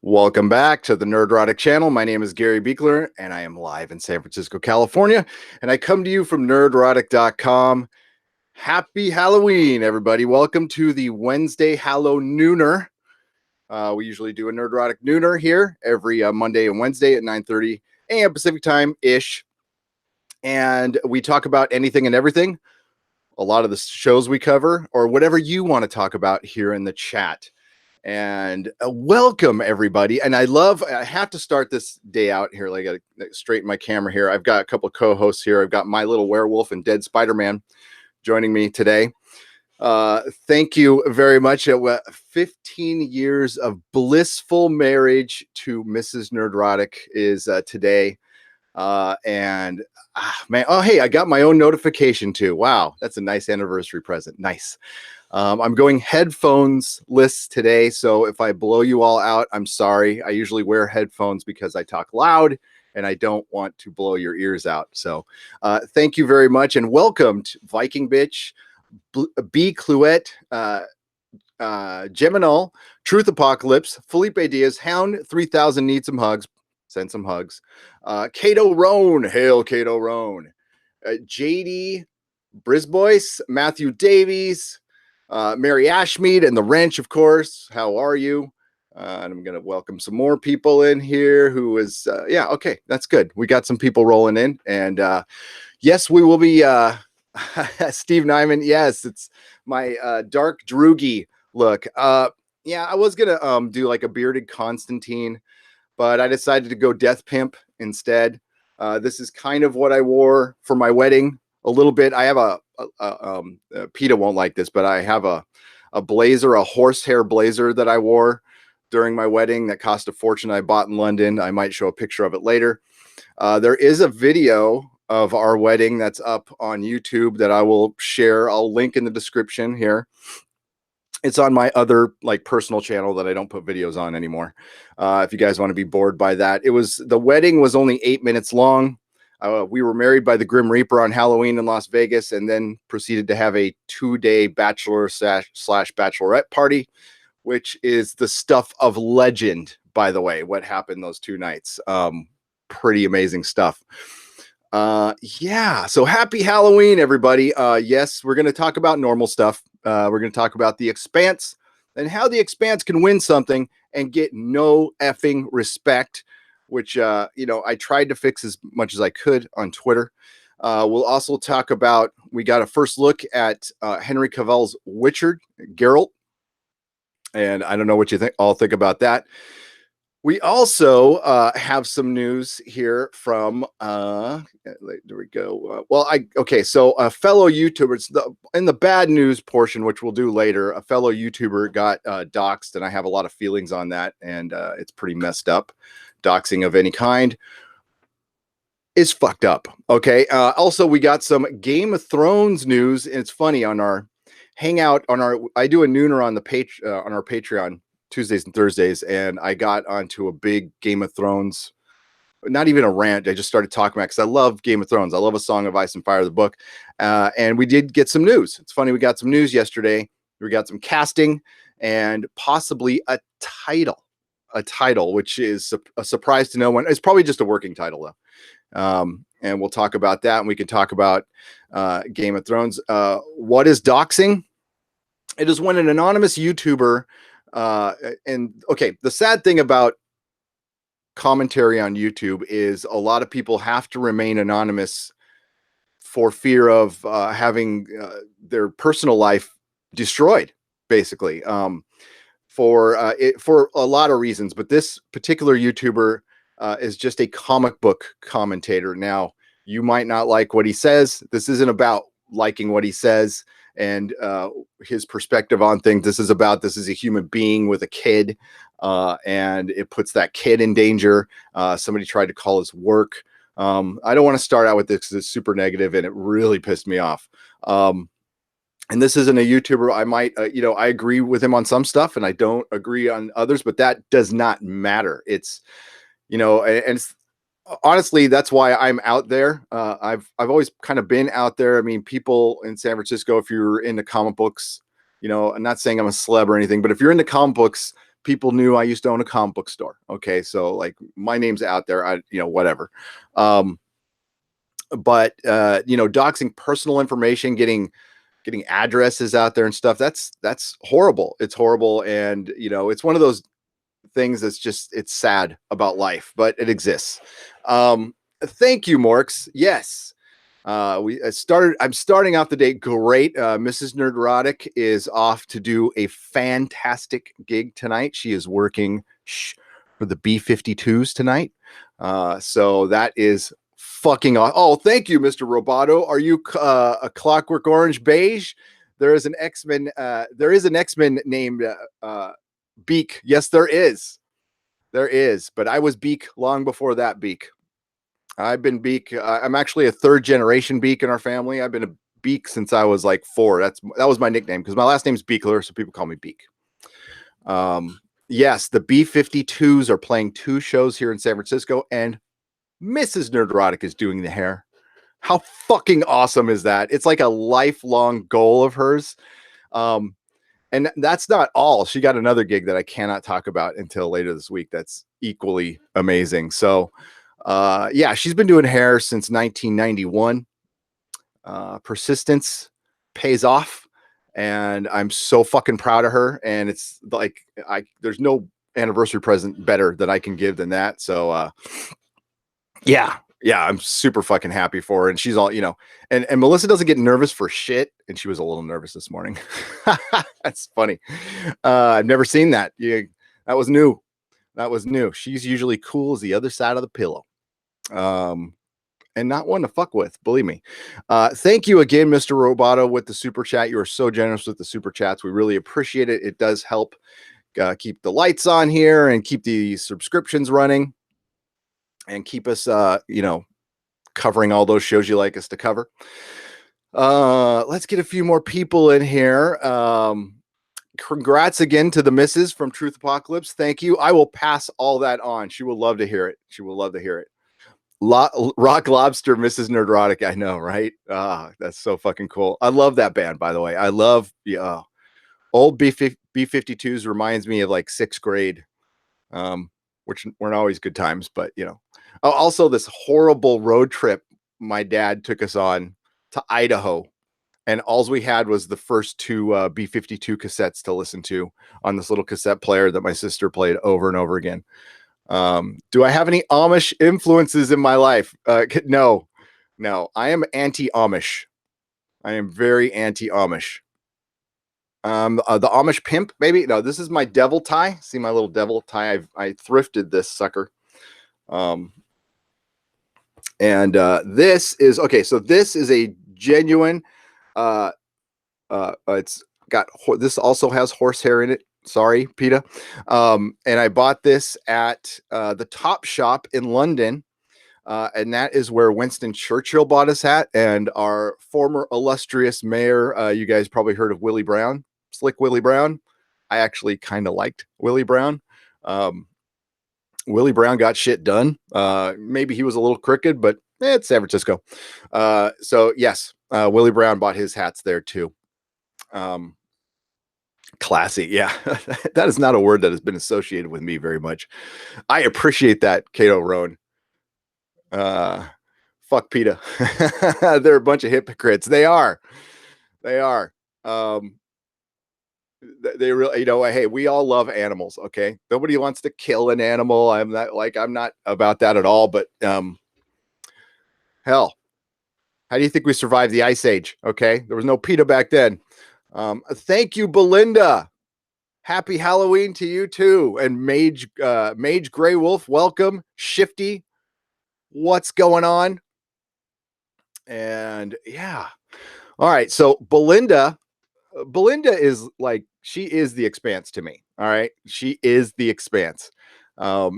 Welcome back to the Nerdrotic channel. My name is Gary Beekler, and I am live in San Francisco, California. And I come to you from nerdrotic.com. Happy Halloween, everybody. Welcome to the Wednesday Hallow Nooner. We usually do a Nerdrotic Nooner here every Monday and Wednesday at 9:30 a.m. Pacific time-ish. And we talk about anything and everything. A lot of the shows we cover, or whatever you want to talk about here in the chat. And welcome everybody. And I have to start this day out here. Like, I got to straighten my camera here. I've got a couple of co-hosts here. I've got My Little Werewolf and Dead Spider-Man joining me today. Thank you very much. 15 years of blissful marriage to Mrs. Nerdrotic is today. Man, oh, hey, I got my own notification too. Wow. That's a nice anniversary present. Nice. I'm going headphones list today, so if I blow you all out, I'm sorry. I usually wear headphones because I talk loud and I don't want to blow your ears out. So thank you very much, and welcome to Viking Bitch, B. Cluette, Geminal, Truth Apocalypse, Felipe Diaz, Hound 3000 needs some hugs. Send some hugs. Cato Roan, hail Cato Roan. JD Brisbois, Matthew Davies, Mary Ashmead and the Wrench, of course. How are you? And I'm going to welcome some more people in here who is, yeah, okay, that's good. We got some people rolling in. And yes, we will be, Steve Nyman. Yes, it's my dark droogie look. Yeah, I was going to do like a bearded Constantine, but I decided to go Death Pimp instead. This is kind of what I wore for my wedding a little bit. I have PETA won't like this, but I have a blazer, a horsehair blazer that I wore during my wedding that cost a fortune. I bought in London. I might show a picture of it later. There is a video of our wedding that's up on YouTube that I will share. I'll link in the description here. It's on my other like personal channel that I don't put videos on anymore. If you guys want to be bored by that, the wedding was only 8 minutes long. We were married by the Grim Reaper on Halloween in Las Vegas, and then proceeded to have a 2-day bachelor slash bachelorette party, which is the stuff of legend, by the way, what happened those 2 nights. Pretty amazing stuff. Yeah, so happy Halloween, everybody. Yes, we're going to talk about normal stuff. We're going to talk about the Expanse and how the Expanse can win something and get no effing respect, which, I tried to fix as much as I could on Twitter. We'll also talk about, we got a first look at Henry Cavill's Witcher, Geralt. And I don't know what you all think about that. We also have some news here from, there we go. So a fellow YouTuber, in the bad news portion, which we'll do later, a fellow YouTuber got doxxed, and I have a lot of feelings on that, and it's pretty messed up. Doxing of any kind is fucked up. Okay. Also, we got some Game of Thrones news. And it's funny, on our hangout, I do a nooner on on our Patreon Tuesdays and Thursdays, and I got onto a big Game of Thrones, not even a rant. I just started talking about, because I love Game of Thrones. I love A Song of Ice and Fire, the book. And we did get some news. It's funny, we got some news yesterday. We got some casting and possibly a title, which is a surprise to no one. It's probably just a working title, though. And we'll talk about that, and we can talk about Game of Thrones. What is doxing? It is when an anonymous YouTuber, the sad thing about commentary on YouTube is a lot of people have to remain anonymous for fear of having their personal life destroyed, basically. For a lot of reasons, but this particular YouTuber is just a comic book commentator. Now, you might not like what he says. This isn't about liking what he says and his perspective on things. This is a human being with a kid, and it puts that kid in danger. Somebody tried to call his work. I don't want to start out with this because it's super negative and it really pissed me off. And this isn't a YouTuber. I might, I agree with him on some stuff and I don't agree on others, but that does not matter. It's, honestly, that's why I'm out there. I've always kind of been out there. I mean, people in San Francisco, if you're into comic books, I'm not saying I'm a celeb or anything, but if you're into comic books, people knew I used to own a comic book store. Okay, so like my name's out there. Whatever. But doxing personal information, getting addresses out there and stuff. That's horrible. It's horrible, and it's one of those things it's sad about life, but it exists. Thank you, Morks. Yes. I'm starting off the day great. Mrs. Nerdrotic is off to do a fantastic gig tonight. She is working for the B-52s tonight. So that is fucking awesome. Oh, thank you, Mr. Roboto. Are you a Clockwork Orange beige? There is an X-Men named Beak. Yes, there is. There is, but I was Beak long before that Beak. I've been Beak. I'm actually a third generation Beak in our family. I've been a Beak since I was like 4. That was my nickname because my last name's Beekler, so people call me Beak. Yes, the B-52s are playing 2 shows here in San Francisco, and Mrs. Nerdrotic is doing the hair. How fucking awesome is that? It's like a lifelong goal of hers. And that's not all. She got another gig that I cannot talk about until later this week. That's equally amazing. So, she's been doing hair since 1991. Persistence pays off, and I'm so fucking proud of her. And it's like there's no anniversary present better that I can give than that. So, I'm super fucking happy for her. And she's all, and Melissa doesn't get nervous for shit. And she was a little nervous this morning. That's funny. I've never seen that. That was new. She's usually cool as the other side of the pillow. And not one to fuck with, believe me. Thank you again, Mr. Roboto, with the super chat. You are so generous with the super chats. We really appreciate it. It does help keep the lights on here and keep the subscriptions running and keep us, covering all those shows you like us to cover. Let's get a few more people in here. Congrats again to the missus from Truth Apocalypse. Thank you. I will pass all that on. She will love to hear it. Rock Lobster, Mrs. Nerdrotic. I know, right? That's so fucking cool. I love that band, by the way. I love old B-52s reminds me of like 6th grade, which weren't always good times, but also this horrible road trip my dad took us on to Idaho, and all we had was the first 2 B-52 cassettes to listen to on this little cassette player that my sister played over and over again. Do I have any Amish influences in my life? No, I am anti-Amish. I am very anti-Amish. The Amish pimp, maybe. No, this is my devil tie. See my little devil tie? I thrifted this sucker. And this is okay. So this is a genuine. It's got this also has horsehair in it. Sorry, PETA. And I bought this at the Top Shop in London. And that is where Winston Churchill bought his hat, and our former illustrious mayor. You guys probably heard of Willie Brown, Slick Willie Brown. I actually kind of liked Willie Brown. Willie Brown got shit done. Maybe he was a little crooked, but it's San Francisco. So yes, Willie Brown bought his hats there too. Classy. Yeah. That is not a word that has been associated with me very much. I appreciate that, Kato Roan. Fuck PETA. They're a bunch of hypocrites. They are. They really, hey, we all love animals. Okay. Nobody wants to kill an animal. I'm not about that at all, but, hell, how do you think we survived the Ice Age? Okay. There was no PETA back then. Thank you, Belinda. Happy Halloween to you too. And Mage Grey Wolf, welcome. Shifty, what's going on? And yeah. All right. So Belinda is like, she is the Expanse to me. All right. She is the Expanse.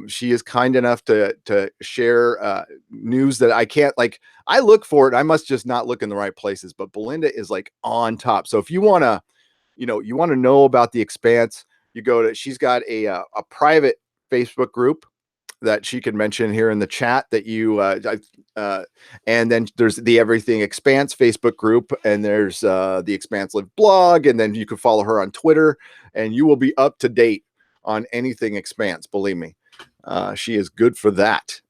She is kind enough to share news that I can't, like, I look for it. I must just not look in the right places, but Belinda is like on top. So if you want to, you want to know about the Expanse, she's got a private Facebook group that she can mention here in the chat that and then there's the Everything Expanse Facebook group, and there's the Expanse Live blog, and then you can follow her on Twitter, and you will be up to date on anything Expanse. Believe me, she is good for that.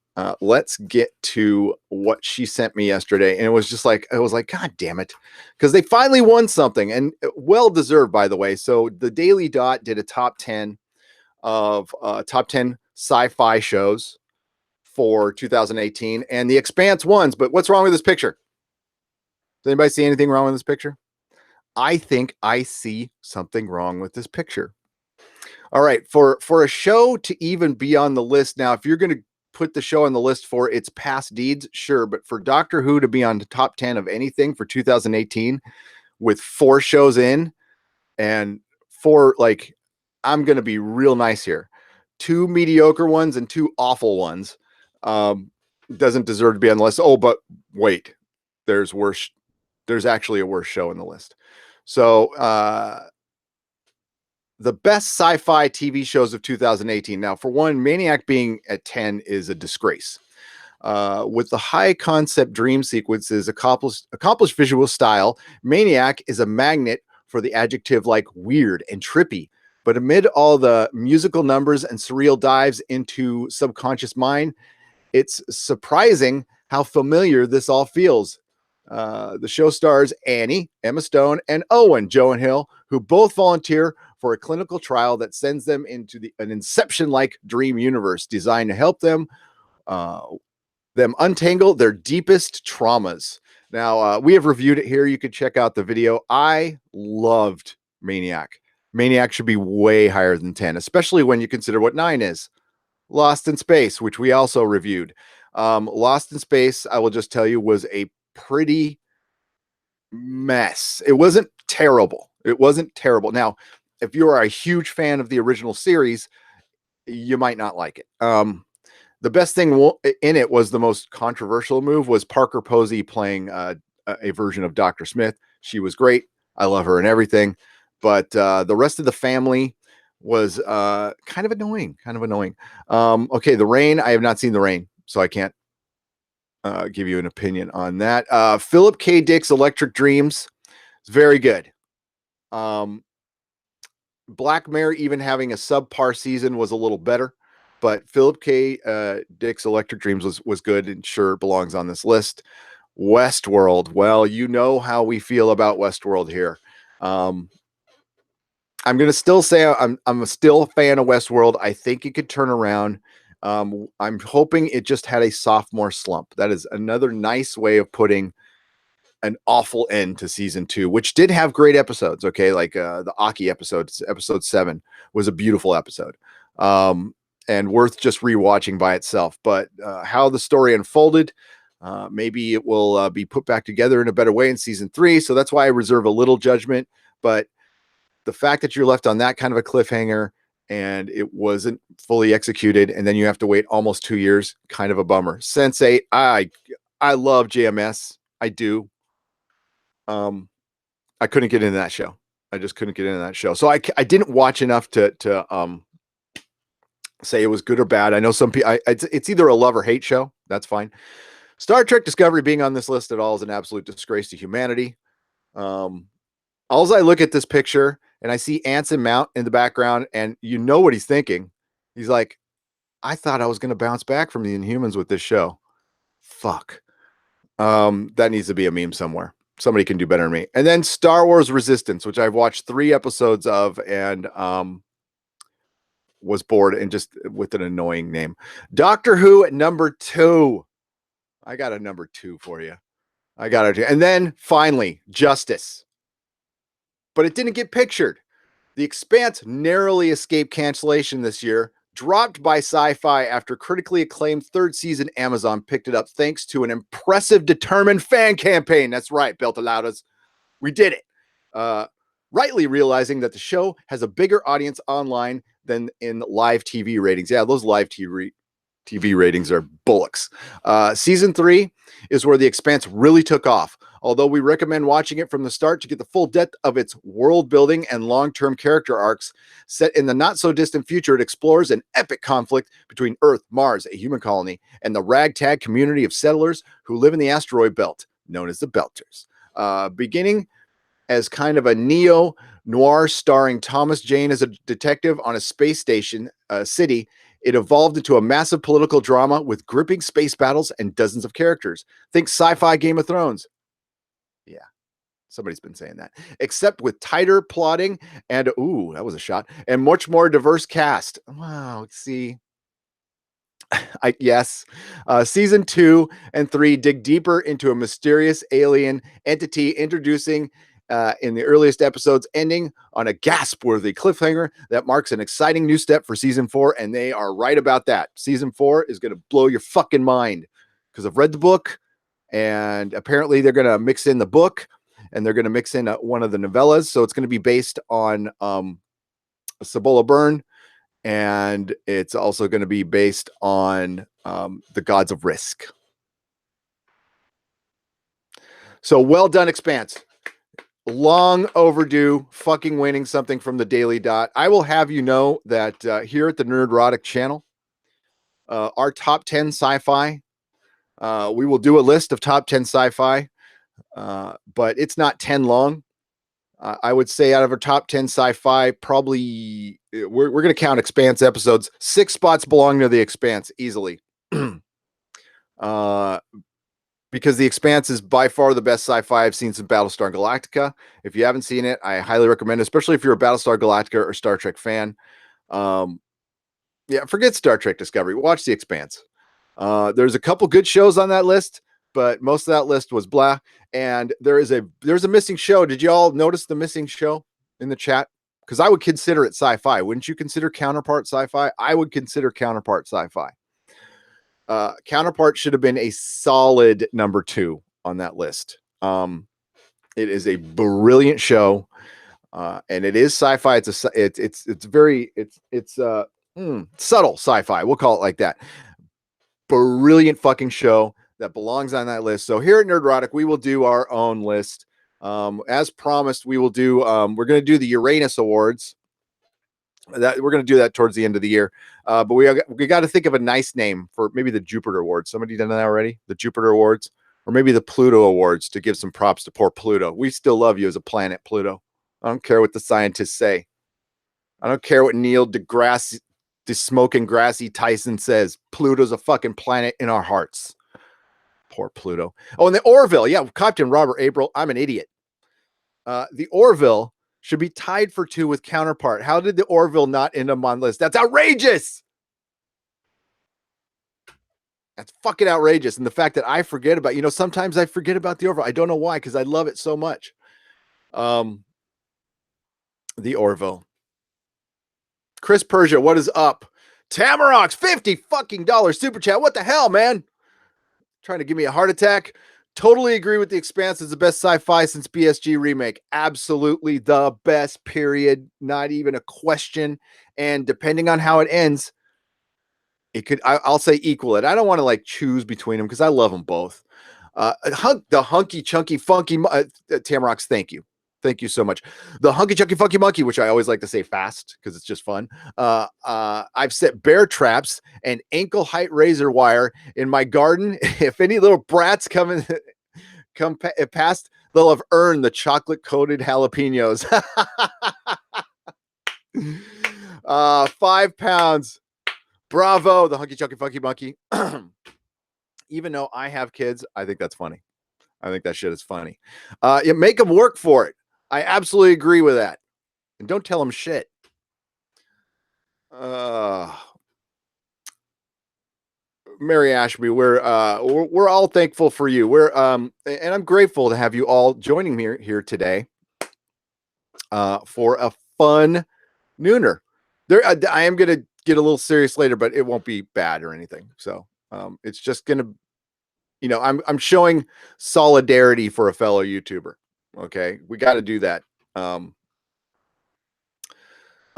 Let's get to what she sent me yesterday. And it was just like, God damn it. Because they finally won something, and well deserved, by the way. So the Daily Dot did a top 10 of top 10 sci-fi shows for 2018, and the Expanse won. But what's wrong with this picture? Does anybody see anything wrong with this picture? I think I see something wrong with this picture. All right, for a show to even be on the list now, if you're going to put the show on the list for its past deeds, sure, but for Doctor Who to be on the top 10 of anything for 2018 with 4 shows in, and 4, like, I'm going to be real nice here, 2 mediocre ones and 2 awful ones, doesn't deserve to be on the list. Oh, but wait, there's worse. There's actually a worse show in the list. So, the best sci-fi TV shows of 2018. Now, for one, Maniac being at 10 is a disgrace. With the high concept dream sequences, accomplished visual style, Maniac is a magnet for the adjective like weird and trippy. But amid all the musical numbers and surreal dives into subconscious mind, it's surprising how familiar this all feels. The show stars Annie, Emma Stone, and Owen Joan-Hill, who both volunteer for a clinical trial that sends them into an Inception-like dream universe designed to help them untangle their deepest traumas. Now, we have reviewed it here. You could check out the video. I loved Maniac. Maniac should be way higher than 10, especially when you consider what 9 is. Lost in Space, which we also reviewed. Lost in Space, I will just tell you, was a pretty mess. It wasn't terrible. Now, if you are a huge fan of the original series, you might not like it. The best thing in it was the most controversial move was Parker Posey playing a version of Dr. Smith. She was great. I love her and everything. But the rest of the family was kind of annoying. Okay, The Rain. I have not seen The Rain, so I can't give you an opinion on that. Philip K. Dick's Electric Dreams is very good. Black Mirror, even having a subpar season, was a little better, but Philip K. Dick's Electric Dreams was good and sure belongs on this list. Westworld. Well, you know how we feel about Westworld here. I'm going to still say I'm still a fan of Westworld. I think it could turn around. I'm hoping it just had a sophomore slump. That is another nice way of putting an awful end to season 2, which did have great episodes. Okay. Like, the Aki episode 7 was a beautiful episode. And worth just rewatching by itself, but, how the story unfolded, maybe it will be put back together in a better way in season 3. So that's why I reserve a little judgment, but the fact that you're left on that kind of a cliffhanger and it wasn't fully executed, and then you have to wait almost 2 years, kind of a bummer. Sense8, I love JMS. I do. I couldn't get into that show. I just couldn't get into that show. So I didn't watch enough to say it was good or bad. I know some people, it's either a love or hate show. That's fine. Star Trek Discovery being on this list at all is an absolute disgrace to humanity. Alls I look at this picture and I see Anson Mount in the background, and you know what he's thinking. He's like, I thought I was going to bounce back from the Inhumans with this show. Fuck. That needs to be a meme somewhere. Somebody can do better than me. And then Star Wars Resistance, which I've watched 3 episodes of and was bored and just with an annoying name. Doctor Who at number 2. I got a number 2 for you. I got it. And then finally, Justice. But it didn't get pictured. The Expanse narrowly escaped cancellation this year, dropped by Sci-Fi after critically acclaimed 3rd season. Amazon picked it up thanks to an impressive, determined fan campaign. That's right, Beltalaudas. We did it. Rightly realizing that the show has a bigger audience online than in live TV ratings. Yeah, those live TV ratings are bullocks. Season 3 is where the Expanse really took off. Although we recommend watching it from the start to get the full depth of its world building and long-term character arcs. Set in the not-so-distant future, it explores an epic conflict between Earth, Mars, a human colony, and the ragtag community of settlers who live in the asteroid belt, known as the Belters. Beginning as kind of a neo noir starring Thomas Jane as a detective on a space station city. It evolved into a massive political drama with gripping space battles and dozens of characters. Think sci-fi Game of Thrones. Yeah, somebody's been saying that. Except with tighter plotting and ooh, that was a shot, and much more diverse cast. Wow, see, yes. Season 2 and 3 dig deeper into a mysterious alien entity introducing in the earliest episodes, ending on a gasp-worthy cliffhanger that marks an exciting new step for season 4. And they are right about that. Season 4 is going to blow your fucking mind because I've read the book, and apparently they're going to mix in the book and they're going to mix in one of the novellas. So it's going to be based on Cibola Byrne, and it's also going to be based on the Gods of Risk. So well done, Expanse. Long overdue, fucking winning something from the Daily Dot. I will have you know that here at the Nerdrotic channel, our top 10 sci-fi, we will do a list of top 10 sci-fi, but it's not 10 long. I would say out of our top 10 sci-fi, probably we're going to count Expanse episodes. 6 spots belong to the Expanse easily. Because the Expanse is by far the best sci-fi I've seen since Battlestar Galactica. If you haven't seen it, I highly recommend it, especially if you're a Battlestar Galactica or Star Trek fan. Yeah, forget Star Trek Discovery. Watch the Expanse. There's a couple good shows on that list, but most of that list was blah. And there's a missing show. Did you all notice the missing show in the chat? Because I would consider it sci-fi. Wouldn't you consider Counterpart sci-fi? I would consider Counterpart sci-fi. Counterpart should have been a solid number 2 on that list. It is a brilliant show, and it is sci-fi. It's very subtle sci-fi. We'll call it like that. Brilliant fucking show that belongs on that list. So here at Nerdrotic, we will do our own list. As promised, we will do. We're going to do the Uranus Awards. That we're going to do that towards the end of the year, but we got to think of a nice name for maybe the Jupiter Awards. Somebody done that already? The Jupiter Awards, or maybe the Pluto Awards, to give some props to poor Pluto. We still love you as a planet, Pluto. I don't care what the scientists say. I don't care what Neil deGrasse, the smoking grassy Tyson says. Pluto's a fucking planet in our hearts. Poor Pluto. Oh, and the Orville, yeah, Captain Robert April. I'm an idiot. The Orville should be tied for 2 with Counterpart. How did the Orville not end up on the list? That's outrageous. That's fucking outrageous. And the fact that I forget about, sometimes I forget about the Orville. I don't know why, because I love it so much. The Orville. Chris Persia, what is up? Tamarocks, $50 fucking super chat. What the hell, man? Trying to give me a heart attack. Totally agree with the Expanse is the best sci-fi since BSG remake. Absolutely the best, period. Not even a question. And depending on how it ends, it could, I'll say equal it. I don't want to like choose between them because I love them both. The hunky, chunky, funky, Tamarocks, thank you. Thank you so much. The hunky, chunky, funky monkey, which I always like to say fast because it's just fun. I've set bear traps and ankle height razor wire in my garden. If any little brats come past, they'll have earned the chocolate coated jalapenos. 5 pounds. Bravo, the hunky, chunky, funky monkey. Even though I have kids, I think that's funny. I think that shit is funny. You make them work for it. I absolutely agree with that. And don't tell them shit. Mary Ashby, we're all thankful for you. And I'm grateful to have you all joining me here today for a fun nooner. I am going to get a little serious later, but it won't be bad or anything. So it's just going to, I'm showing solidarity for a fellow YouTuber. Okay, we got to do that. The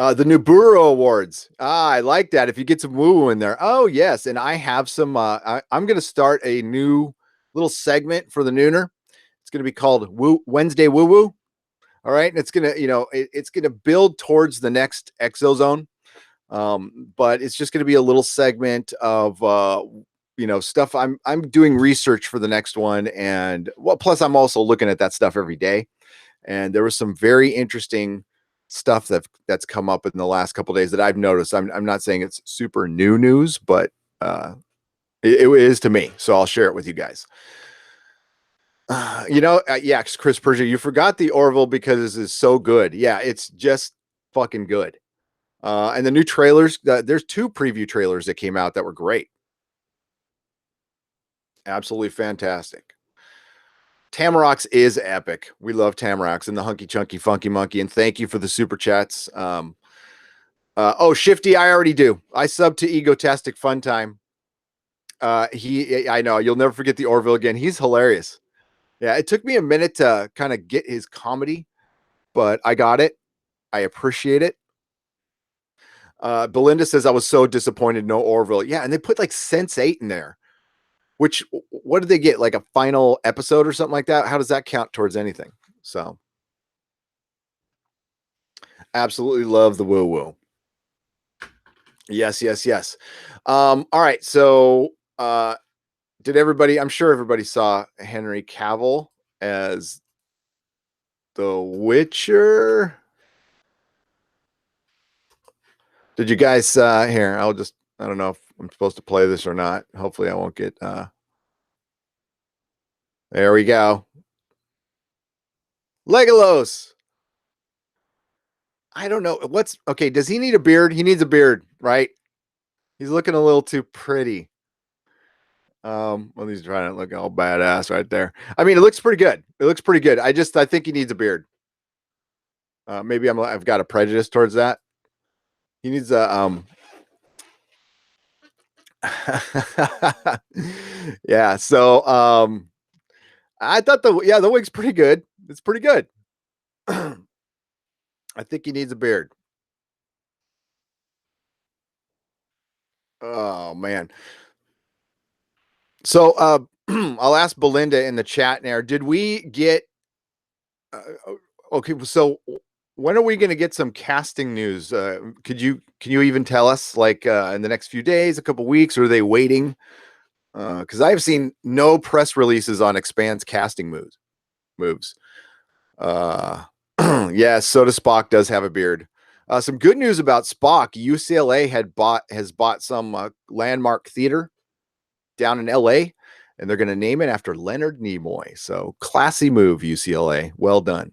Nuburo Awards. I like that. If you get some woo-woo in there. Oh, yes. And I have some, I'm going to start a new little segment for the Nooner. It's going to be called Wednesday Woo-Woo. All right. And it's going to, it's going to build towards the next Exozone. But it's just going to be a little segment of, stuff. I'm doing research for the next one. And plus I'm also looking at that stuff every day. and there was some very interesting stuff that's come up in the last couple days that I've noticed. I'm not saying it's super new news, but it is to me, so I'll share it with you guys. Yeah, Chris Persia, you forgot the Orville because this is so good. Yeah, it's just fucking good. And the new trailers, there's 2 preview trailers that came out that were great. Absolutely fantastic. Tamarocks is epic. We love Tamarocks and the Hunky Chunky Funky Monkey. And thank you for the super chats. Shifty, I already do. I sub to Egotastic Fun Time. I know you'll never forget the Orville again. He's hilarious. Yeah, it took me a minute to kind of get his comedy, but I got it. I appreciate it. Belinda says I was so disappointed no Orville. Yeah, and they put like Sense8 in there. Which, what did they get? Like a final episode or something like that? How does that count towards anything? So, absolutely love the woo woo. Yes, yes, yes. All right. So, did everybody? I'm sure everybody saw Henry Cavill as the Witcher. Did you guys? Here, I don't know if I'm supposed to play this or not. Hopefully, I won't get. There we go. Legolas. I don't know what's okay. Does he need a beard? He needs a beard, right? He's looking a little too pretty. Well, he's trying to look all badass right there. I mean, it looks pretty good. It looks pretty good. I think he needs a beard. Maybe I've got a prejudice towards that. He needs a yeah. So I thought the wig's pretty good. It's pretty good. I think he needs a beard. Oh man. So I'll ask Belinda in the chat now. Did we get okay, so when are we going to get some casting news? Can you even tell us like in the next few days, a couple weeks, or are they waiting? Because I've seen no press releases on Expanse casting moves. Yeah, Soda Spock does have a beard. Some good news about Spock. UCLA has bought some landmark theater down in LA, and they're going to name it after Leonard Nimoy. So classy move, UCLA. Well done.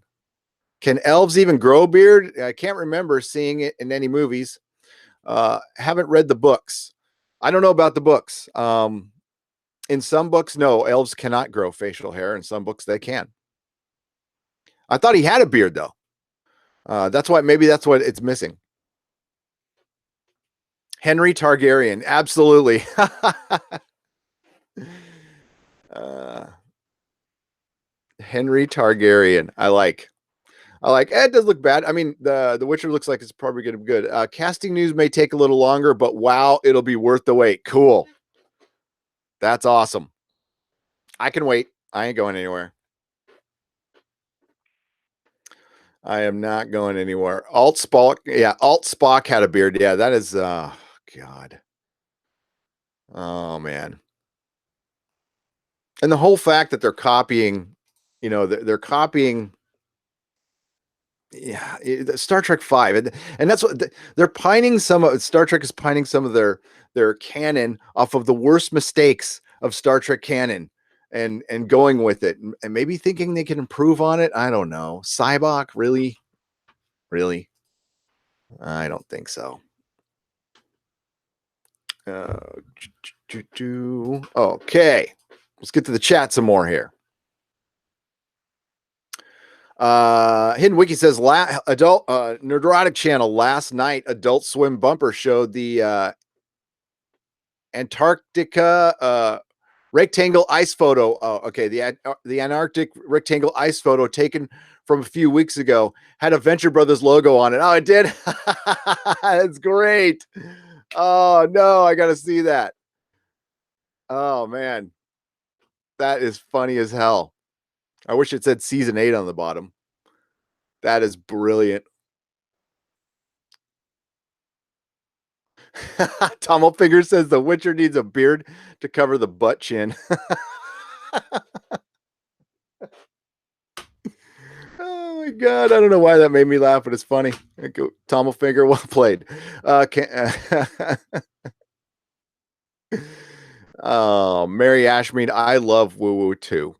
Can elves even grow a beard? I can't remember seeing it in any movies. Haven't read the books. I don't know about the books. In some books, no, elves cannot grow facial hair. In some books, they can. I thought he had a beard, though. Maybe that's what it's missing. Henry Targaryen, absolutely. Henry Targaryen, I like. It does look bad. I mean, the Witcher looks like it's probably going to be good. Casting news may take a little longer, but wow, it'll be worth the wait. Cool. That's awesome. I can wait. I ain't going anywhere. I am not going anywhere. Alt Spock had a beard. Yeah, that is God. Oh man. And the whole fact that they're copying, they're copying Star Trek 5, and that's what they're pining some of Star Trek is pining some of their canon off of the worst mistakes of Star Trek canon and going with it and maybe thinking they can improve on it. I don't know. Cybok, really? I don't think so. Okay, let's get to the chat some more here. Hidden Wiki says adult Nerdrotic channel last night Adult Swim bumper showed the Antarctica rectangle ice photo. Oh, okay, the Antarctic rectangle ice photo taken from a few weeks ago had a Venture Brothers logo on it. Oh, it did. That's great. Oh no, I gotta see that. Oh man, that is funny as hell. I wish it said season 8 on the bottom. That is brilliant. Tommelfinger says the Witcher needs a beard to cover the butt chin. Oh my god, I don't know why that made me laugh, but it's funny. Tommel finger, well played. Oh, Mary Ashmead, I love woo woo too.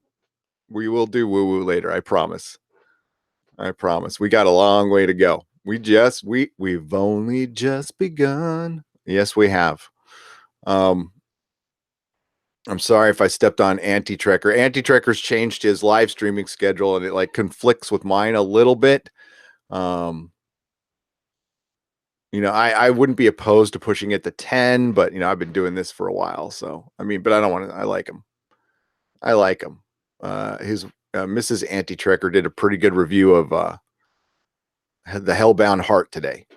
We will do woo woo later, I promise. I promise. We got a long way to go. We've only just begun. Yes, we have. I'm sorry if I stepped on Anti-Trekker. Anti-Trekker's changed his live streaming schedule and it like conflicts with mine a little bit. I wouldn't be opposed to pushing it to 10, but I've been doing this for a while. So, but I don't want to, I like him. I like him. His Mrs. Anti-Trekker did a pretty good review of the Hellbound Heart today.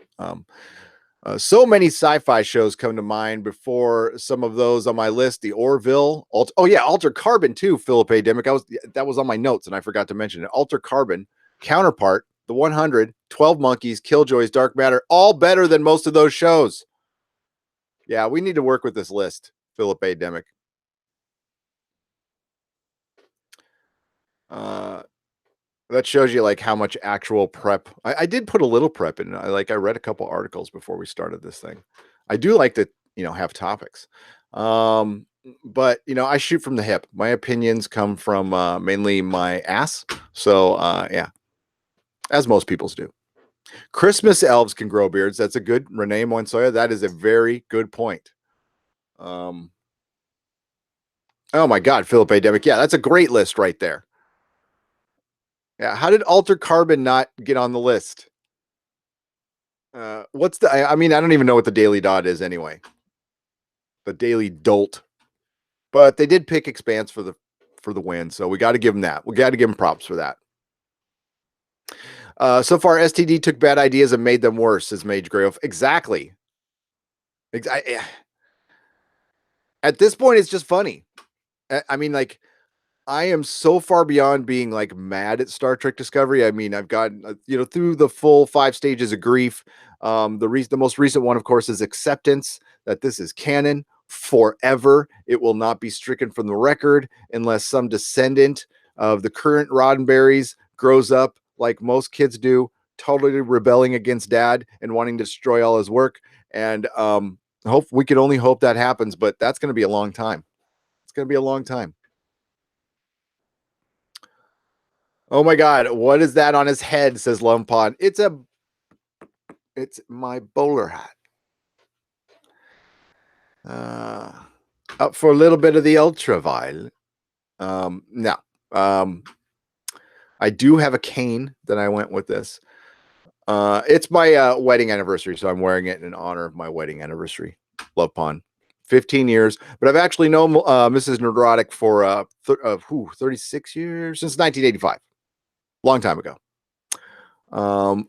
So many sci-fi shows come to mind before some of those on my list. The Orville, Alter Carbon too. Philip A. Demick. That was on my notes and I forgot to mention it. Alter Carbon, Counterpart, The 100, 12 Monkeys, Killjoys, Dark Matter, all better than most of those shows. Yeah, we need to work with this list. Philip A. Demick. That shows you like how much actual prep. I did put a little prep in. I read a couple articles before we started this thing. I do like to, have topics. But I shoot from the hip. My opinions come from mainly my ass. So yeah, as most people's do. Christmas elves can grow beards. That's a good Renee Monsoya. That is a very good point. Oh my God, Philip A. Demick. Yeah, that's a great list right there. Yeah, how did Alter Carbon not get on the list? What's the? I don't even know what the Daily Dot is anyway. The Daily Dolt, but they did pick Expanse for the win, so we got to give them that. We got to give them props for that. So far, STD took bad ideas and made them worse, says Mage Grove. Exactly. At this point, it's just funny. I am so far beyond being like mad at Star Trek Discovery. I've gotten through the full 5 stages of grief. The most recent one, of course, is acceptance that this is canon forever. It will not be stricken from the record unless some descendant of the current Roddenberrys grows up like most kids do, totally rebelling against dad and wanting to destroy all his work. And we can only hope that happens, but that's going to be a long time. It's going to be a long time. Oh my God, what is that on his head? Says Lumpon. It's my bowler hat. Up for a little bit of the ultraviolet. No. I do have a cane that I went with this. It's my wedding anniversary, so I'm wearing it in honor of my wedding anniversary. Love Pond. 15 years, but I've actually known Mrs. Nerdrotic for 36 years, since 1985. Long time ago.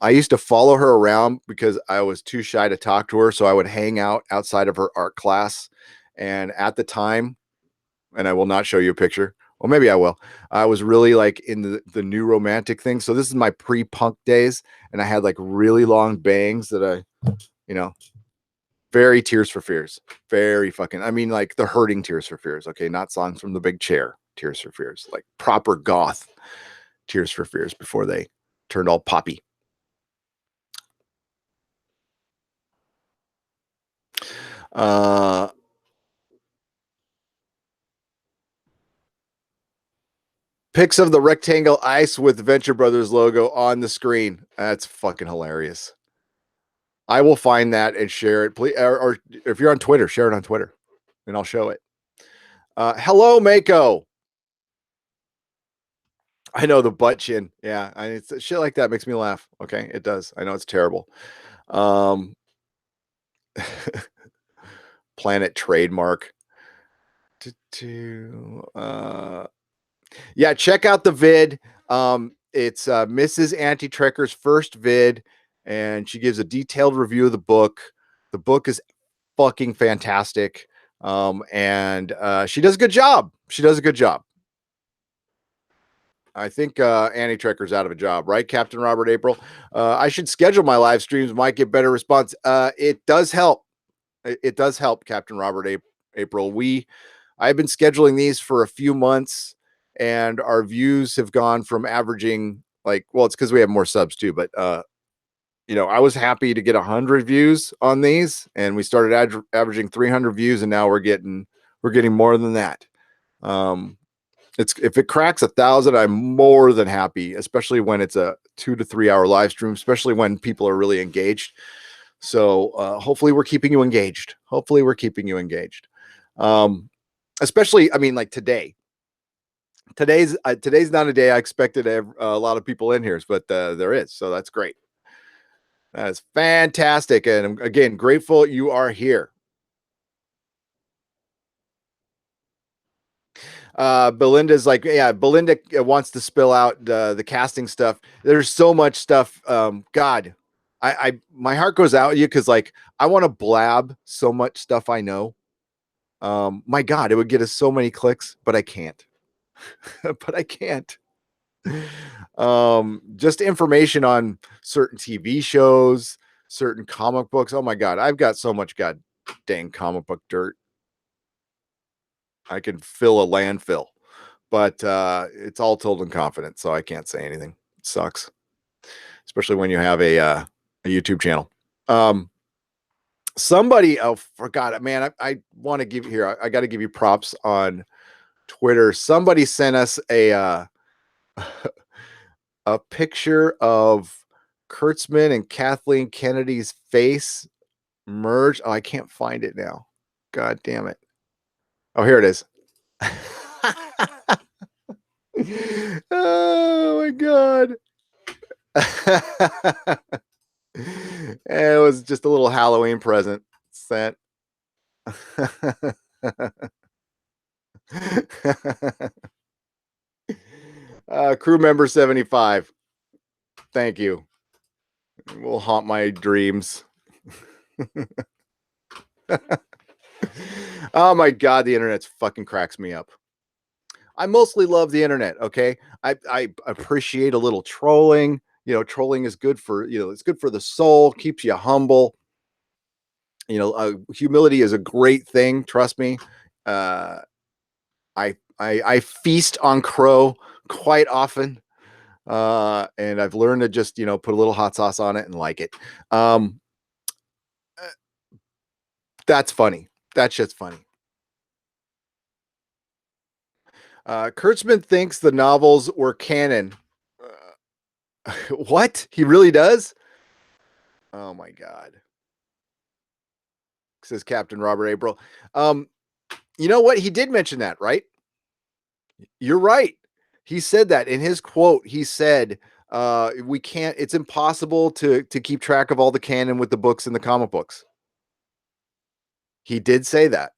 I used to follow her around because I was too shy to talk to her. So I would hang out outside of her art class. And at the time, and I will not show you a picture. Well, maybe I will. I was really like in the new romantic thing. So this is my pre-punk days. And I had like really long bangs that very Tears for Fears. Very fucking, like the hurting Tears for Fears. Okay. Not songs from the big chair. Tears for Fears. Like proper goth Tears for Fears before they turned all poppy. Pics of the rectangle ice with Venture Brothers logo on the screen. That's fucking hilarious. I will find that and share it. Please, or if you're on Twitter, share it on Twitter and I'll show it. Hello, Mako. I know the butt chin. Yeah, it's shit like that makes me laugh. Okay, it does. I know it's terrible. Planet trademark. Yeah, check out the vid. It's Mrs. Anti-Trekker's first vid, and she gives a detailed review of the book. The book is fucking fantastic. And she does a good job. I think Anti-Trekker's out of a job, right, Captain Robert April? I should schedule my live streams, might get better response. It does help. It does help, Captain Robert April. I've been scheduling these for a few months, and our views have gone from averaging Like, well, it's because we have more subs too, but I was happy to get 100 views on these, and we started averaging 300 views, and now we're getting more than that. It's if it cracks 1,000, I'm more than happy, especially when it's a 2 to 3 hour live stream, especially when people are really engaged. So hopefully we're keeping you engaged. Especially, I mean, like today. Today's not a day I expected to have a lot of people in here, but there is, so that's great. That is fantastic, and I'm, again, grateful you are here. Belinda's like, yeah, Belinda wants to spill out the casting stuff. There's so much stuff. God, I my heart goes out to you because like I want to blab so much stuff I know. My God, it would get us so many clicks, but I can't. But I can't. Just information on certain TV shows, certain comic books. Oh my God, I've got so much god dang comic book dirt. I can fill a landfill, but it's all told in confidence, so I can't say anything. It sucks, especially when you have a YouTube channel. Somebody, oh, forgot it, man. I want to give you here. I got to give you props on Twitter. Somebody sent us a a picture of Kurtzman and Kathleen Kennedy's face merged. Oh, I can't find it now. God damn it. Oh, here it is. Oh my God. It was just a little Halloween present sent. Crew member 75. Thank you. Will haunt my dreams. Oh my God, the internet's fucking cracks me up. I mostly love the internet. Okay. I appreciate a little trolling. Trolling is good for, it's good for the soul, keeps you humble. Humility is a great thing. Trust me. I feast on crow quite often. And I've learned to just, put a little hot sauce on it and like it. That's funny. That shit's funny. Kurtzman thinks the novels were canon. What? He really does? Oh my God. Says Captain Robert April. You know what? He did mention that, right? You're right. He said that in his quote. He said, we can't, it's impossible to keep track of all the canon with the books and the comic books. He did say that.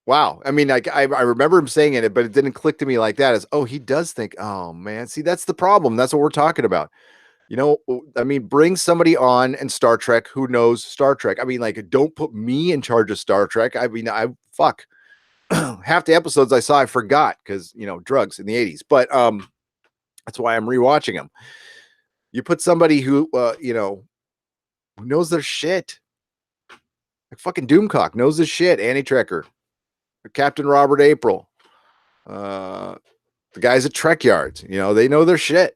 Wow. I mean, like I remember him saying it, but it didn't click to me like that as, oh, he does think, oh man, see, that's the problem. That's what we're talking about. I mean, bring somebody on in Star Trek who knows Star Trek. I mean, like, don't put me in charge of Star Trek. I mean, fuck. Half the episodes I saw, I forgot because, drugs in the 80s. But that's why I'm rewatching them. You put somebody who, who knows their shit. Like fucking Doomcock knows his shit. Annie Trekker. Captain Robert April. The guys at Trek Yards, they know their shit.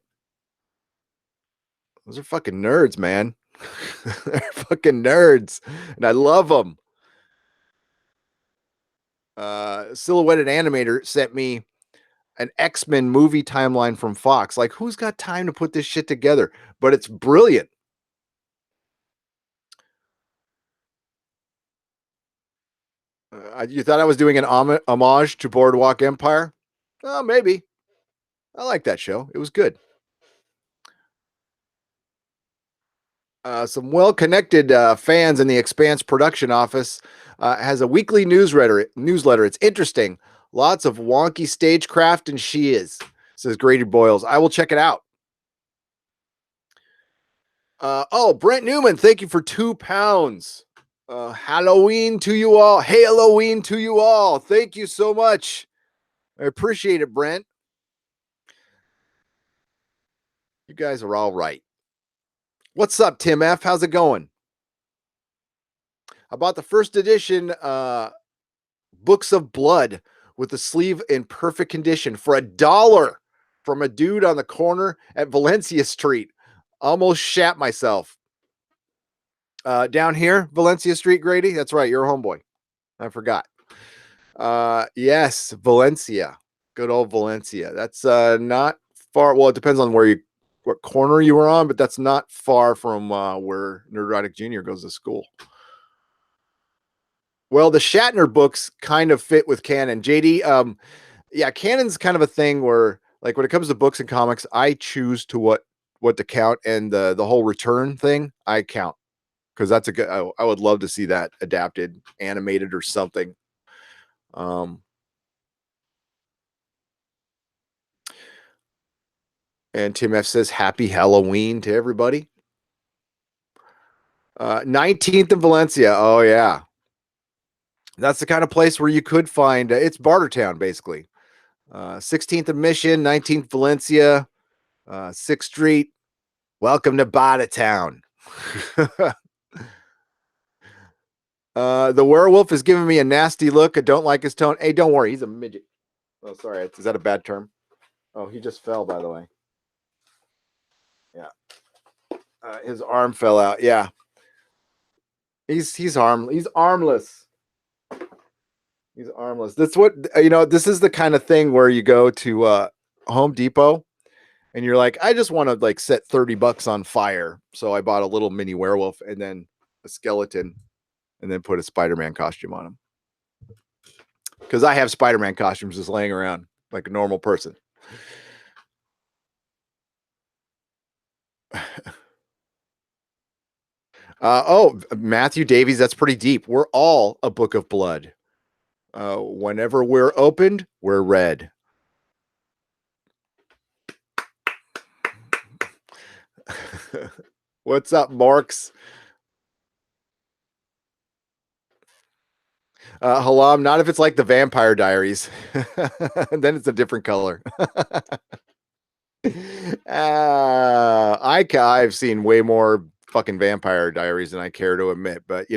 Those are fucking nerds, man. They're fucking nerds, and I love them. Silhouetted Animator sent me an X-Men movie timeline from Fox. Like, who's got time to put this shit together? But it's brilliant. You thought I was doing an homage to Boardwalk Empire? Oh, maybe. I like that show. It was good. Some well-connected fans in the Expanse production office has a weekly newsletter. It's interesting. Lots of wonky stagecraft, and she is, says Grady Boyles. I will check it out. Brent Newman, thank you for £2. Halloween to you all. Halloween to you all. Thank you so much. I appreciate it, Brent. You guys are all right. What's up, Tim F? How's it going? I bought the first edition Books of Blood with the sleeve in perfect condition for $1. from a dude on the corner at Valencia Street. Almost shat myself. Down here, Valencia Street, Grady. That's right. You're a homeboy. I forgot. Yes, Valencia. Good old Valencia. That's not far. Well, it depends on what corner you were on, but that's not far from where Nerdrotic Jr. goes to school. Well, the Shatner books kind of fit with canon. JD, yeah, canon's kind of a thing where, like, when it comes to books and comics, I choose to what to count, and the whole return thing, I count, because that's a good. I would love to see that adapted, animated, or something. And Tim F says, "Happy Halloween to everybody." 19th in Valencia. Oh yeah, that's the kind of place where you could find. It's Bartertown, basically. 16th of Mission, 19th Valencia, 6th Street. Welcome to Bartertown. The werewolf is giving me a nasty look. I don't like his tone. Hey, don't worry, he's a midget. Oh, sorry, is that a bad term? Oh, he just fell, by the way. Yeah, his arm fell out. Yeah, he's armless. He's armless. That's what, this is the kind of thing where you go to Home Depot and you're like, I just want to like set $30 on fire. So I bought a little mini werewolf and then a skeleton and then put a Spider-Man costume on him. Because I have Spider-Man costumes just laying around like a normal person. Oh, Matthew Davies, that's pretty deep. We're all a book of blood. Whenever we're opened, we're red. What's up, Marks? Halam, not if it's like the Vampire Diaries. Then it's a different color. I've seen way more fucking Vampire Diaries than I care to admit, but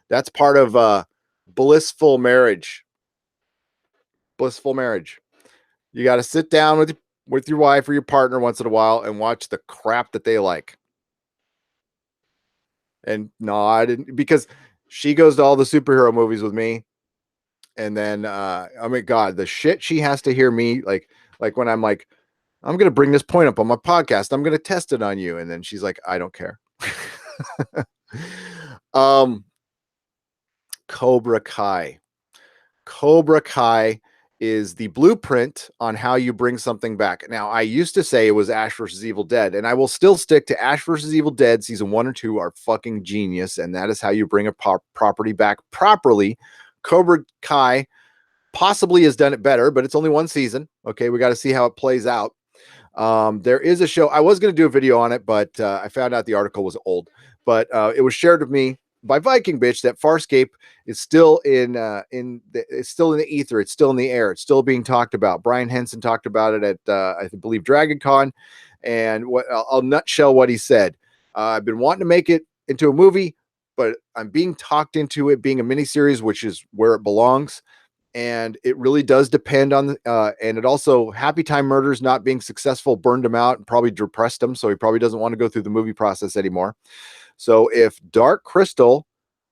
that's part of blissful marriage. Blissful marriage. You got to sit down with your wife or your partner once in a while and watch the crap that they like. And no, I didn't, because she goes to all the superhero movies with me. And then, I mean, God, the shit she has to hear me like when I'm like, I'm going to bring this point up on my podcast. I'm going to test it on you. And then she's like, I don't care. Cobra Kai. Cobra Kai is the blueprint on how you bring something back. Now, I used to say it was Ash versus Evil Dead, and I will still stick to Ash versus Evil Dead. Season 1 or 2 are fucking genius, and that is how you bring a property back properly. Cobra Kai possibly has done it better, but it's only one season. Okay, we got to see how it plays out. There is a show. I was going to do a video on it, but I found out the article was old. But it was shared with me by Viking Bitch that Farscape is still it's still in the ether. It's still in the air. It's still being talked about. Brian Henson talked about it at I believe Dragon Con, and I'll nutshell what he said. I've been wanting to make it into a movie, but I'm being talked into it being a miniseries, which is where it belongs. And it really does depend on and it also, Happy Time Murders not being successful burned him out and probably depressed him, so he probably doesn't want to go through the movie process anymore. So if Dark Crystal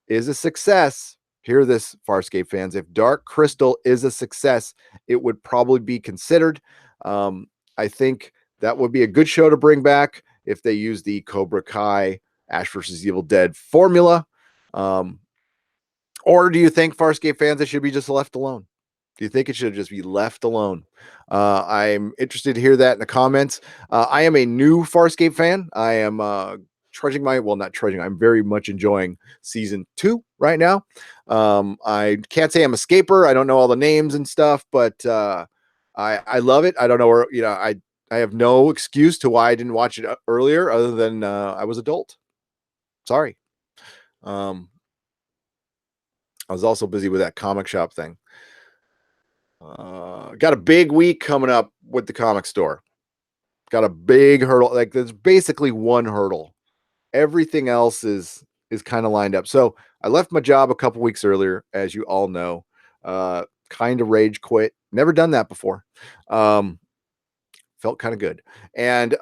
is a success, hear this, Farscape fans, if Dark Crystal is a success, it would probably be considered. I think that would be a good show to bring back if they use the Cobra Kai Ash versus Evil Dead formula. Or do you think, Farscape fans, it should be just left alone? Do you think it should just be left alone? I'm interested to hear that in the comments. I am a new Farscape fan. I am not trudging. I'm very much enjoying season 2 right now. I can't say I'm a scaper. I don't know all the names and stuff, but I love it. I don't know where, I have no excuse to why I didn't watch it earlier other than I was adult. Sorry. I was also busy with that comic shop thing. Got a big week coming up with the comic store. Got a big hurdle. Like, there's basically one hurdle. Everything else is kind of lined up. So I left my job a couple weeks earlier, as you all know. Kind of rage quit. Never done that before. Felt kind of good. And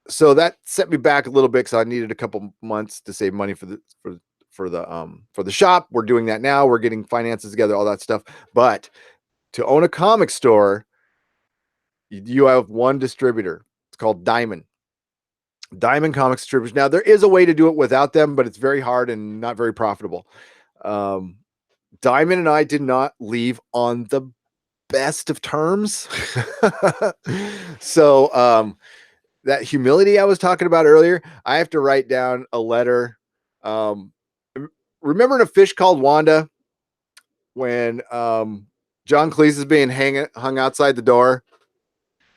so that set me back a little bit because I needed a couple months to save money for the shop. We're doing that now. We're getting finances together, all that stuff. But to own a comic store, you have one distributor. It's called Diamond Comics Distributors. Now there is a way to do it without them, but it's very hard and not very profitable. Diamond and I did not leave on the best of terms. So that humility I was talking about earlier, I have to write down a letter. Remember in A Fish Called Wanda when John Cleese is being hung outside the door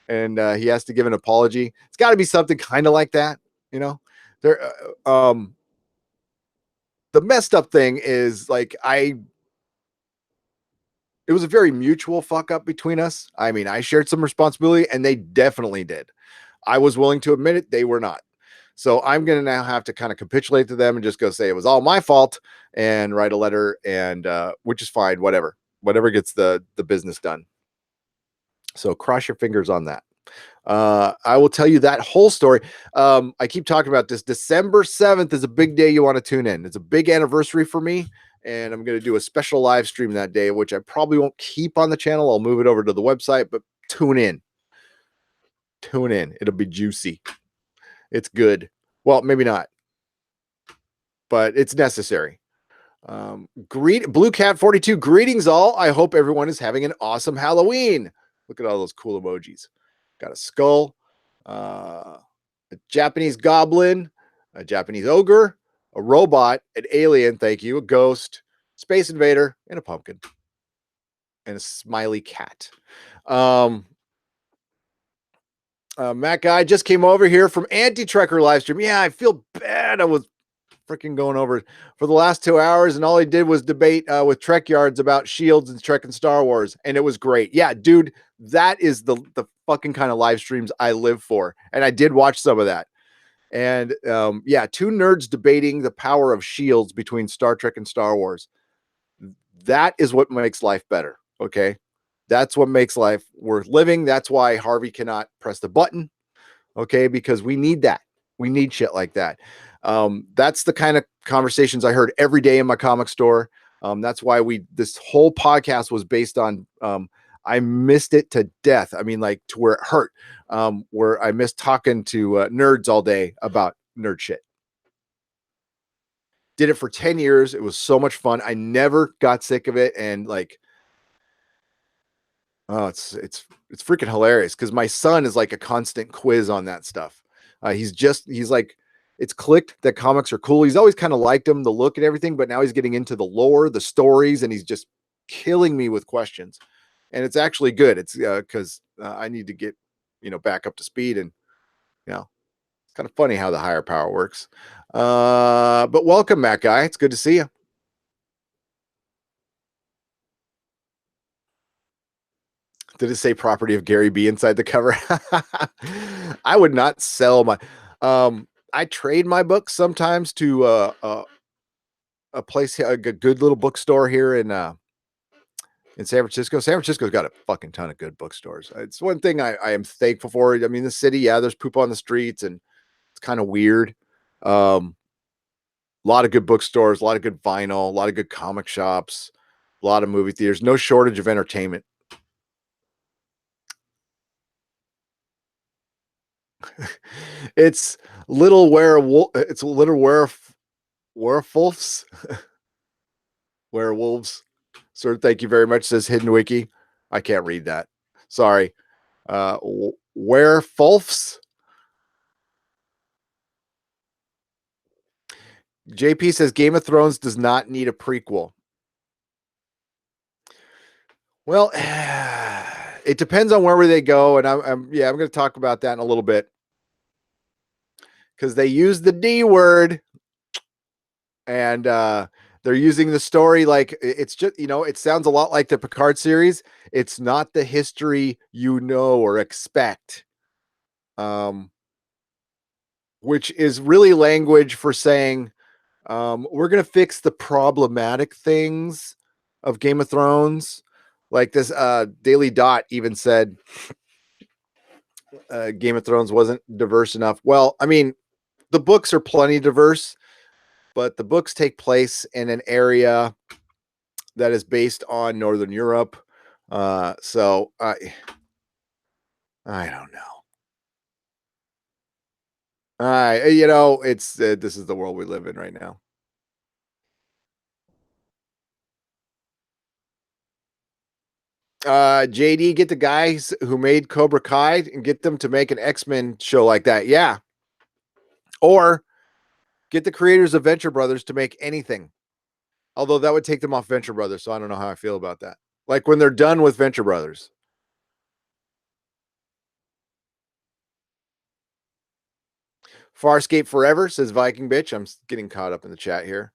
and he has to give an apology? It's got to be something kind of like that, you know. There, the messed up thing is like it was a very mutual fuck up between us. I mean, I shared some responsibility and they definitely did. I was willing to admit it. They were not. So I'm going to now have to kind of capitulate to them and just go say it was all my fault and write a letter, and which is fine. Whatever gets the business done. So cross your fingers on that. I will tell you that whole story. I keep talking about this. December 7th is a big day you want to tune in. It's a big anniversary for me, and I'm going to do a special live stream that day, which I probably won't keep on the channel. I'll move it over to the website, but tune in. It'll be juicy. It's good. Well, maybe not, but it's necessary. Blue Cat 42, greetings all. I hope everyone is having an awesome Halloween. Look at all those cool emojis. Got a skull, a Japanese goblin, a Japanese ogre, a robot, an alien, thank you, a ghost, space invader, and a pumpkin, and a smiley cat. Matt Guy just came over here from Anti-Trekker live stream. Yeah, I feel bad. I was freaking going over for the last 2 hours, and all he did was debate with Trek Yards about Shields and Trek and Star Wars, and it was great. Yeah, dude, that is the fucking kind of live streams I live for, and I did watch some of that. And yeah, two nerds debating the power of shields between Star Trek and Star Wars. That is what makes life better. Okay, that's what makes life worth living. That's why Harvey cannot press the button. Okay, because we need that. We need shit like that. That's the kind of conversations I heard every day in my comic store. That's why this whole podcast was based on, I missed it to death. I mean, like to where it hurt, where I missed talking to nerds all day about nerd shit. Did it for 10 years. It was so much fun. I never got sick of it. And like, oh, it's freaking hilarious because my son is like a constant quiz on that stuff. He's like, it's clicked that comics are cool. He's always kind of liked them, the look and everything, but now he's getting into the lore, the stories, and he's just killing me with questions. And it's actually good. It's because I need to get, back up to speed, and it's kind of funny how the higher power works. But welcome, Matt Guy. It's good to see you. Did it say property of Gary B inside the cover? I would not sell my. I trade my books sometimes to a place, a good little bookstore here in San Francisco. San Francisco's got a fucking ton of good bookstores. It's one thing I am thankful for. I mean, the city, yeah, there's poop on the streets and it's kind of weird. A lot of good bookstores, a lot of good vinyl, a lot of good comic shops, a lot of movie theaters. No shortage of entertainment. It's little werewolf. It's little werewolves. Werewolves. Sir, thank you very much. Says Hidden Wiki. I can't read that. Sorry. Werewolves. JP says Game of Thrones does not need a prequel. Well, it depends on where they go, and I'm going to talk about that in a little bit because they use the D word, and they're using the story like it's just it sounds a lot like the Picard series. It's not the history or expect, which is really language for saying we're going to fix the problematic things of Game of Thrones. Like this Daily Dot even said, Game of Thrones wasn't diverse enough. Well, I mean, the books are plenty diverse, but the books take place in an area that is based on Northern Europe. So I don't know. It's this is the world we live in right now. JD, get the guys who made Cobra Kai and get them to make an X-Men show like that. Yeah. Or get the creators of Venture Brothers to make anything. Although that would take them off Venture Brothers, so I don't know how I feel about that. Like when they're done with Venture Brothers. Farscape Forever, says Viking Bitch. I'm getting caught up in the chat here.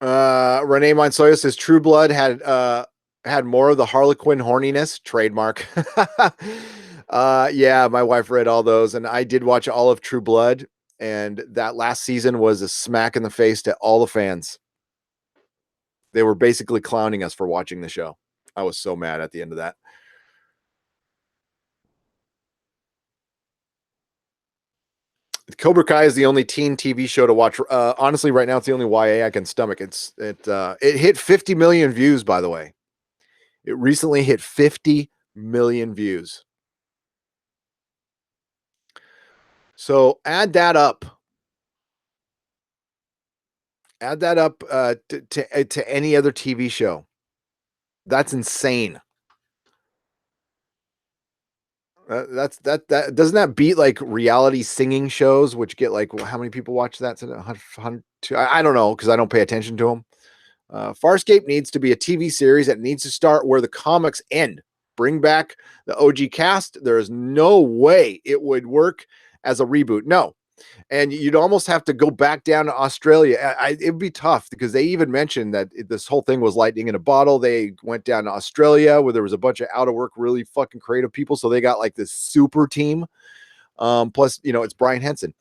Renee Monsoya says True Blood had more of the Harlequin horniness, trademark. Yeah, my wife read all those, and I did watch all of True Blood, and that last season was a smack in the face to all the fans. They were basically clowning us for watching the show. I was so mad at the end of that. Cobra Kai is the only teen TV show to watch. Honestly, right now it's the only YA I can stomach. It hit 50 million views, by the way. It recently hit 50 million views. So add that up. Add that up to any other TV show. That's insane. That doesn't that beat like reality singing shows, which get like how many people watch that? I don't know because I don't pay attention to them. Farscape needs to be a TV series that needs to start where the comics end. Bring back the OG cast. There is no way it would work as a reboot. No. And you'd almost have to go back down to Australia. It'd be tough because they even mentioned that this whole thing was lightning in a bottle. They went down to Australia where there was a bunch of out of work, really fucking creative people. So they got like this super team. Plus, it's Brian Henson.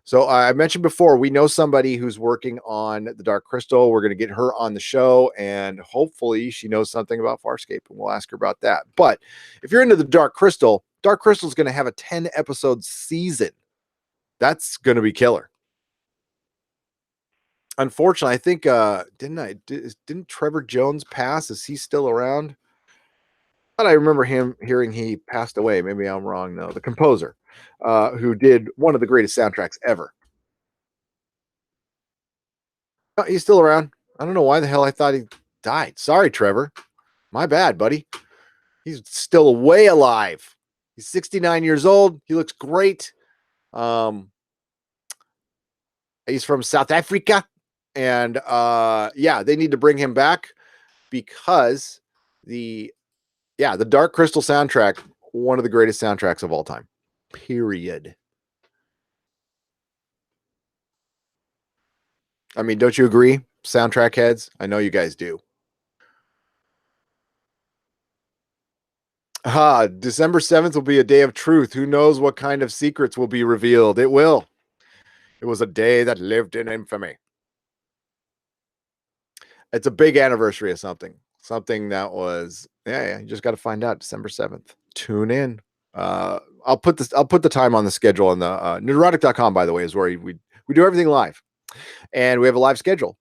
So I mentioned before, we know somebody who's working on the Dark Crystal. We're going to get her on the show, and hopefully she knows something about Farscape, and we'll ask her about that. But if you're into the Dark Crystal is going to have a 10-episode season. That's going to be killer. Unfortunately, I think didn't Trevor Jones pass? Is he still around? I thought I remember him hearing he passed away. Maybe I'm wrong though. The composer, who did one of the greatest soundtracks ever. Oh, he's still around. I don't know why the hell I thought he died. Sorry, Trevor. My bad, buddy. He's still way alive. He's 69 years old. He looks great. He's from South Africa. And yeah, they need to bring him back because the Dark Crystal soundtrack, one of the greatest soundtracks of all time. Period. I mean, don't you agree, soundtrack heads? I know you guys do. December 7th will be a day of truth. Who knows what kind of secrets will be revealed? It will. It was a day that lived in infamy. It's a big anniversary of something. Something that was, you just got to find out December 7th. Tune in. I'll put the time on the schedule on the nerdrotic.com, by the way, is where we do everything live. And we have a live schedule.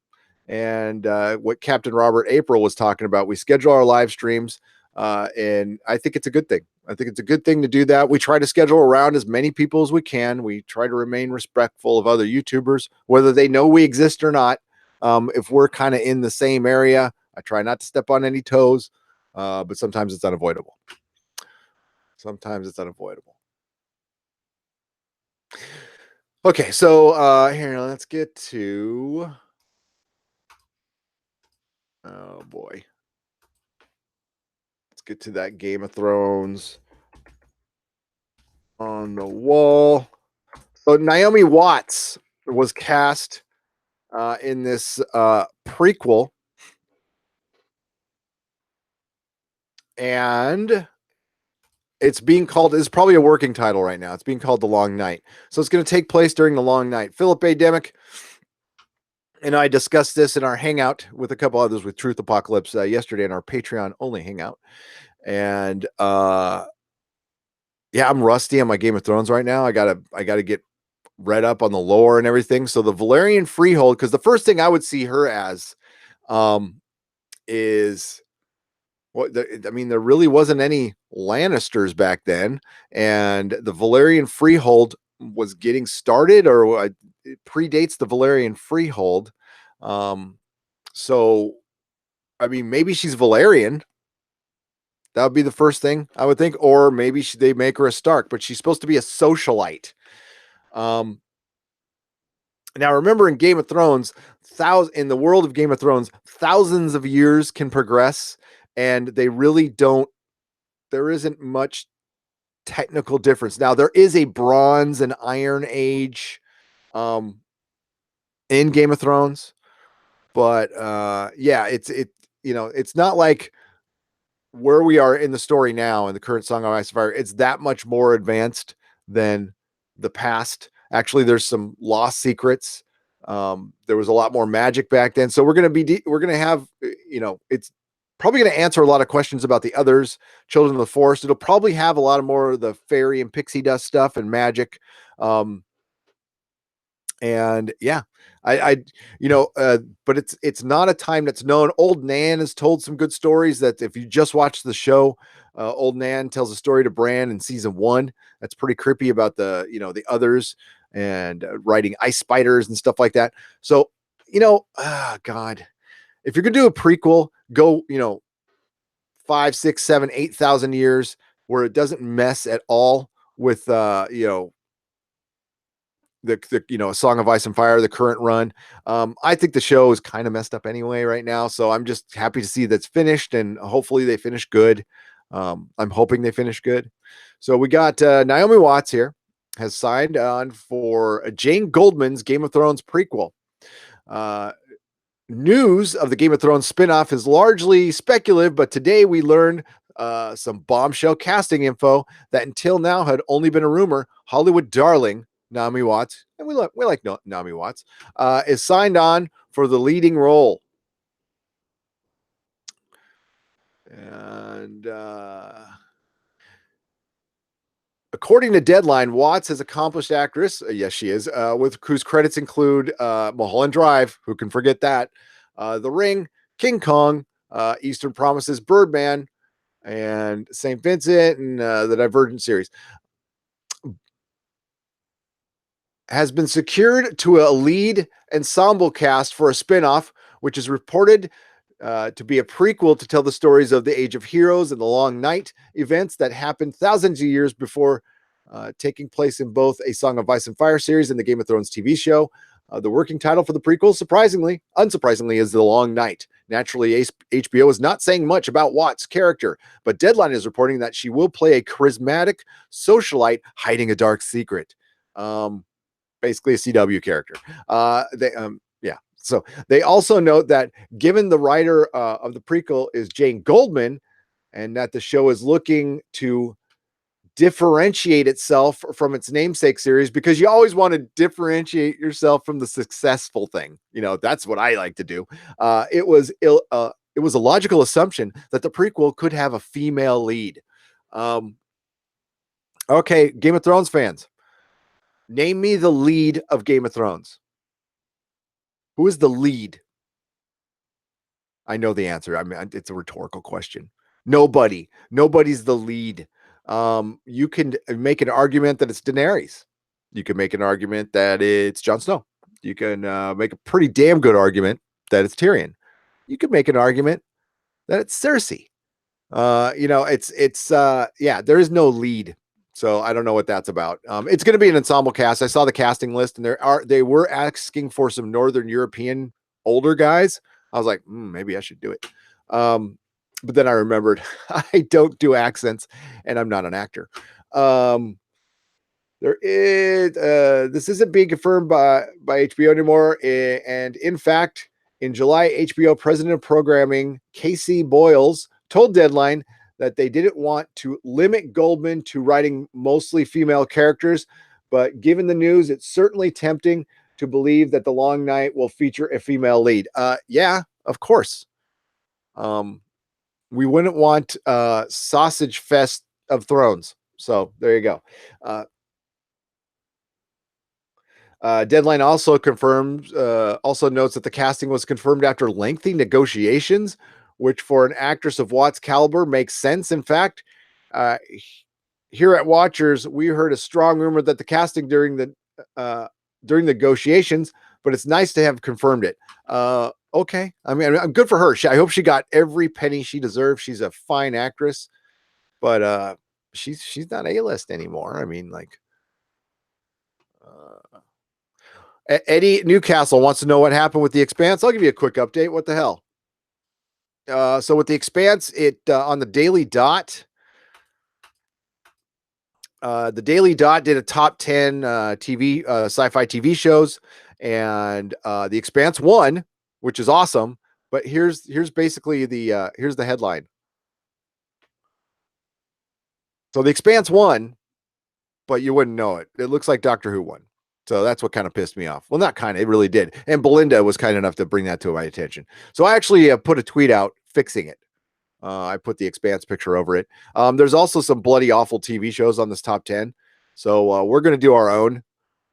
And what Captain Robert April was talking about, we schedule our live streams. And I think it's a good thing. I think it's a good thing to do that. We try to schedule around as many people as we can. We try to remain respectful of other YouTubers, whether they know we exist or not. If we're kind of in the same area, I try not to step on any toes, but sometimes it's unavoidable. Okay, so here, let's get to... Oh, boy. Let's get to that Game of Thrones on the wall. So Naomi Watts was cast in this prequel, and it's being called, it's probably a working title right now. It's being called The Long Night. So it's going to take place during the Long Night. Philip A. Demick, and I discussed this in our hangout with a couple others with Truth Apocalypse yesterday in our Patreon only hangout. And yeah, I'm rusty on my Game of Thrones right now. I gotta get read up on the lore and everything. So the Valerian Freehold, because the first thing I would see her as um is I mean, there really wasn't any Lannisters back then, and the Valerian Freehold was getting started, or it predates the Valerian Freehold. Um, so I mean, maybe she's Valerian. That would be the first thing I would think, or maybe they make her a Stark, but she's supposed to be a socialite. Um, Now, remember in Game of Thrones, in the world of Game of Thrones, thousands of years can progress, and they really don't. There isn't much technical difference. Now, there is a Bronze and Iron Age um, in Game of Thrones, but yeah, it's not like where we are in the story now in the current Song of Ice and Fire. It's that much more advanced than the past. Actually, there's some lost secrets. There was a lot more magic back then, so we're gonna have it's probably going to answer a lot of questions about the others. Children of the Forest, it'll probably have a lot of more of the fairy and pixie dust stuff and magic. um and yeah, I but it's not a time that's known. Old Nan has told some good stories that if you just watch the show, Old Nan tells a story to Bran in season 1 that's pretty creepy about the others, and riding ice spiders and stuff like that. So God, if you're gonna do a prequel, go 5, 6, 7, 8,000 years where it doesn't mess at all with A Song of Ice and Fire, the current run. I think the show is kind of messed up anyway right now, so I'm just happy to see that's finished, and hopefully they finish good. I'm hoping they finish good. So we got Naomi Watts here has signed on for Jane Goldman's Game of Thrones prequel. News of the Game of Thrones spinoff is largely speculative, but today we learned some bombshell casting info that until now had only been a rumor. Hollywood darling Naomi Watts, and we like Naomi Watts, is signed on for the leading role. And according to Deadline, Watts is accomplished actress. Yes, she is. With whose credits include Mulholland Drive. Who can forget that? The Ring, King Kong, Eastern Promises, Birdman, and St. Vincent, and the Divergent series. Has been secured to a lead ensemble cast for a spinoff, which is reported to be a prequel to tell the stories of the Age of Heroes and the Long Night events that happened thousands of years before, taking place in both A Song of Ice and Fire series and the Game of Thrones TV show. The working title for the prequel, unsurprisingly, is The Long Night. Naturally, HBO is not saying much about Watts' character, but Deadline is reporting that she will play a charismatic socialite hiding a dark secret. Basically a CW character. Yeah. So they also note that given the writer of the prequel is Jane Goldman, and that the show is looking to differentiate itself from its namesake series, because you always want to differentiate yourself from the successful thing. That's what I like to do. It was a logical assumption that the prequel could have a female lead. Okay, Game of Thrones fans, name me the lead of Game of Thrones. Who is the lead? I know the answer. I mean, it's a rhetorical question. Nobody's the lead. You can make an argument that it's Daenerys. You can make an argument that it's Jon Snow. You can make a pretty damn good argument that it's Tyrion. You could make an argument that it's Cersei. There is no lead. So I don't know what that's about. It's going to be an ensemble cast. I saw the casting list, and they were asking for some Northern European older guys. I was like, maybe I should do it. But then I remembered I don't do accents, and I'm not an actor. This isn't being confirmed by HBO anymore. And in fact, in July, HBO president of programming Casey Boyles told Deadline that they didn't want to limit Goldman to writing mostly female characters, but given the news, it's certainly tempting to believe that The Long Night will feature a female lead. Yeah, of course. We wouldn't want sausage fest of Thrones. So there you go. Deadline also confirms, also notes that the casting was confirmed after lengthy negotiations, which for an actress of Watt's caliber makes sense. In fact, here at Watchers, we heard a strong rumor that the casting during negotiations, but it's nice to have confirmed it. Okay, I mean, I'm good for her. I hope she got every penny she deserves. She's a fine actress, but she's not A-list anymore. I mean, like. Eddie Newcastle wants to know what happened with The Expanse. I'll give you a quick update. What the hell? So with The Expanse, it on the Daily Dot. The Daily Dot did a top 10 TV sci-fi TV shows, and The Expanse won, which is awesome. But here's basically here's the headline. So The Expanse won, but you wouldn't know it. It looks like Doctor Who won. So that's what kind of pissed me off. Well, not kind of, it really did. And Belinda was kind enough to bring that to my attention. So I actually put a tweet out fixing it. I put The Expanse picture over it. There's also some bloody awful TV shows on this top 10. So we're going to do our own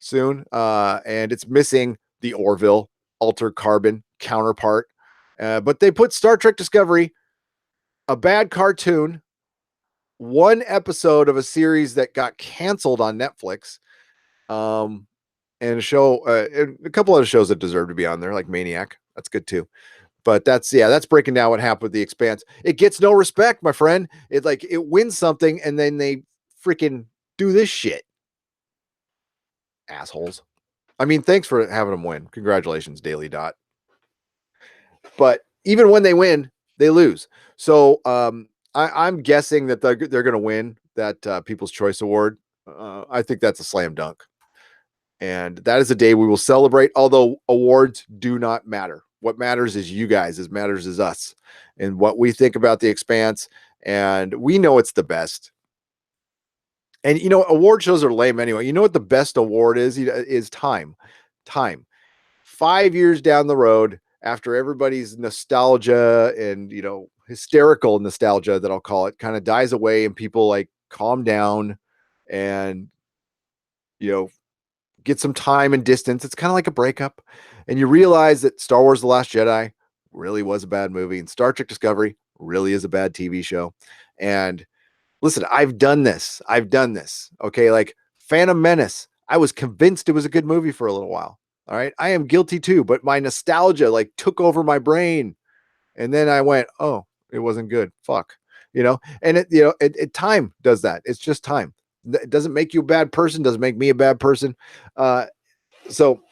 soon. And it's missing the Orville, Altered Carbon counterpart. But they put Star Trek Discovery, a bad cartoon, one episode of a series that got canceled on Netflix. And a show, and a couple other shows that deserve to be on there, like Maniac. That's good too. But that's breaking down what happened with The Expanse. It gets no respect, my friend. It wins something and then they freaking do this shit. Assholes. I mean, thanks for having them win. Congratulations, Daily Dot. But even when they win, they lose. So I'm guessing that they're going to win that People's Choice Award. I think that's a slam dunk. And that is a day we will celebrate, although awards do not matter. What matters is you guys, as matters is us and what we think about The Expanse. And we know it's the best. And, award shows are lame anyway. You know what the best award is time. Time. 5 years down the road, after everybody's nostalgia and, hysterical nostalgia, that I'll call it, kind of dies away and people like calm down and, get some time and distance. It's kind of like a breakup. And you realize that Star Wars The Last Jedi really was a bad movie and Star Trek Discovery really is a bad TV show. And listen, I've done this. Okay. Like Phantom Menace. I was convinced it was a good movie for a little while. All right. I am guilty too, but my nostalgia like took over my brain. And then I went, oh, it wasn't good. Fuck. And it time does that. It's just time. It doesn't make you a bad person, doesn't make me a bad person. So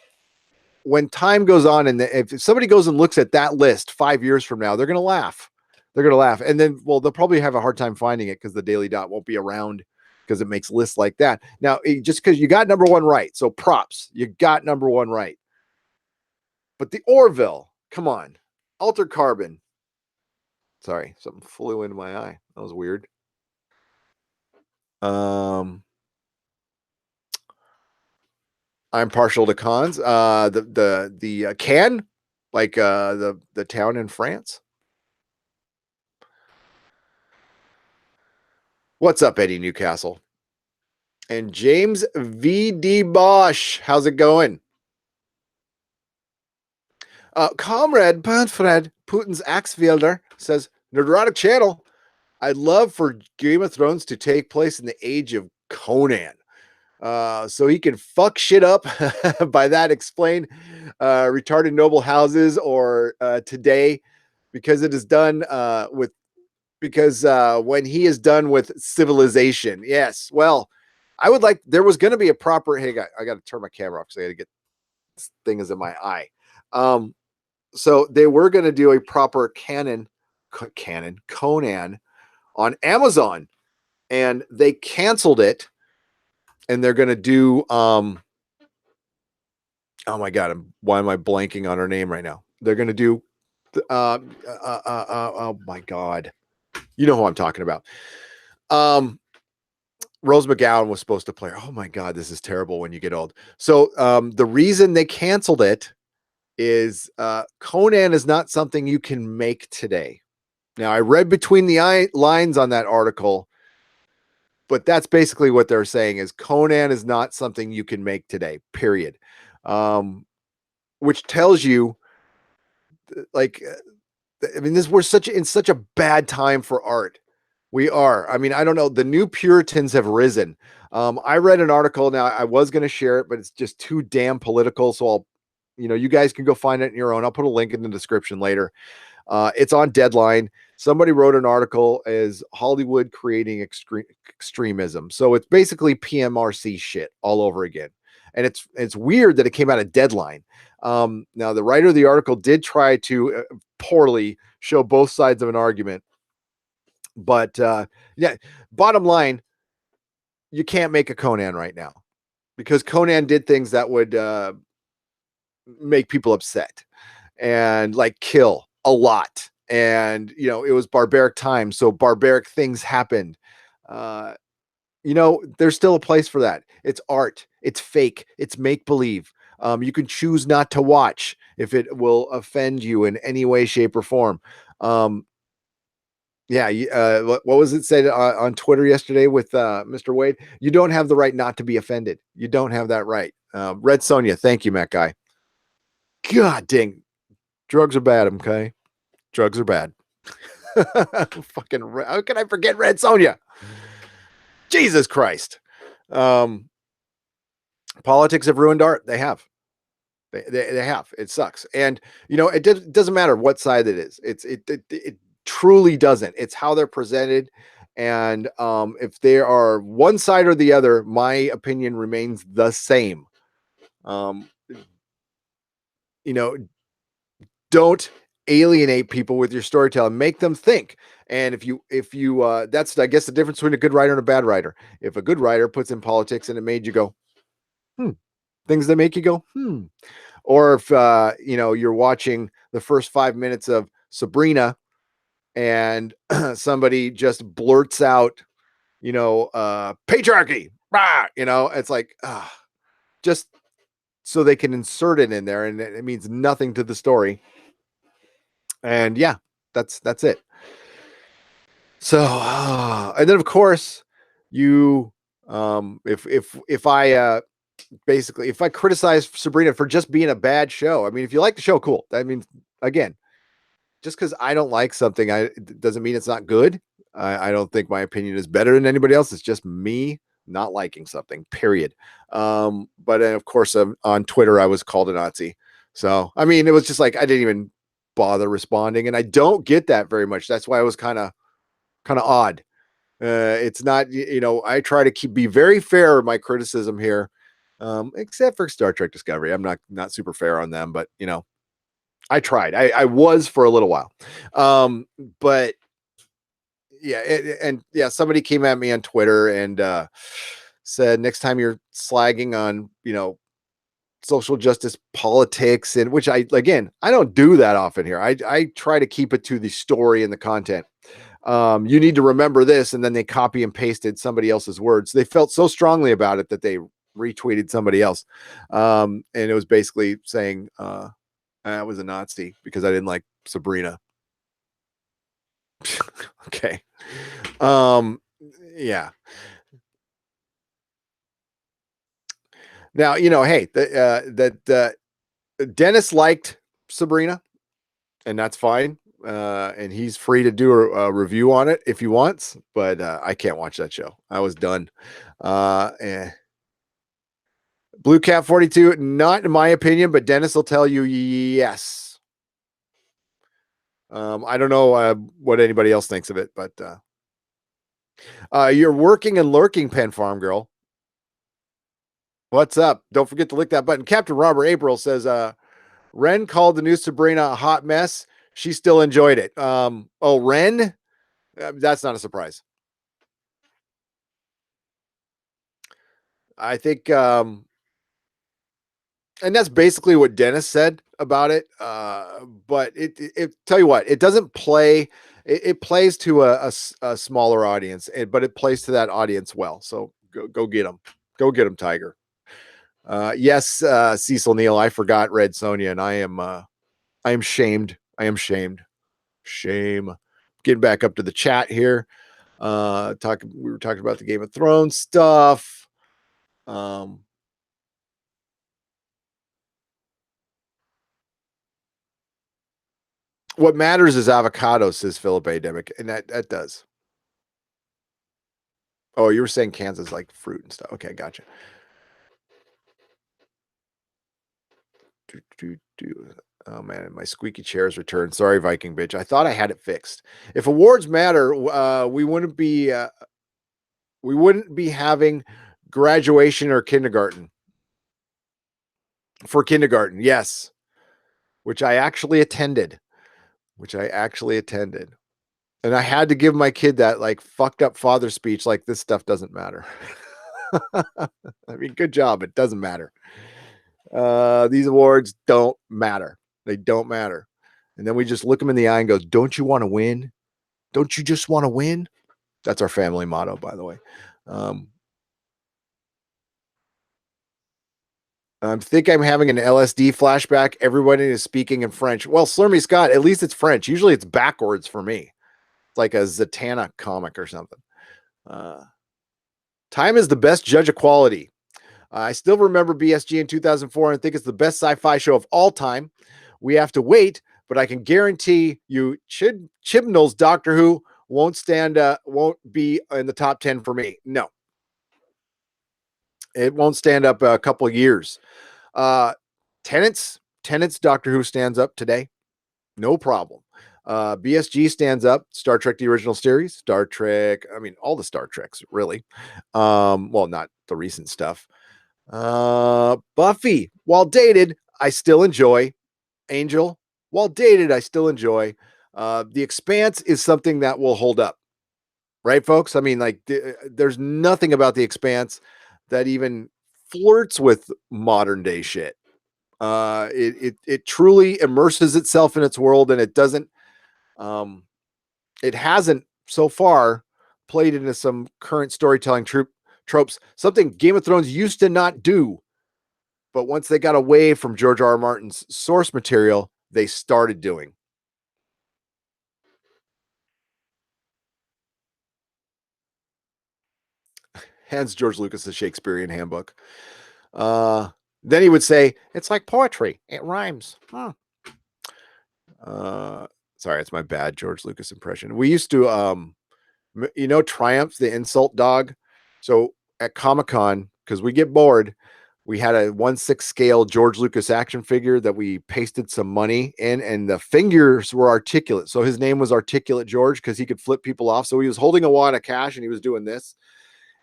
when time goes on and if somebody goes and looks at that list 5 years from now, they're going to laugh. And then, well, they'll probably have a hard time finding it because the Daily Dot won't be around because it makes lists like that. Now, just because you got number one right. So props, you got number one right. But the Orville, come on. Altered Carbon. Sorry, something flew into my eye. That was weird. I'm partial to cons. The Cannes, like the town in France. What's up, Eddie Newcastle? And James V.D. Bosch, how's it going? Comrade Panfred Putin's Axfielder says, Nerdrotic channel, I'd love for Game of Thrones to take place in the age of Conan. So he can fuck shit up. By that, explain retarded noble houses or today, because it is done when he is done with civilization. Yes. Well, I would like, there was going to be a proper, hey, I got to turn my camera off because I got to get this thing is in my eye. So they were going to do a proper Conan on Amazon, and they canceled it. And they're going to do, oh my God, why am I blanking on her name right now? They're going to do, oh my God. You know who I'm talking about. Rose McGowan was supposed to play. Oh my God, this is terrible when you get old. So the reason they canceled it is Conan is not something you can make today. Now, I read between the lines on that article, but that's basically what they're saying is Conan is not something you can make today, period. Which tells you, like, I mean, we're in such a bad time for art. We are. I mean, I don't know. The new Puritans have risen. I read an article. Now, I was going to share it, but it's just too damn political. So you guys can go find it on your own. I'll put a link in the description later. It's on Deadline. Somebody wrote an article as Hollywood creating extremism. So it's basically PMRC shit all over again. And it's weird that it came out of Deadline. Now, the writer of the article did try to poorly show both sides of an argument. But yeah, bottom line, you can't make a Conan right now because Conan did things that would make people upset and like kill a lot. And, it was barbaric times. So barbaric things happened. There's still a place for that. It's art. It's fake. It's make believe. You can choose not to watch if it will offend you in any way, shape, or form. Yeah. What was it said on Twitter yesterday with Mr. Wade? You don't have the right not to be offended. You don't have that right. Red Sonja. Thank you, Matt Guy. God dang. Drugs are bad. Okay. Drugs are bad. Fucking, how can I forget Red Sonja? Jesus Christ. Politics have ruined art. They have. They have. It sucks. And, it doesn't matter what side it is. It truly doesn't. It's how they're presented. And if they are one side or the other, my opinion remains the same. Don't alienate people with your storytelling. Make them think. And if you that's, I guess, the difference between a good writer and a bad writer. If a good writer puts in politics and it made you go, things that make you go, or if you're watching the first 5 minutes of Sabrina and somebody just blurts out, patriarchy, it's like, just so they can insert it in there, and it means nothing to the story. And yeah, that's it. So, and then of course if I basically, if I criticize Sabrina for just being a bad show, I mean, if you like the show, cool. I mean, again, just because I don't like something, it doesn't mean it's not good. I don't think my opinion is better than anybody else. It's just me not liking something, period. But of course, on Twitter, I was called a Nazi. So, I mean, it was just like, I didn't even bother responding, and I don't get that very much. That's why I was kind of odd. It's not, I try to be very fair in my criticism here. Except for Star Trek Discovery. I'm not super fair on them, but I tried. I was for a little while. But yeah, and yeah, somebody came at me on Twitter and said, next time you're slagging on, social justice politics, and which I don't do that often here. I try to keep it to the story and the content. You need to remember this, and then they copy and pasted somebody else's words. They felt so strongly about it that they retweeted somebody else. And it was basically saying I was a Nazi because I didn't like Sabrina. Okay. Yeah. Now, hey, Dennis liked Sabrina, and that's fine. And he's free to do a review on it if he wants, but I can't watch that show. I was done. Blue Cat 42, not in my opinion, but Dennis will tell you yes. I don't know what anybody else thinks of it, but you're working and lurking, Pen Farm Girl. What's up? Don't forget to lick that button. Captain Robert April says, Ren called the new Sabrina a hot mess. She still enjoyed it. Ren? That's not a surprise. I think, and that's basically what Dennis said about it. But it tell you what, it doesn't play it plays to a smaller audience, but it plays to that audience well. So go get them. Go get them, Tiger. Yes, Cecil Neal. I forgot Red Sonja, and I am shamed. I am shamed. Shame. Getting back up to the chat here. We were talking about the Game of Thrones stuff. What matters is avocado, says Philip A. Demick, and that does. Oh, you were saying Kansas like fruit and stuff. Okay, gotcha. Oh man, my squeaky chair's returned. Sorry, Viking bitch. I thought I had it fixed. If awards matter, we wouldn't be having graduation or kindergarten. For kindergarten, yes, which I actually attended. And I had to give my kid that like fucked up father speech, like this stuff doesn't matter. I mean, good job. It doesn't matter. These awards don't matter. They don't matter. And then we just look them in the eye and go, don't you want to win? Don't you just want to win? That's our family motto, by the way. I think I'm having an LSD flashback. Everybody is speaking in French. Well, Slurmy Scott, at least it's French. Usually it's backwards for me. It's like a Zatanna comic or something. Time is the best judge of quality. I still remember BSG in 2004 and think it's the best sci-fi show of all time. We have to wait, but I can guarantee you Chibnall's Doctor Who won't be in the top 10 for me. No. It won't stand up a couple of years. Tenants Doctor Who stands up today. No problem. BSG stands up. Star Trek, the original series. Star Trek, I mean, all the Star Treks, really. Well, not the recent stuff. Buffy, while dated, I still enjoy. Angel, while dated, I still enjoy. The Expanse is something that will hold up. Right, folks? I mean, like, there's nothing about The Expanse that even flirts with modern day shit. It truly immerses itself in its world, and it hasn't so far played into some current storytelling tropes, something Game of Thrones used to not do. But once they got away from George R. R. Martin's source material, they started doing. Hence George Lucas's Shakespearean handbook. Then he would say, it's like poetry. It rhymes. Huh. Sorry, it's my bad George Lucas impression. We used to, Triumph, the insult dog. So at Comic-Con, because we get bored, we had a 1/6 scale George Lucas action figure that we pasted some money in, and the fingers were articulate. So his name was Articulate George because he could flip people off. So he was holding a wad of cash and he was doing this.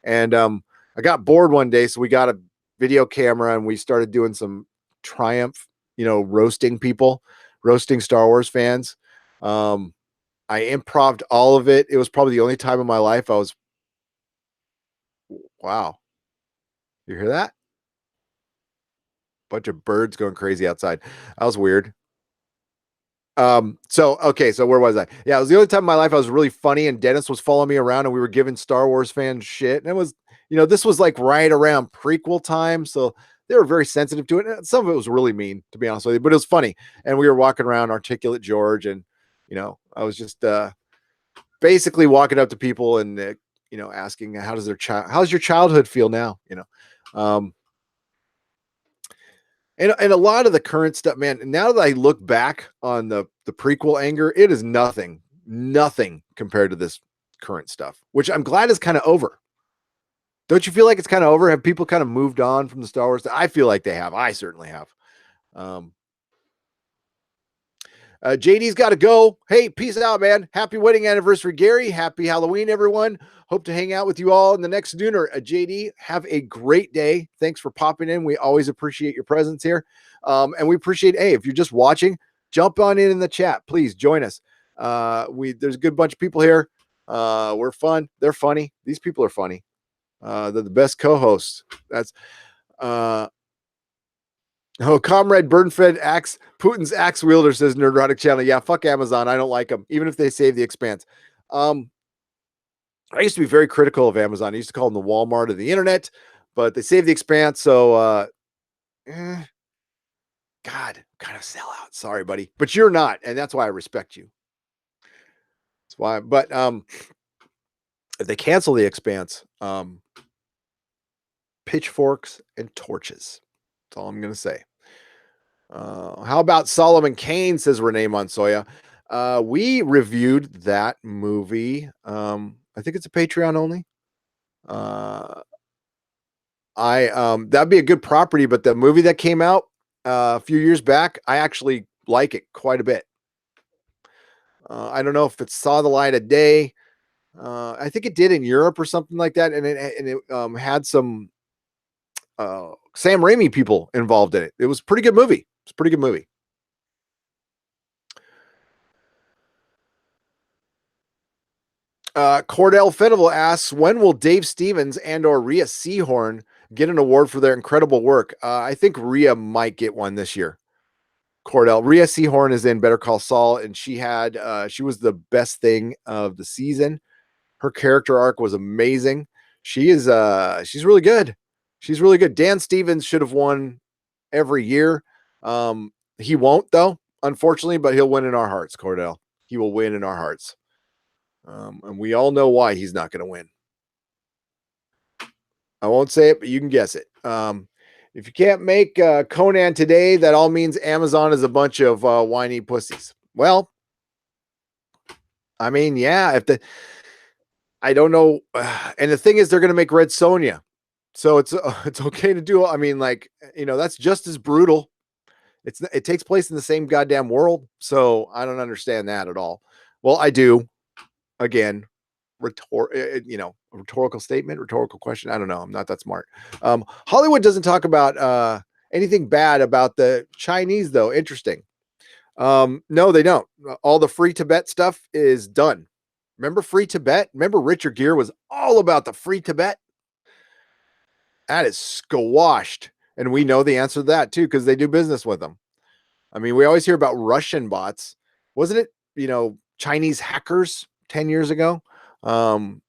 And I got bored one day, so we got a video camera and we started doing some Triumph, roasting Star Wars fans. I improv'd all of it. It was probably the only time in my life I was, wow. You hear that? Bunch of birds going crazy outside. That was weird. So where was I? Yeah, it was the only time in my life I was really funny, and Dennis was following me around and we were giving Star Wars fans shit. And it was, this was like right around prequel time. So they were very sensitive to it. And some of it was really mean, to be honest with you, but it was funny. And we were walking around Articulate George, and, I was just basically walking up to people and, asking, how's your childhood feel now? And a lot of the current stuff, man, now that I look back on the prequel anger, it is nothing compared to this current stuff, which I'm glad is kind of over. Don't you feel like it's kind of over? Have people kind of moved on from the Star Wars? I feel like they have. I certainly have. JD's got to go. Hey, peace out, man. Happy wedding anniversary, Gary. Happy Halloween, everyone. Hope to hang out with you all in the next Nooner. JD, have a great day. Thanks for popping in. We always appreciate your presence here. And we appreciate, hey, if you're just watching, jump on in the chat. Please join us. There's a good bunch of people here. We're fun. They're funny. These people are funny. They're the best co-hosts. That's Oh, Comrade Burnfed axe Putin's axe wielder, says Nerdrotic Channel. Yeah, fuck Amazon. I don't like them, even if they save the Expanse. I used to be very critical of Amazon. I used to call them the Walmart of the internet, but they saved the Expanse. So, eh, God, kind of sellout. Sorry, buddy, but you're not, and that's why I respect you. That's why. But if they cancel the Expanse, pitchforks and torches. That's all I'm gonna say. How about Solomon Kane, says Renee Monsoya. We reviewed that movie. I think it's a Patreon only. That'd be a good property, but the movie that came out a few years back, I actually like it quite a bit. I don't know if it saw the light of day. I think it did in Europe or something like that, and it had some Sam Raimi people involved in it. It was a pretty good movie. It's a pretty good movie. Cordell Fenival asks, when will Dave Stevens and or Rhea Seehorn get an award for their incredible work? I think Rhea might get one this year. Rhea Seehorn is in Better Call Saul, and she was the best thing of the season. Her character arc was amazing. She's really good. She's really good. Dan Stevens should have won every year. He won't though, unfortunately, but he'll win in our hearts, Cordell. He will win in our hearts. And we all know why he's not going to win. I won't say it, but you can guess it. If you can't make Conan today, that all means Amazon is a bunch of whiny pussies. Well, I mean, yeah, I don't know. And the thing is, they're going to make Red Sonja. So it's okay to do. I mean, like, that's just as brutal. It takes place in the same goddamn world. So I don't understand that at all. Well, I do. Again, rhetorical statement, rhetorical question. I don't know. I'm not that smart. Hollywood doesn't talk about anything bad about the Chinese, though. Interesting. No, they don't. All the free Tibet stuff is done. Remember free Tibet? Remember Richard Gere was all about the free Tibet? That is squashed. And we know the answer to that too, because they do business with them. I mean, we always hear about Russian bots. Wasn't it, Chinese hackers 10 years ago? And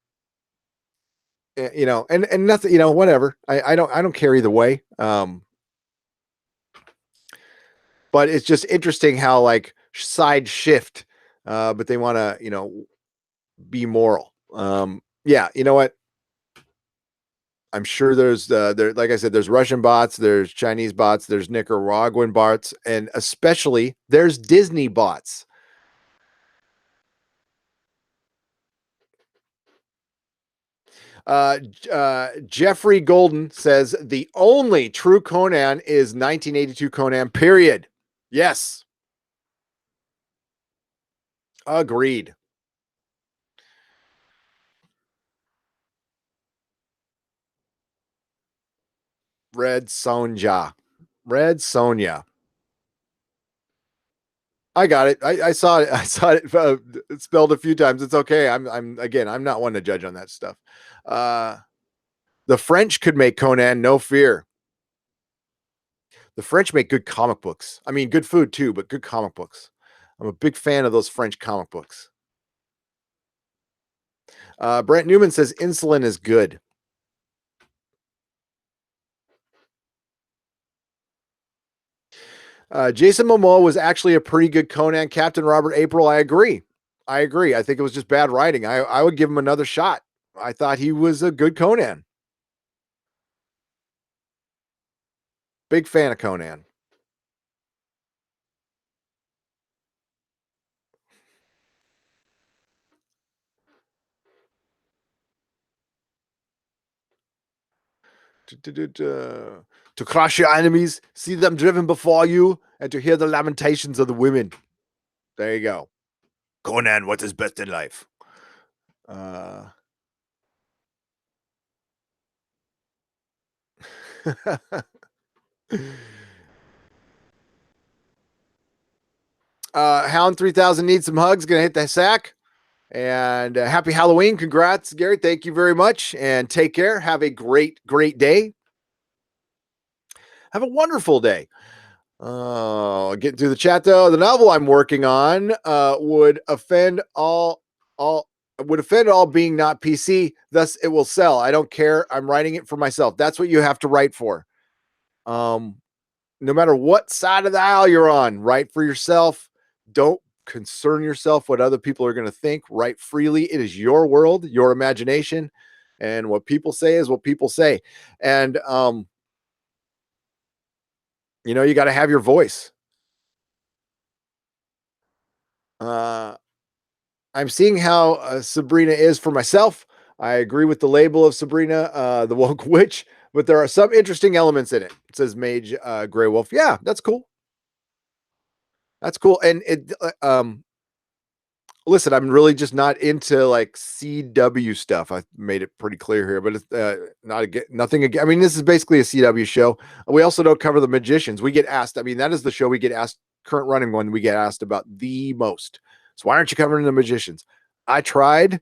nothing, whatever. I don't care either way. But it's just interesting how like side shift, but they want to, be moral. Yeah, you know what? I'm sure there's like I said, there's Russian bots, there's Chinese bots, there's Nicaraguan bots, and especially there's Disney bots. Jeffrey Golden says the only true Conan is 1982 Conan, period. Yes. Agreed. Red Sonja. Red Sonja. I got it. I saw it. I saw it spelled a few times. It's okay. I'm not one to judge on that stuff. The French could make Conan, no fear. The French make good comic books. I mean, good food too, but good comic books. I'm a big fan of those French comic books. Brent Newman says insulin is good. Jason Momoa was actually a pretty good Conan. Captain Robert April, I agree. I think it was just bad writing. I would give him another shot. I thought he was a good Conan. Big fan of Conan. To crush your enemies, see them driven before you, and to hear the lamentations of the women. There you go. Conan, what is best in life? Hound 3000 needs some hugs. Gonna hit the sack. And happy Halloween. Congrats, Gary. Thank you very much. And take care. Have a great, great day. Have a wonderful day. Getting through the chat though. The novel I'm working on all would offend all being not PC. Thus, it will sell. I don't care. I'm writing it for myself. That's what you have to write for. No matter what side of the aisle you're on, write for yourself. Don't concern yourself what other people are going to think. Write freely. It is your world, your imagination, and what people say is what people say. And you got to have your voice. I'm seeing how Sabrina is for myself. I agree with the label of Sabrina, the woke witch, but there are some interesting elements in it. It says Mage Grey Wolf. Yeah, that's cool. That's cool. And listen, I'm really just not into like CW stuff. I made it pretty clear here, but it's nothing again. I mean, this is basically a CW show. We also don't cover the magicians. We get asked. I mean, that is the show we get asked. Current running one we get asked about the most. So why aren't you covering the magicians? I tried.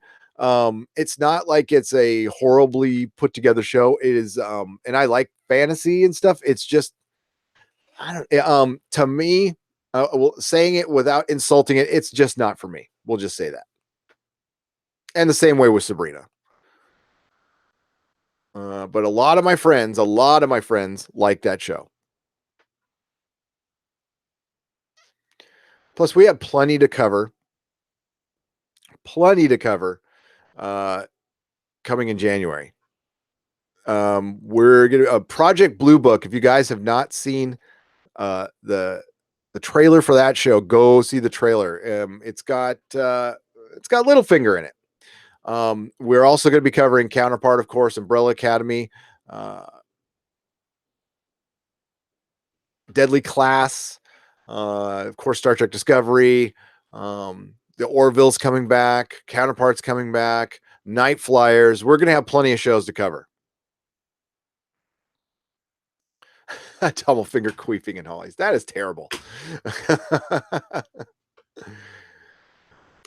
It's not like it's a horribly put together show. It is, and I like fantasy and stuff. It's just, I don't. To me, well, saying it without insulting it, it's just not for me. We'll just say that. And the same way with Sabrina. But a lot of my friends like that show. Plus, we have plenty to cover. Coming in January. We're gonna Project Blue Book. If you guys have not seen the trailer for that show, go see the trailer. It's got Littlefinger in it. We're also going to be covering Counterpart, of course, Umbrella Academy, Deadly Class, of course, Star Trek Discovery. The Orville's coming back, Counterpart's coming back, Night Flyers. We're going to have plenty of shows to cover. Double finger queefing in Hollies. That is terrible.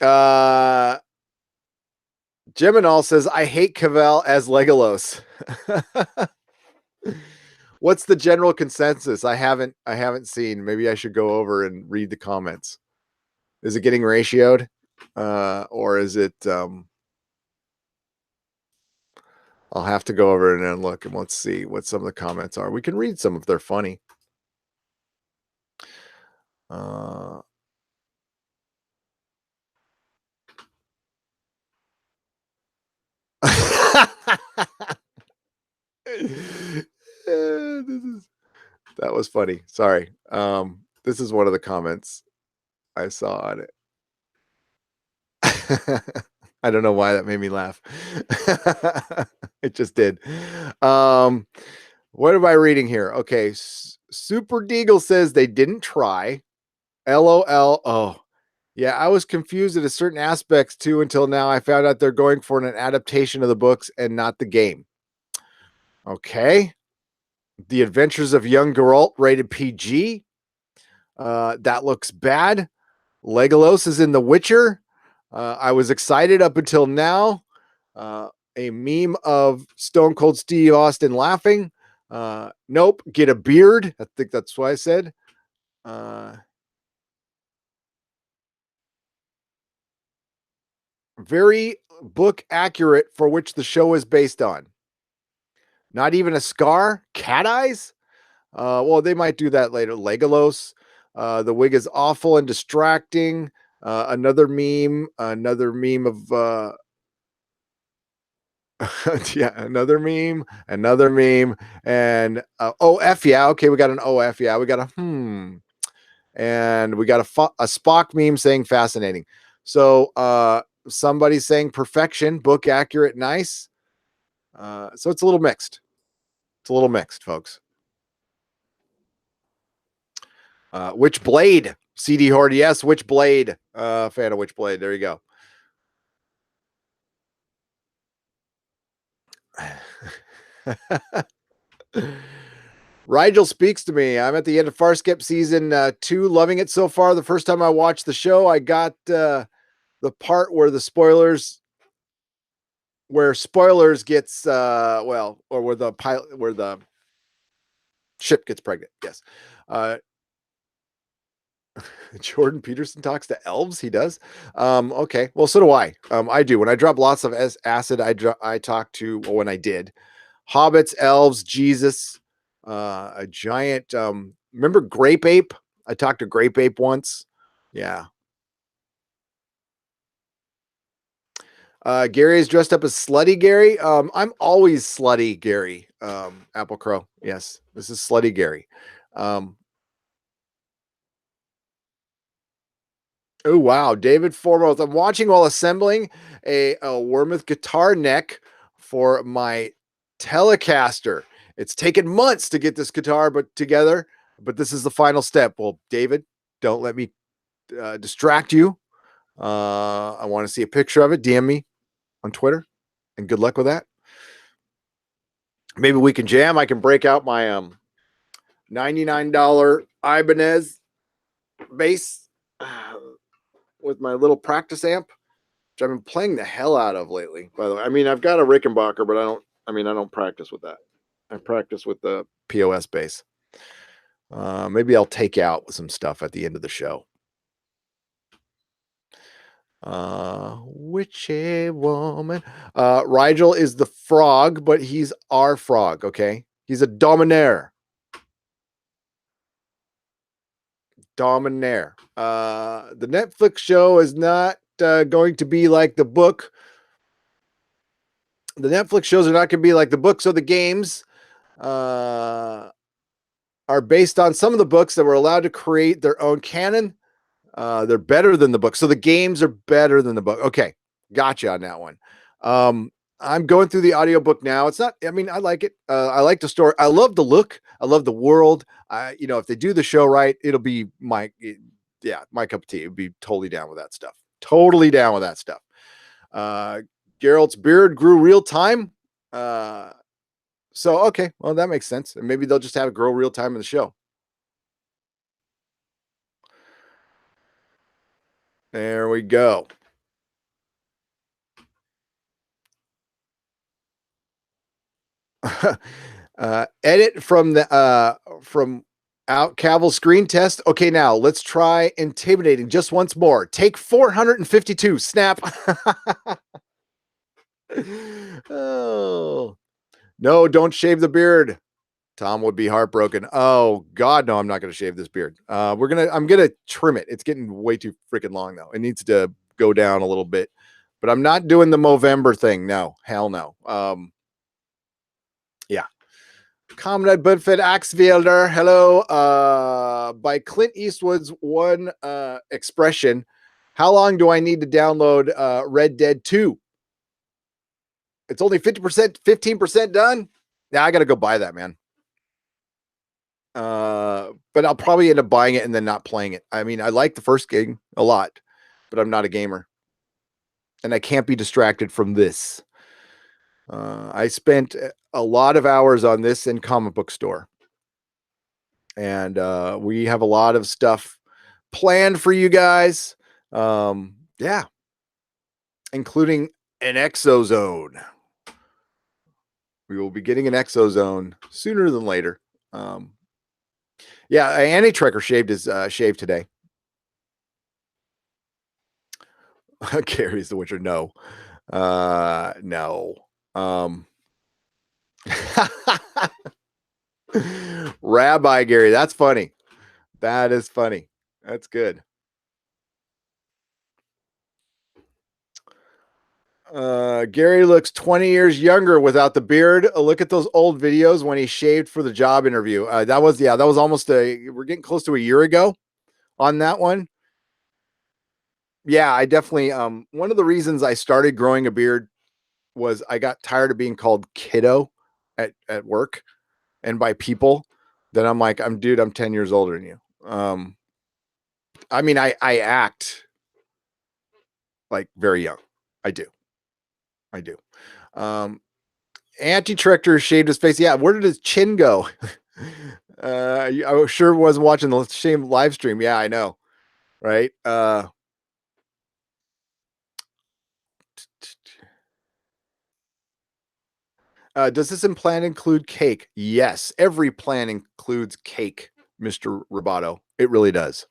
Geminal says, I hate Cavill as Legolas. What's the general consensus? I haven't seen. Maybe I should go over and read the comments. Is it getting ratioed? Or is it I'll have to go over and then look and let's see what some of the comments are. We can read some if they're funny. That was funny. Sorry. This is one of the comments I saw on it. I don't know why that made me laugh. It just did. What am I reading here? Okay. Super Deagle says they didn't try. LOL. Oh, yeah. I was confused at a certain aspects too until now. I found out they're going for an adaptation of the books and not the game. Okay. The Adventures of Young Geralt, rated PG. That looks bad. Legolas is in The Witcher. I was excited up until now. A meme of Stone Cold Steve Austin laughing. Nope. Get a beard. I think that's what I said. Very book accurate for which the show is based on. Not even a scar. Cat eyes. Well, they might do that later. Legolas. The wig is awful and distracting. Another meme of yeah, another meme, and OF, yeah, okay, we got an OF, yeah, we got a and we got a Spock meme saying fascinating. So somebody's saying perfection, book accurate, nice. So it's a little mixed. Folks. Witchblade, CD Horde, yes, Witchblade, fan of Witchblade. There you go. Rigel speaks to me. I'm at the end of Farskip season 2, loving it so far. The first time I watched the show, I got the part where spoilers gets or where the pilot, Ship gets pregnant. Yes. Uh, Jordan Peterson talks to elves. He does. Okay. Well, so do I. I do. When I drop lots of acid, I talk to, well, when I did, hobbits, elves, Jesus, a giant. Remember Grape Ape? I talked to Grape Ape once. Yeah. Gary is dressed up as Slutty Gary. I'm always Slutty Gary. Apple Crow. Yes, this is Slutty Gary. Um, oh wow, David Foremost. I'm watching while assembling a Wormouth guitar neck for my Telecaster. It's taken months to get this guitar but together, but this is the final step. Well, David, don't let me distract you. I want to see a picture of it. DM me on Twitter, and good luck with that. Maybe we can jam. I can break out my $99 Ibanez bass with my little practice amp, which I've been playing the hell out of lately. By the way, I mean I've got a Rickenbacker, but I don't. I mean I don't practice with that. I practice with the POS bass. Maybe I'll take out some stuff at the end of the show. Witchy woman. Rigel is the frog, but he's our frog. Okay, he's a dominaire. Dominaire. The Netflix show is not going to be like the book. The Netflix shows are not going to be like the books or the games. Are based on some of the books that were allowed to create their own canon. They're better than the book. So the games are better than the book. Okay. Gotcha on that one. I'm going through the audiobook now. It's not, I mean, I like it. I like the story. I love the look. I love the world. If they do the show right, it'll be my cup of tea. It'd be totally down with that stuff. Totally down with that stuff. Geralt's beard grew real time. So, okay. Well, that makes sense. And maybe they'll just have it grow real time in the show. There we go. Edit from out Cavill screen test. Okay, now let's try intimidating just once more. Take 452. Snap. Oh no! Don't shave the beard. Tom would be heartbroken. Oh God, no! I'm not going to shave this beard. I'm gonna trim it. It's getting way too freaking long though. It needs to go down a little bit. But I'm not doing the Movember thing. No, hell no. Yeah. Comrade Budfed Axfielder, hello. By Clint Eastwood's one expression, how long do I need to download Red Dead 2? It's only 50%, 15% done. Now I got to go buy that, man. But I'll probably end up buying it and then not playing it. I mean, I like the first game a lot, but I'm not a gamer. And I can't be distracted from this. I spent a lot of hours on this in comic book store. And we have a lot of stuff planned for you guys. Yeah, including an exozone. We will be getting an exozone sooner than later. Yeah, Annie Trekker shaved his shave today. Gary's the Witcher. No, no. Rabbi Gary, that's funny. That is funny. That's good. Gary looks 20 years younger without the beard. Look at those old videos when he shaved for the job interview. That was almost we're getting close to a year ago on that one. Yeah, I definitely, one of the reasons I started growing a beard was I got tired of being called kiddo at work and by people. Then I'm like, I'm 10 years older than you. I mean, I act like very young. I do. Anti-Tractor shaved his face. Yeah, where did his chin go? I sure wasn't watching the same live stream. Yeah, I know. Right? Does this plan include cake? Yes, every plan includes cake, Mr. Roboto. It really does.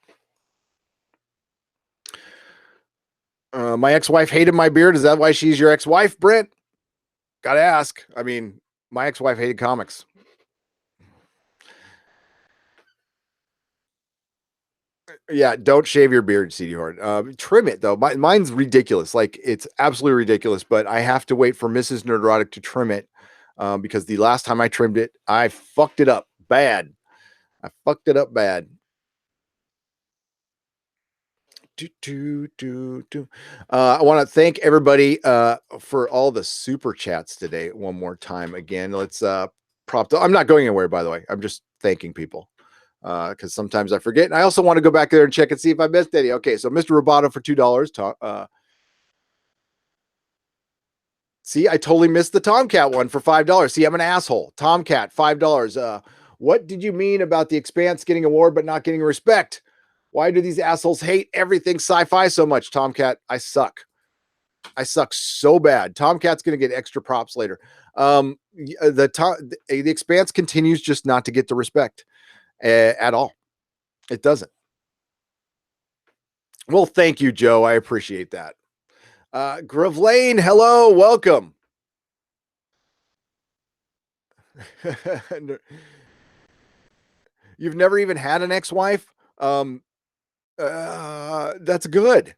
My ex-wife hated my beard. Is that why she's your ex-wife, Brent? Gotta ask. I mean, my ex-wife hated comics. Yeah, don't shave your beard, CD Horn. Trim it though. Mine's ridiculous. Like it's absolutely ridiculous. But I have to wait for Mrs. Nerdrotic to trim it because the last time I trimmed it, I fucked it up bad. I fucked it up bad. I want to thank everybody for all the super chats today. One more time, again, let's I'm not going anywhere, by the way. I'm just thanking people because sometimes I forget, and I also want to go back there and check and see if I missed any. Okay, so Mr. Roboto for $2. See, I totally missed the Tomcat one for $5. See, I'm an asshole. Tomcat, $5. What did you mean about the Expanse getting award but not getting respect? Why do these assholes hate everything sci-fi so much? Tomcat, I suck. I suck so bad. Tomcat's going to get extra props later. The Expanse continues just not to get the respect at all. It doesn't. Well, thank you, Joe. I appreciate that. Gravlane, hello, welcome. You've never even had an ex-wife? That's good.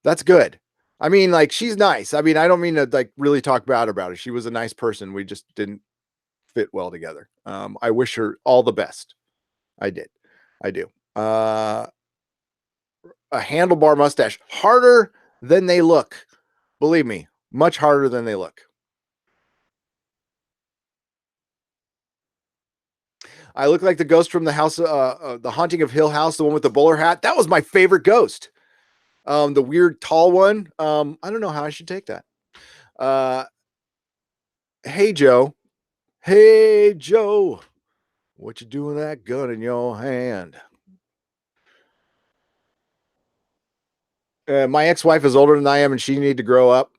That's good. I mean, like, she's nice. I mean, I don't mean to like really talk bad about her. She was a nice person. We just didn't fit well together. I wish her all the best. I did. I do. A handlebar mustache. Harder than they look. Believe me, much harder than they look. I look like the ghost from the house, the Haunting of Hill House, the one with the bowler hat. That was my favorite ghost. The weird tall one. I don't know how I should take that. Hey, Joe. Hey, Joe. What you doing with that gun in your hand? My ex-wife is older than I am, and she needed to grow up.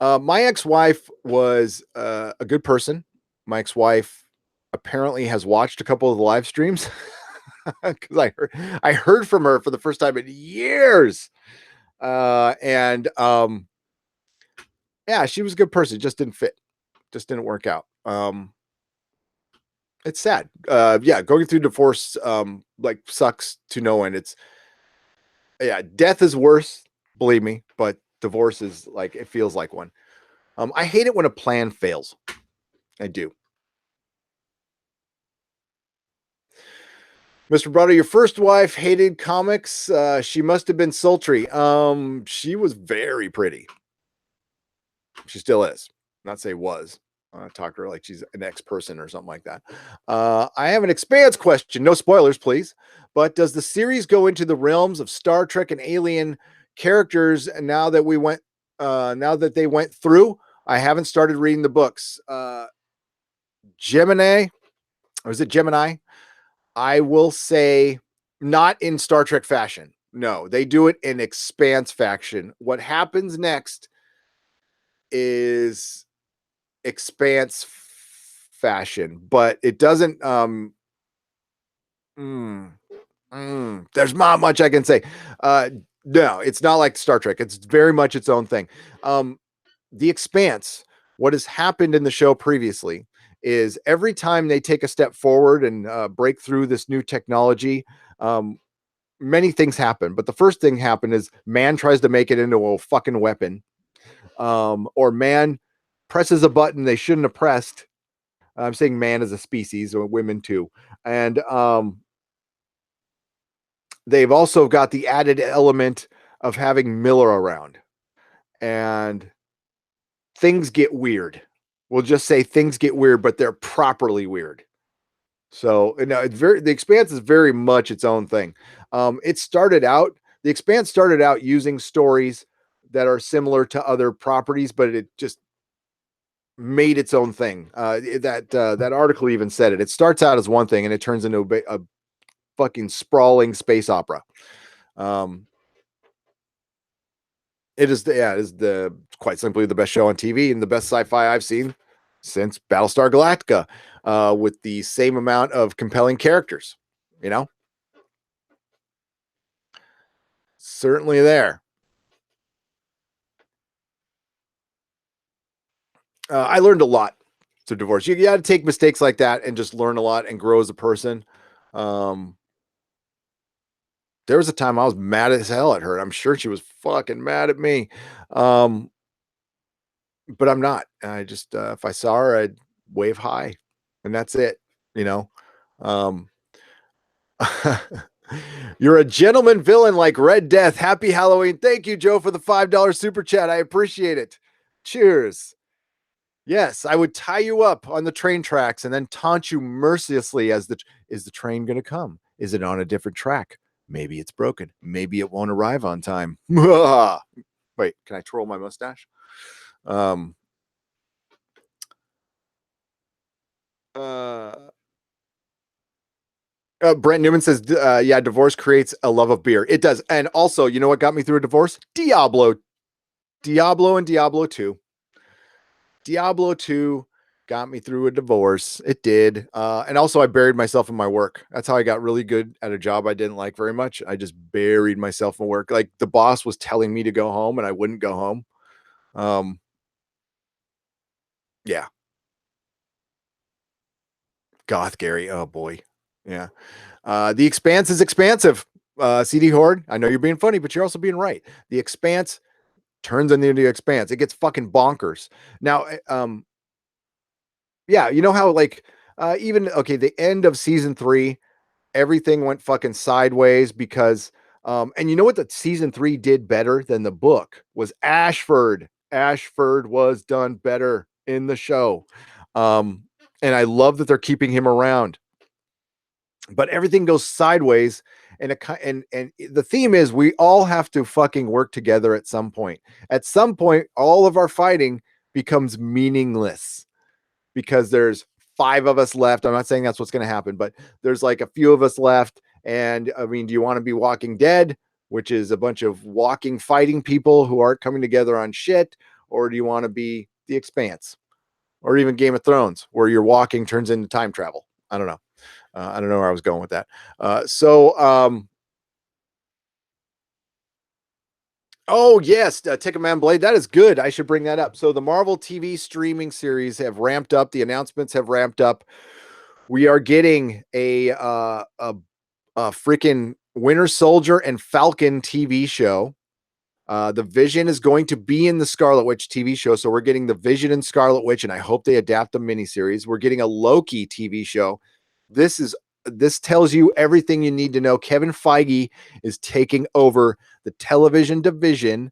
My ex-wife was a good person. My ex-wife apparently has watched a couple of the live streams because I heard from her for the first time in years. And yeah, she was a good person. Just didn't fit. Just didn't work out. It's sad. Yeah, going through divorce like sucks to no end. It's yeah, death is worse, believe me, but divorce is like it feels like one. I hate it when a plan fails. I do. Mr. Brother, your first wife hated comics. She must have been sultry. She was very pretty. She still is. Not say was. Talk to her like she's an ex-person or something like that. I have an Expanse question. No spoilers, please. But does the series go into the realms of Star Trek and Alien characters now that they went through? I haven't started reading the books. Gemini, or is it Gemini? I will say not in Star Trek fashion. No, they do it in Expanse fashion. What happens next is Expanse fashion, but it doesn't there's not much I can say. No, it's not like Star Trek. It's very much its own thing. The Expanse, what has happened in the show previously is every time they take a step forward and break through this new technology, many things happen. But the first thing happened is man tries to make it into a fucking weapon, or man presses a button they shouldn't have pressed. I'm saying man as a species, or women too. And they've also got the added element of having Miller around. And things get weird. We'll just say things get weird, but they're properly weird. So the Expanse is very much its own thing. The Expanse started out using stories that are similar to other properties, but it just made its own thing. That article even said it. It starts out as one thing and it turns into a fucking sprawling space opera. It is quite simply the best show on TV and the best sci-fi I've seen. since Battlestar Galactica, with the same amount of compelling characters. You know, certainly there. I learned a lot through divorce. You got to take mistakes like that and just learn a lot and grow as a person. Um, there was a time I was mad as hell at her. I'm sure she was fucking mad at me. Um, but I'm not. I just, if I saw her, I'd wave hi and that's it, you know? Um, you're a gentleman villain like Red Death. Happy Halloween. Thank you, Joe, for the $5 super chat. I appreciate it. Cheers. Yes, I would tie you up on the train tracks and then taunt you mercilessly as is the train going to come? Is it on a different track? Maybe it's broken. Maybe it won't arrive on time. Wait, can I twirl my mustache? Um, Brent Newman says, yeah, divorce creates a love of beer. It does. And also, you know what got me through a divorce? Diablo and Diablo 2. Diablo 2 got me through a divorce. It did. And also I buried myself in my work. That's how I got really good at a job I didn't like very much. I just buried myself in work. Like the boss was telling me to go home and I wouldn't go home. Yeah. Goth Gary. Oh boy. Yeah. The Expanse is expansive. CD Horde, I know you're being funny, but you're also being right. The Expanse turns into the Expanse. It gets fucking bonkers. Now, yeah, you know how like even okay, the end of season 3, everything went fucking sideways because and you know what the season 3 did better than the book was Ashford. Ashford was done better in the show. And I love that they're keeping him around. But everything goes sideways and the theme is we all have to fucking work together at some point. At some point all of our fighting becomes meaningless because there's 5 of us left. I'm not saying that's what's going to happen, but there's like a few of us left. And I mean, do you want to be Walking Dead, which is a bunch of walking fighting people who aren't coming together on shit, or do you want to be The Expanse, or even Game of Thrones, where your walking turns into time travel? I don't know. I don't know where I was going with that. Oh yes, Ticketman Blade. That is good. I should bring that up. So the Marvel TV streaming series have ramped up. The announcements have ramped up. We are getting a freaking Winter Soldier and Falcon TV show. The Vision is going to be in the Scarlet Witch TV show, so we're getting the Vision and Scarlet Witch, and I hope they adapt the miniseries. We're getting a Loki TV show. This tells you everything you need to know. Kevin Feige is taking over the television division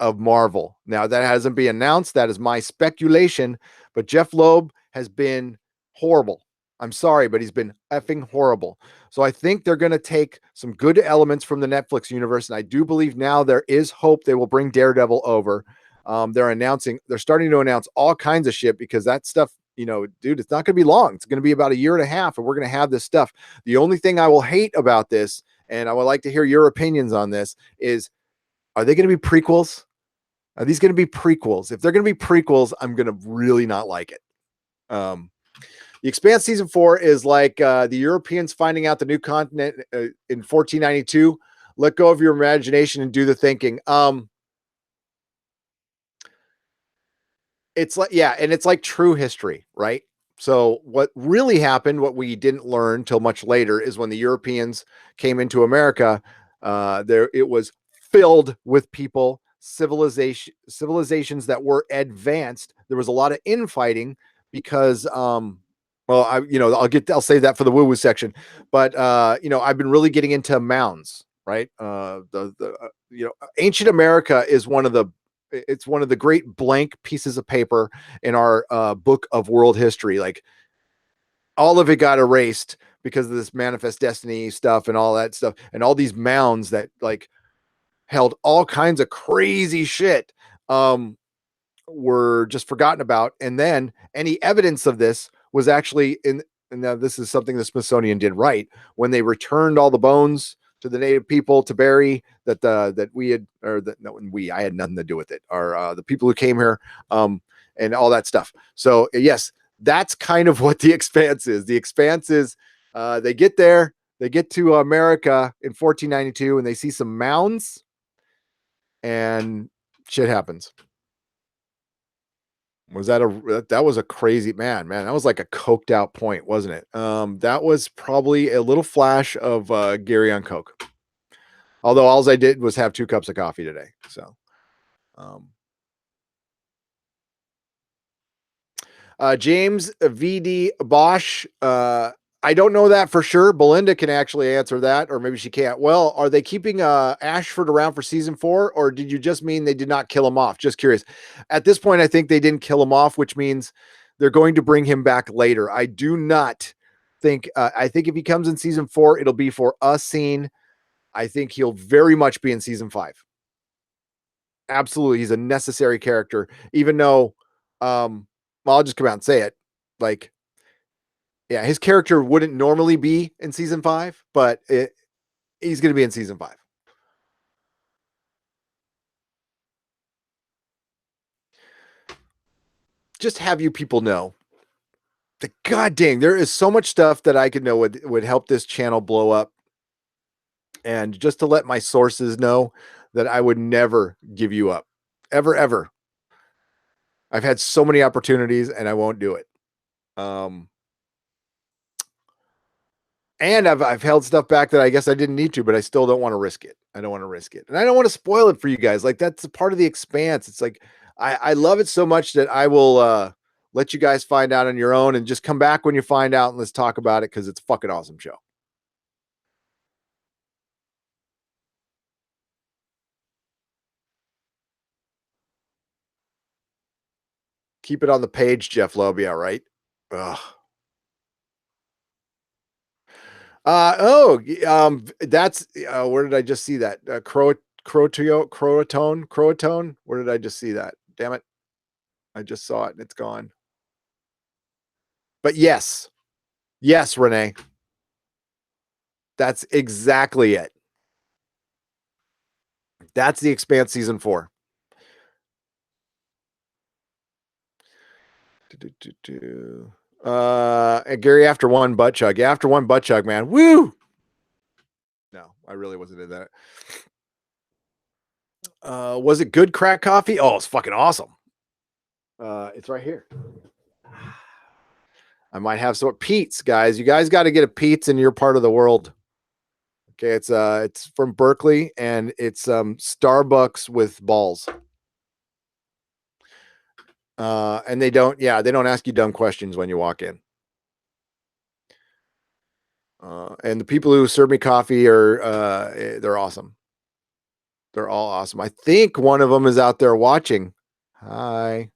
of Marvel. Now that hasn't been announced. That is my speculation, but Jeff Loeb has been horrible. I'm sorry, but he's been effing horrible. So I think they're going to take some good elements from the Netflix universe. And I do believe now there is hope they will bring Daredevil over. They're starting to announce all kinds of shit because that stuff, you know, dude, it's not going to be long. It's going to be about 1.5 years and we're going to have this stuff. The only thing I will hate about this, and I would like to hear your opinions on this, is are they going to be prequels? Are these going to be prequels? If they're going to be prequels, I'm going to really not like it. The Expanse season 4 is like the Europeans finding out the new continent in 1492. Let go of your imagination and do the thinking. It's like, yeah, and it's like true history, right? So what really happened, what we didn't learn till much later, is when the Europeans came into America, there it was filled with people, civilizations that were advanced. There was a lot of infighting because well, I'll save that for the woo-woo section. But I've been really getting into mounds, right? Ancient America is one of the great blank pieces of paper in our book of world history. Like all of it got erased because of this manifest destiny stuff and all that stuff, and all these mounds that like held all kinds of crazy shit were just forgotten about. And then any evidence of this was actually in, and now this is something the Smithsonian did right, when they returned all the bones to the native people to bury that we had, or that no, we, I had nothing to do with it, or the people who came here. and all that stuff. So yes, that's kind of what the Expanse is. The Expanse is they get there, they get to America in 1492, and they see some mounds, and shit happens. Was that was a crazy man? That was like a coked out point, wasn't it? That was probably a little flash of Gary on coke. Although all I did was have 2 cups of coffee today. So, um, James VD Bosch. I don't know that for sure. Belinda can actually answer that, or maybe she can't. Well, are they keeping Ashford around for season 4, or did you just mean they did not kill him off? Just curious. At this point, I think they didn't kill him off, which means they're going to bring him back later. I do not think. I think if he comes in season 4, it'll be for a scene. I think he'll very much be in season 5. Absolutely, he's a necessary character, even though, well, I'll just come out and say it. Like, yeah, his character wouldn't normally be in season 5, but he's going to be in season 5. Just have you people know that, god dang, there is so much stuff that I could know would help this channel blow up. And just to let my sources know that I would never give you up. Ever, ever. I've had so many opportunities and I won't do it. And I've held stuff back that I guess I didn't need to, but I still don't want to risk it. I don't want to risk it. And I don't want to spoil it for you guys. Like, that's a part of the Expanse. It's like, I love it so much that I will let you guys find out on your own, and just come back when you find out and let's talk about it, because it's a fucking awesome show. Keep it on the page, Jeff Lobia, right? Ugh. That's where did I just see that? Croatone. Where did I just see that? Damn it. I just saw it and it's gone. But yes, Renee. That's exactly it. That's the Expanse season 4. Gary, after one butt chug. Yeah, after one butt chug, man. Woo! No, I really wasn't in that. Was it good crack coffee? Oh, it's fucking awesome. It's right here. I might have some Pete's, guys. You guys got to get a Pete's in your part of the world. Okay, it's from Berkeley, and it's Starbucks with balls. And they don't ask you dumb questions when you walk in. And the people who serve me coffee they're awesome. They're all awesome. I think one of them is out there watching. Hi.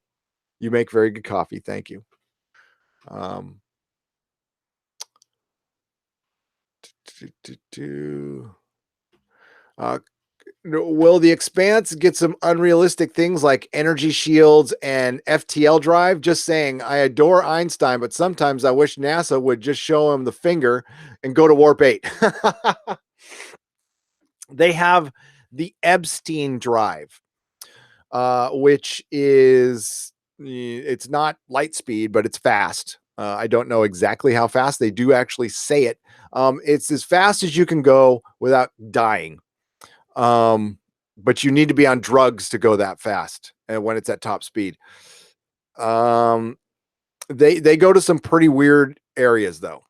You make very good coffee. Thank you. Will the Expanse get some unrealistic things like energy shields and FTL drive? Just saying, I adore Einstein, but sometimes I wish NASA would just show him the finger and go to warp 8. They have the Epstein drive, which is, it's not light speed, but it's fast. I don't know exactly how fast. They do actually say it. It's as fast as you can go without dying. But you need to be on drugs to go that fast, and when it's at top speed. They go to some pretty weird areas though.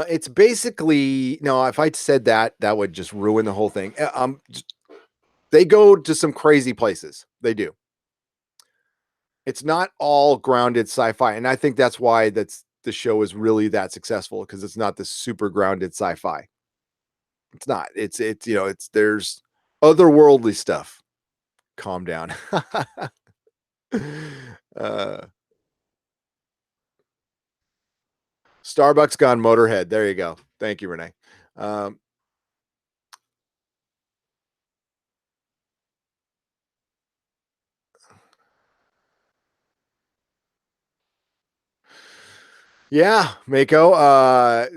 It's basically, no, if I said that would just ruin the whole thing. They go to some crazy places. They do. It's not all grounded sci-fi, and I think that's why the show is really that successful, because it's not this super grounded sci-fi. It's not. It's there's otherworldly stuff. Calm down. Starbucks gone Motorhead. There you go. Thank you, Renee. Yeah, Mako.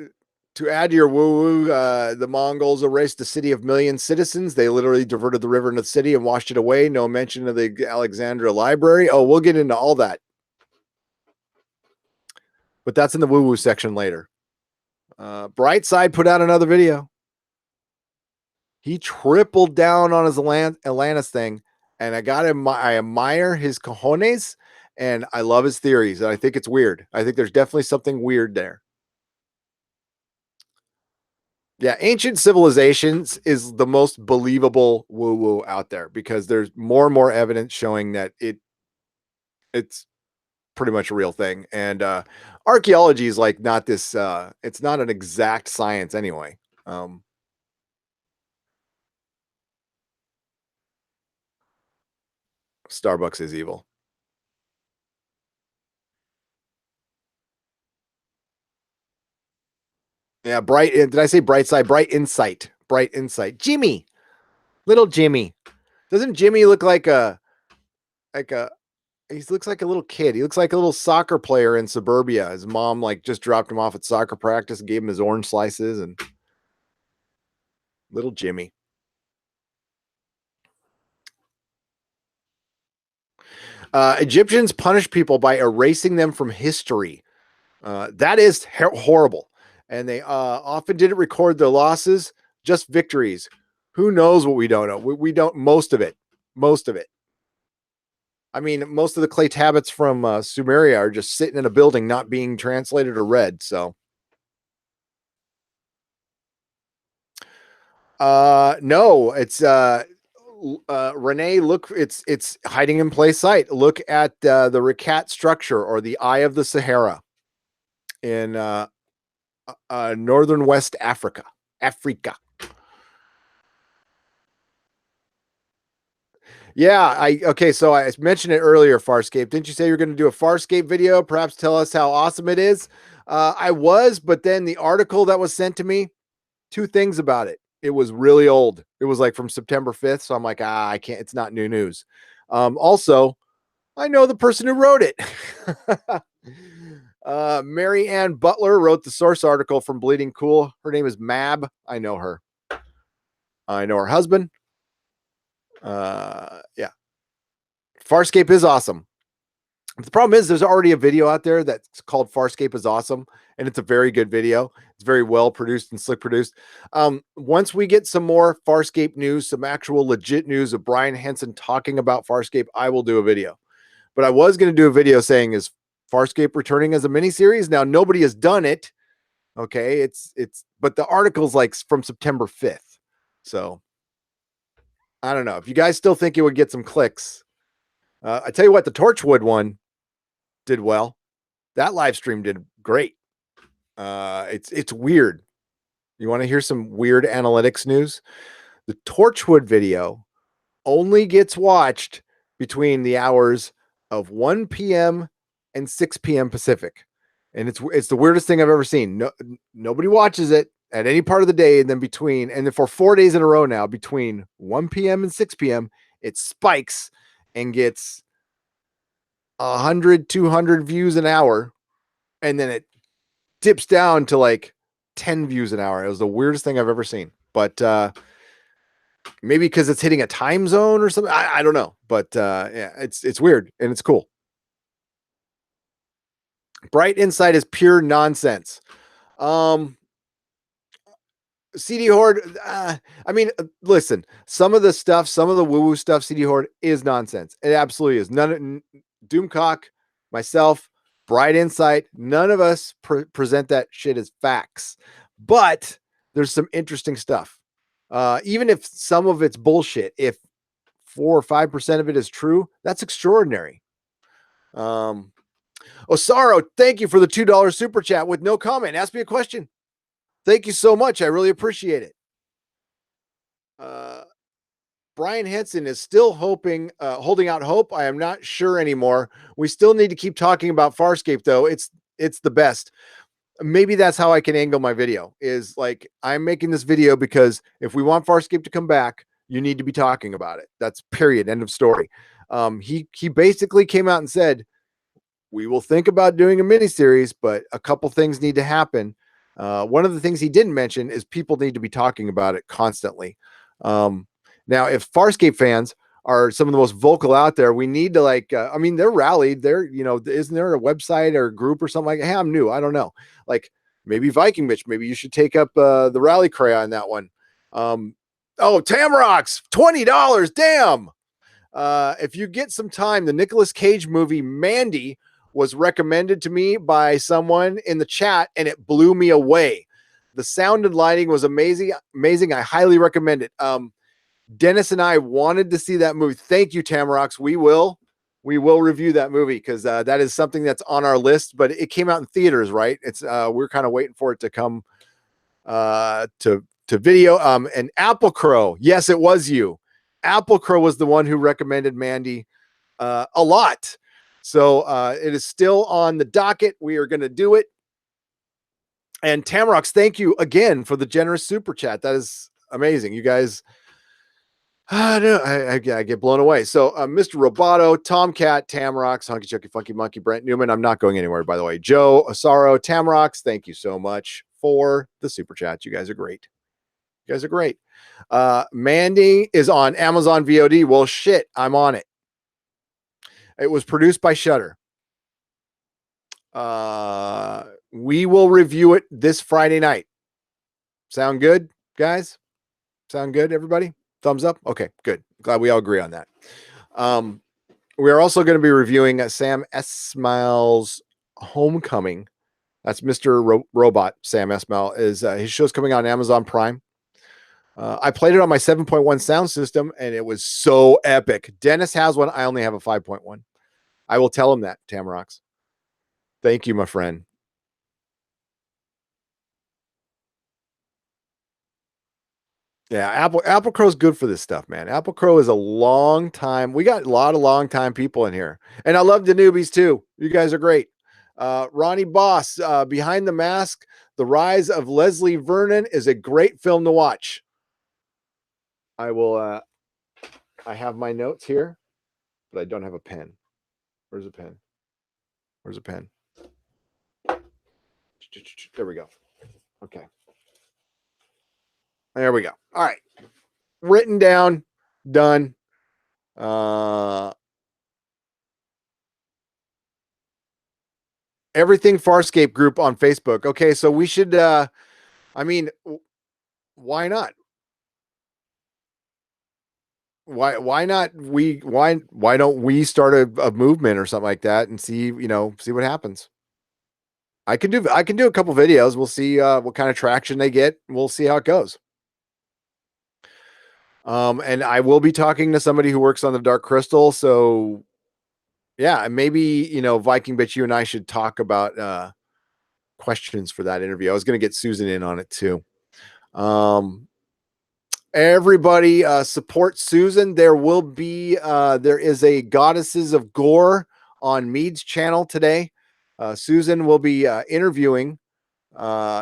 To add to your woo-woo, the Mongols erased the city of million citizens. They literally diverted the river into the city and washed it away. No mention of the Alexandria Library. Oh, we'll get into all that. But that's in the woo-woo section later. Brightside put out another video. He tripled down on his Atlantis thing, and I admire his cojones, and I love his theories, and I think it's weird. I think there's definitely something weird there. Yeah, ancient civilizations is the most believable woo-woo out there because there's more and more evidence showing that it's pretty much a real thing. And archaeology is like not this it's not an exact science anyway. Starbucks is evil. Yeah, did I say bright side? Bright insight. Bright insight. Jimmy. Little Jimmy. Doesn't Jimmy look like a he looks like a little kid. He looks like a little soccer player in suburbia. His mom like just dropped him off at soccer practice and gave him his orange slices and little Jimmy. Egyptians punish people by erasing them from history. That is horrible. And they often didn't record their losses, just victories. Who knows what we don't know? We don't, most of it. Most of it. I mean, most of the clay tablets from Sumeria are just sitting in a building, not being translated or read. So, no, it's Renee. Look, it's hiding in plain sight. Look at the Rakat structure or the Eye of the Sahara in northern West Africa. Yeah, okay, so I mentioned it earlier, Farscape. Didn't you say you're going to do a Farscape video? Perhaps tell us how awesome it is. I was, but then the article that was sent to me, two things about it. It was really old. It was like from September 5th, so I'm like, I can't. It's not new news. Also, I know the person who wrote it. Mary Ann Butler wrote the source article from Bleeding Cool. Her name is Mab. I know her. I know her husband. Yeah. Farscape is awesome. The problem is there's already a video out there that's called Farscape is Awesome, and it's a very good video. It's very well produced and slick produced. Once we get some more Farscape news, some actual legit news of Brian Henson talking about Farscape, I will do a video. But I was going to do a video saying, is Farscape returning as a miniseries? Now, nobody has done it. Okay, but the article's like from September 5th. So I don't know. If you guys still think it would get some clicks, I tell you what, the Torchwood one did well. That live stream did great. It's weird. You want to hear some weird analytics news? The Torchwood video only gets watched between the hours of 1 p.m. and 6 p.m. Pacific. And it's the weirdest thing I've ever seen. Nobody watches it at any part of the day, and then for 4 days in a row now, between 1 p.m. and 6 p.m., it spikes and gets 100, 200 views an hour, and then it dips down to like 10 views an hour. It was the weirdest thing I've ever seen. But maybe because it's hitting a time zone or something. I don't know. But yeah, it's weird and it's cool. Bright Insight is pure nonsense. CD Horde, listen, some of the woo-woo stuff, CD Horde is nonsense. It absolutely is. Doomcock, myself, Bright Insight, none of us present that shit as facts. But there's some interesting stuff. Even if some of it's bullshit, if 4 or 5% of it is true, that's extraordinary. Osaro, thank you for the $2 super chat with no comment. Ask me a question. Thank you so much. I really appreciate it. Brian Henson is still holding out hope. I am not sure anymore. We still need to keep talking about Farscape, though. It's the best. Maybe that's how I can angle my video, is like, I'm making this video because if we want Farscape to come back, you need to be talking about it. That's period. End of story. He basically came out and said, we will think about doing a miniseries, but a couple things need to happen. One of the things he didn't mention is people need to be talking about it constantly. Now, if Farscape fans are some of the most vocal out there, we need to I mean, they're rallied. They're, isn't there a website or a group or something like, hey, I'm new. I don't know. Like maybe Viking Bitch, maybe you should take up the rally cry on that one. Oh, Tamrox, $20. Damn. If you get some time, the Nicolas Cage movie Mandy was recommended to me by someone in the chat, and it blew me away. The sound and lighting was amazing. I highly recommend it. Dennis and I wanted to see that movie. Thank you, Tamrox. We will review that movie because that is something that's on our list. But it came out in theaters, right? It's we're kind of waiting for it to come to video. And Apple Crow, yes, it was you. Apple Crow was the one who recommended Mandy a lot. So it is still on the docket. We are going to do it. And Tamrox, thank you again for the generous super chat. That is amazing. You guys, I get blown away. So Mr. Roboto, Tomcat, Tamrox, Hunky Chucky Funky Monkey, Brent Newman. I'm not going anywhere, by the way. Joe, Asaro, Tamrox, thank you so much for the super chat. You guys are great. You guys are great. Mandy is on Amazon VOD. Well, shit, I'm on it. It was produced by Shudder. We will review it this Friday night. Sound good, guys? Sound good, everybody? Thumbs up? Okay, good. Glad we all agree on that. We are also going to be reviewing Sam Esmail's Homecoming. That's Mr. Robot. Sam Esmail is his show's coming on Amazon Prime. I played it on my 7.1 sound system, and it was so epic. Dennis has one. I only have a 5.1. I will tell him that, Tamrox. Thank you, my friend. Yeah, Apple Crow's good for this stuff, man. Apple Crow is a long time. We got a lot of long time people in here. And I love the newbies too. You guys are great. Ronnie Boss, Behind the Mask, The Rise of Leslie Vernon is a great film to watch. I will I have my notes here, but I don't have a pen. Where's a pen? Where's a pen? There we go. Okay. There we go. All right. Written down, done. Everything Farscape group on Facebook. Okay, so we should I mean, why not? Why not why don't we start a movement or something like that and see what happens? I can do a couple videos. We'll see what kind of traction they get. We'll see how it goes. And I will be talking to somebody who works on the Dark Crystal. So yeah, maybe Viking Bitch, you and I should talk about questions for that interview. I was going to get Susan in on it too. Everybody support Susan. There is a Goddesses of Gore on Mead's channel today. Susan will be interviewing.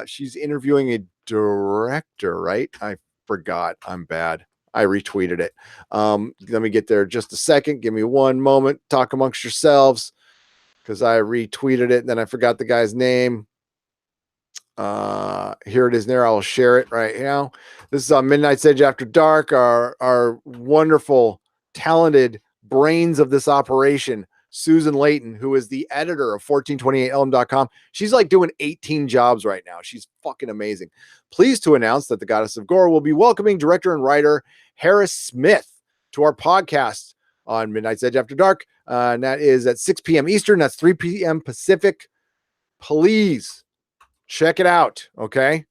She's interviewing a director, right? I forgot. I'm bad. I retweeted it. Let me get there just a second. Give me one moment. Talk amongst yourselves because I retweeted it and then I forgot the guy's name. Here it is there. I'll share it right now. This is on Midnight's Edge After Dark. Our wonderful, talented brains of this operation, Susan Layton, who is the editor of 1428elm.com. She's like doing 18 jobs right now. She's fucking amazing. Pleased to announce that the Goddess of Gore will be welcoming director and writer Harris Smith to our podcast on Midnight's Edge After Dark. And that is at 6 p.m. Eastern. That's 3 p.m. Pacific. Please check it out. Okay.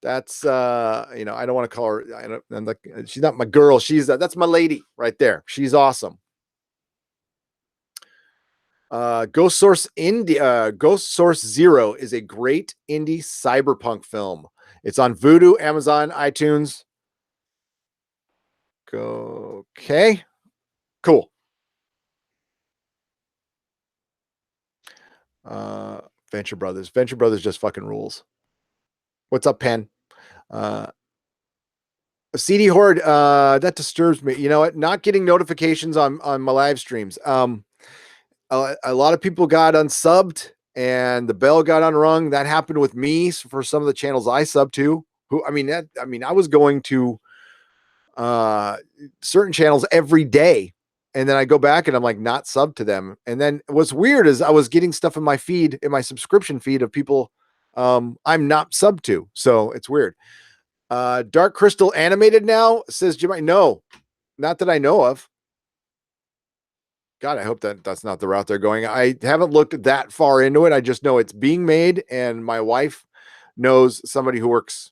That's I don't want to call her. She's not my girl. That's my lady right there. She's awesome. Ghost Source Zero is a great indie cyberpunk film. It's on Vudu, Amazon, iTunes. Okay, cool. Venture Brothers just fucking rules. What's up, Pen? CD Horde, that disturbs me. You know what? Not getting notifications on my live streams. A lot of people got unsubbed and the bell got unrung. That happened with me for some of the channels I sub to. I was going to uh certain channels every day, and then I go back and I'm like not sub to them. And then what's weird is I was getting stuff in my feed, in my subscription feed, of people I'm not sub to. So it's weird. Dark Crystal animated now, says Jim. No, not that I know of. God, I hope that that's not the route they're going. I haven't looked that far into it. I just know it's being made, and my wife knows somebody who works.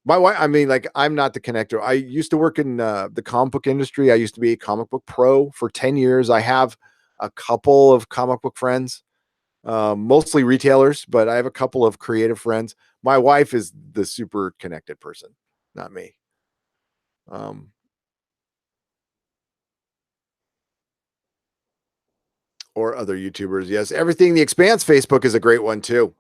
My wife, I mean, like, I'm not the connector. I used to work in the comic book industry. I used to be a comic book pro for 10 years. I have a couple of comic book friends, mostly retailers, but I have a couple of creative friends. My wife is the super connected person, not me. Um, or other YouTubers. Yes, everything. The Expanse Facebook is a great one too.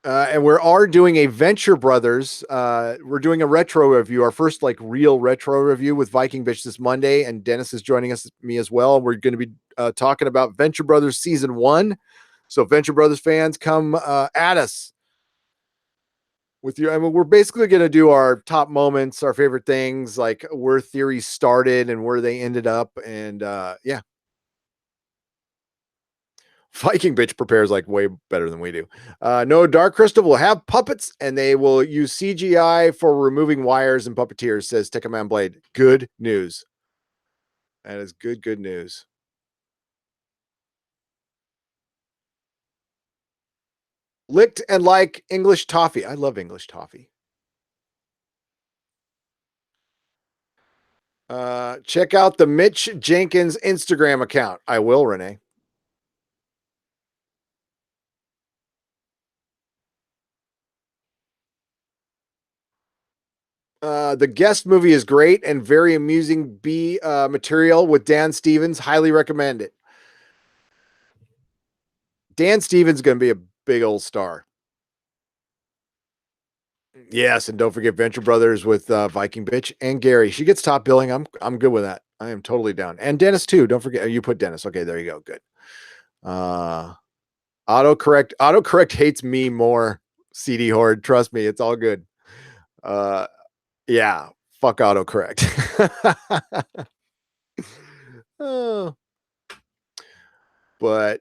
And we are doing a Venture Brothers. We're doing a retro review, our first like real retro review with Viking Bitch this Monday, and Dennis is joining us, me as well. We're going to be talking about Venture Brothers season 1. So Venture Brothers fans, come at us with you. I mean, we're basically going to do our top moments, our favorite things, like where theories started and where they ended up, and yeah. Viking Bitch prepares like way better than we do. No, Dark Crystal will have puppets, and they will use CGI for removing wires and puppeteers, says Tickaman Blade. Good news. That is good news. Licked and like English toffee. I love English toffee. Check out the Mitch Jenkins Instagram account. I will, Renee. The guest movie is great and very amusing B material with Dan Stevens. Highly recommend it. Dan Stevens is going to be a big old star. Yes, and don't forget Venture Brothers with Viking Bitch and Gary. She gets top billing. I'm good with that. I am totally down. And Dennis too. Don't forget you put Dennis. Okay, there you go. Good. Autocorrect hates me more. CD Horde. Trust me, it's all good. Yeah. Fuck autocorrect. Oh, but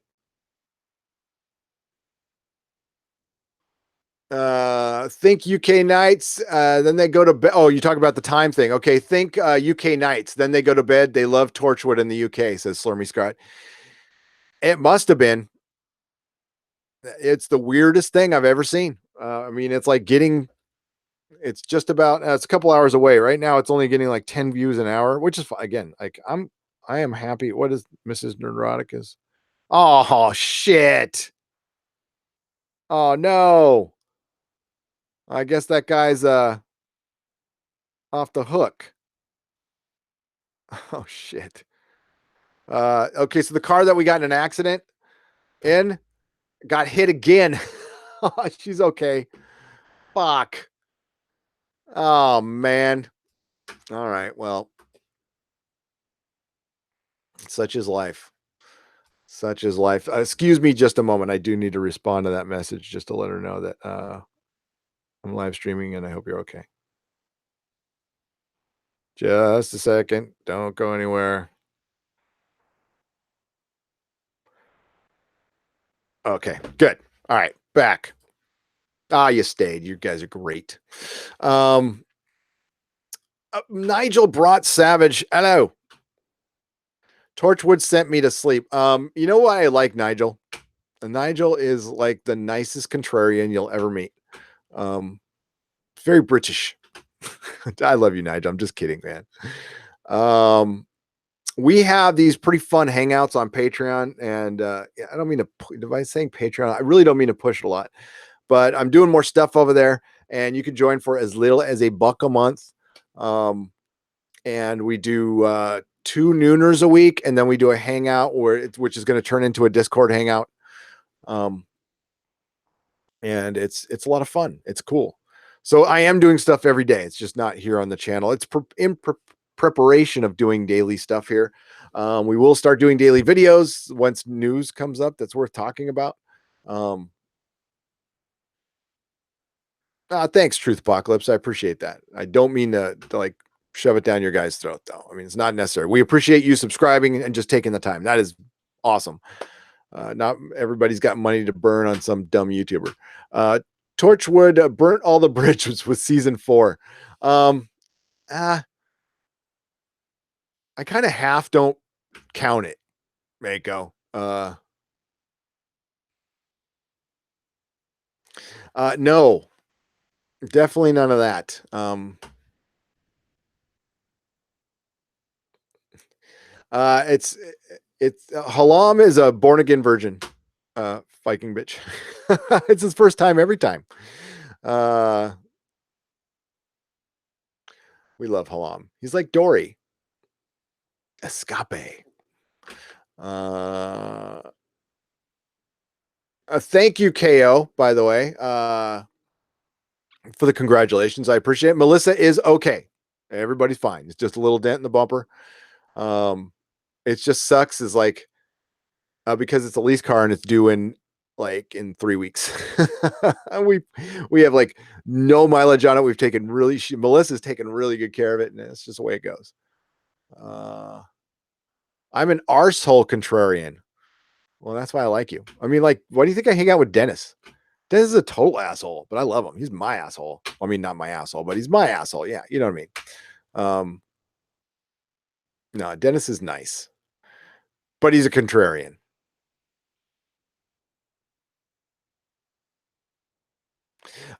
think UK nights, then they go to bed. Oh, you talk about the time thing. Okay, think UK nights, then they go to bed. They love Torchwood in the UK, says Slurmy Scott. It must have been. It's the weirdest thing I've ever seen. I mean, it's like it's just about, it's a couple hours away. Right now, it's only getting like 10 views an hour, which is again, like I am happy. What is Mrs. Nerdrotic is? Oh, shit. Oh, no. I guess that guy's off the hook. Oh, shit. Okay, so the car that we got in an accident in got hit again. She's okay. Fuck. Oh, man. All right. Well, such is life. Such is life. Excuse me just a moment. I do need to respond to that message just to let her know that I'm live streaming and I hope you're okay. Just a second. Don't go anywhere. Okay, good. All right, back. You stayed. You guys are great. Nigel brought Savage. Hello. Torchwood sent me to sleep. You know why I like Nigel? Nigel is like the nicest contrarian you'll ever meet. Very British. I love you, Nigel. I'm just kidding, man. We have these pretty fun hangouts on Patreon, and I don't mean to. If I'm saying Patreon, I really don't mean to push it a lot, but I'm doing more stuff over there, and you can join for as little as $1 a month. And we do 2 Nooners a week, and then we do a hangout which is going to turn into a Discord hangout. And it's a lot of fun. It's cool. So I am doing stuff every day. It's just not here on the channel. It's in preparation of doing daily stuff here. We will start doing daily videos once news comes up that's worth talking about. Um, Thanks, Truth Apocalypse. I appreciate that. I don't mean to like shove it down your guys' throat, though. I mean, it's not necessary. We appreciate you subscribing and just taking the time. That is awesome. Not everybody's got money to burn on some dumb YouTuber. Torchwood burnt all the bridges with season 4. I kind of half don't count it, Mako. No, definitely none of that. It's Halam is a born again virgin, Viking bitch. It's his first time every time. We love Halam. He's like Dory. Escape. Thank you, KO, by the way, for the congratulations. I appreciate it. Melissa is okay. Everybody's fine. It's just a little dent in the bumper. It just sucks is like because it's a lease car and it's due in 3 weeks. we have like no mileage on it. We've taken Melissa's taken really good care of it, and it's just the way it goes. I'm an arsehole contrarian. Well, that's why I like you. I mean, like, why do you think I hang out with Dennis? Dennis is a total asshole, but I love him. He's my asshole. I mean, not my asshole, but he's my asshole. Yeah, you know what I mean? No, Dennis is nice, but he's a contrarian.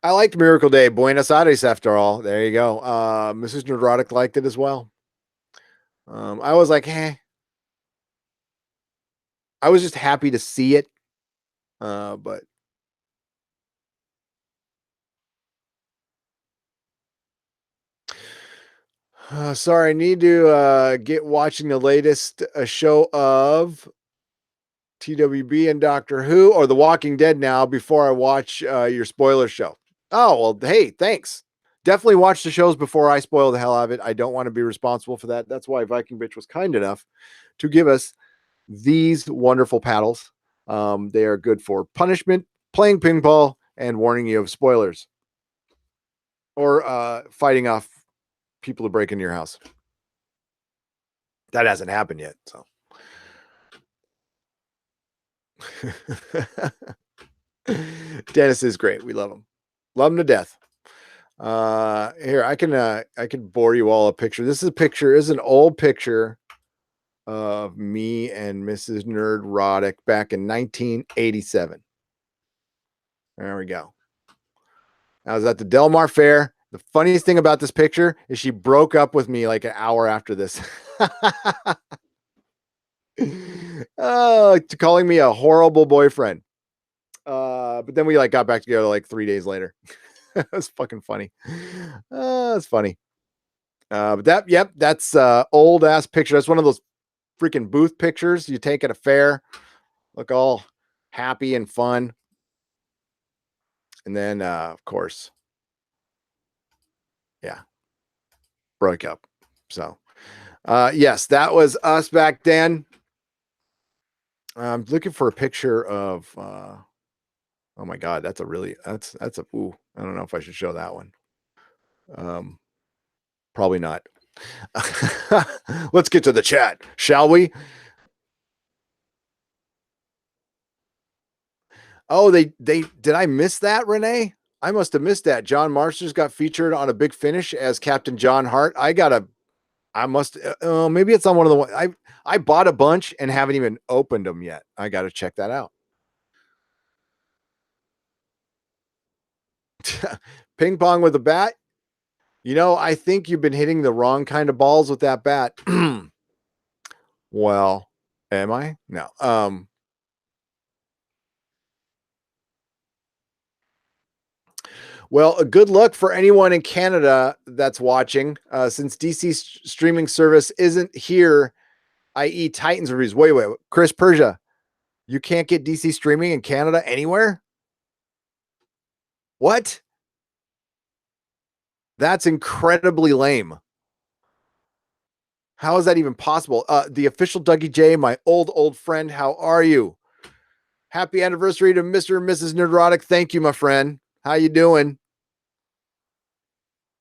I liked Miracle Day. Buenos Aires, after all. There you go. Mrs. Nerdrotic liked it as well. I was like, I was just happy to see it. But sorry, I need to get watching the latest show of TWB and Doctor Who or The Walking Dead now before I watch your spoiler show. Oh, well, hey, thanks. Definitely watch the shows before I spoil the hell out of it. I don't want to be responsible for that. That's why Viking Bitch was kind enough to give us these wonderful paddles. They are good for punishment, playing ping pong, and warning you of spoilers or fighting off people to break into your house. That hasn't happened yet. So Dennis is great. We love him. Love him to death. Here, I can bore you all a picture. This is an old picture of me and Mrs. Nerdrotic back in 1987. There we go. I was at the Del Mar Fair. The funniest thing about this picture is she broke up with me like an hour after this. Calling me a horrible boyfriend. But then we got back together 3 days later. That's fucking funny. That's funny. But that's old ass picture. That's one of those freaking booth pictures you take at a fair. Look all happy and fun. And then of course, yeah, broke up. So yes, that was us back then. I'm looking for a picture of oh my god, that's a ooh, I don't know if I should show that one. Probably not. Let's get to the chat, shall we? Oh, they did I miss that, Renee? I must have missed that. John Marsters got featured on a Big Finish as Captain John Hart. Maybe it's on one of the ones. I bought a bunch and haven't even opened them yet. I got to check that out. Ping pong with a bat. I think you've been hitting the wrong kind of balls with that bat. Well, am I? No. Well, a good luck for anyone in Canada that's watching, since DC streaming service isn't here, i.e. Titans reviews. Wait, Chris Persia, you can't get DC streaming in Canada anywhere? What? That's incredibly lame. How is that even possible? The official Dougie J, my old friend. How are you? Happy anniversary to Mr. and Mrs. Nerdrotic. Thank you, my friend. How you doing?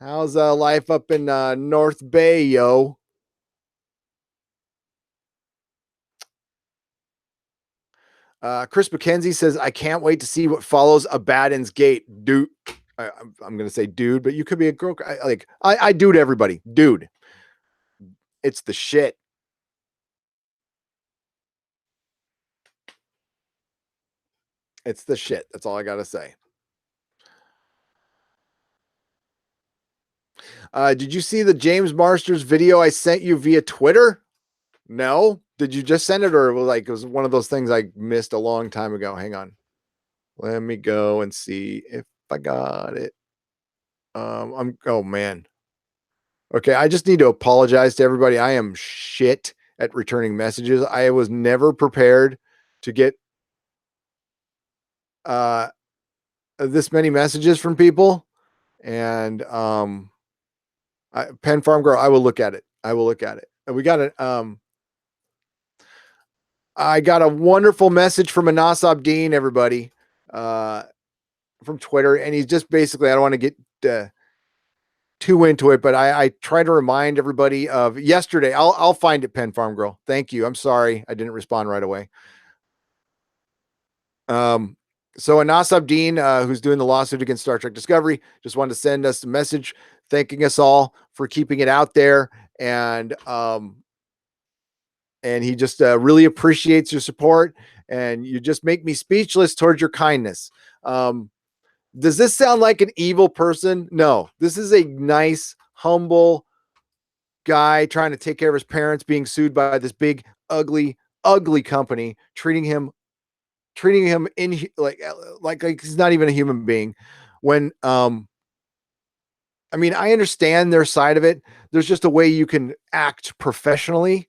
How's life up in North Bay, yo? Chris McKenzie says, I can't wait to see what follows Abaddon's Gate. Dude, I'm going to say dude, but you could be a girl. I dude everybody. Dude, it's the shit. It's the shit. That's all I got to say. Did you see the James Marsters video I sent you via Twitter? No. Did you just send it, or it was one of those things I missed a long time ago? Hang on. Let me go and see if I got it. Oh man. Okay, I just need to apologize to everybody. I am shit at returning messages. I was never prepared to get uh this many messages from people. And Penn Farm Girl, I will look at it. I will look at it. And we got it. I got a wonderful message from Anas Abdeen, everybody, from Twitter, and he's just basically, I don't want to get too into it, but I try to remind everybody of yesterday. I'll find it, Penn Farm Girl. Thank you. I'm sorry I didn't respond right away. So Anas Abdeen, who's doing the lawsuit against Star Trek Discovery, just wanted to send us a message thanking us all for keeping it out there, and he just really appreciates your support, and you just make me speechless towards your kindness. Does this sound like an evil person? No, this is a nice, humble guy trying to take care of his parents, being sued by this big, ugly company, treating him in like he's not even a human being. When I mean, I understand their side of it. There's just a way you can act professionally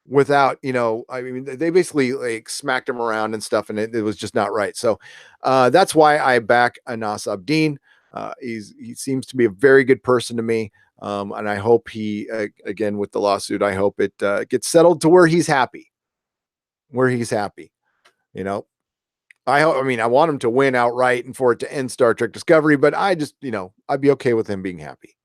without, I mean, they basically like smacked him around and stuff, and it was just not right. So that's why I back Anas Abdeen. He seems to be a very good person to me. And I hope he, again, with the lawsuit, I hope it gets settled to where he's happy, I mean, I want him to win outright and for it to end Star Trek Discovery, but I just, I'd be okay with him being happy.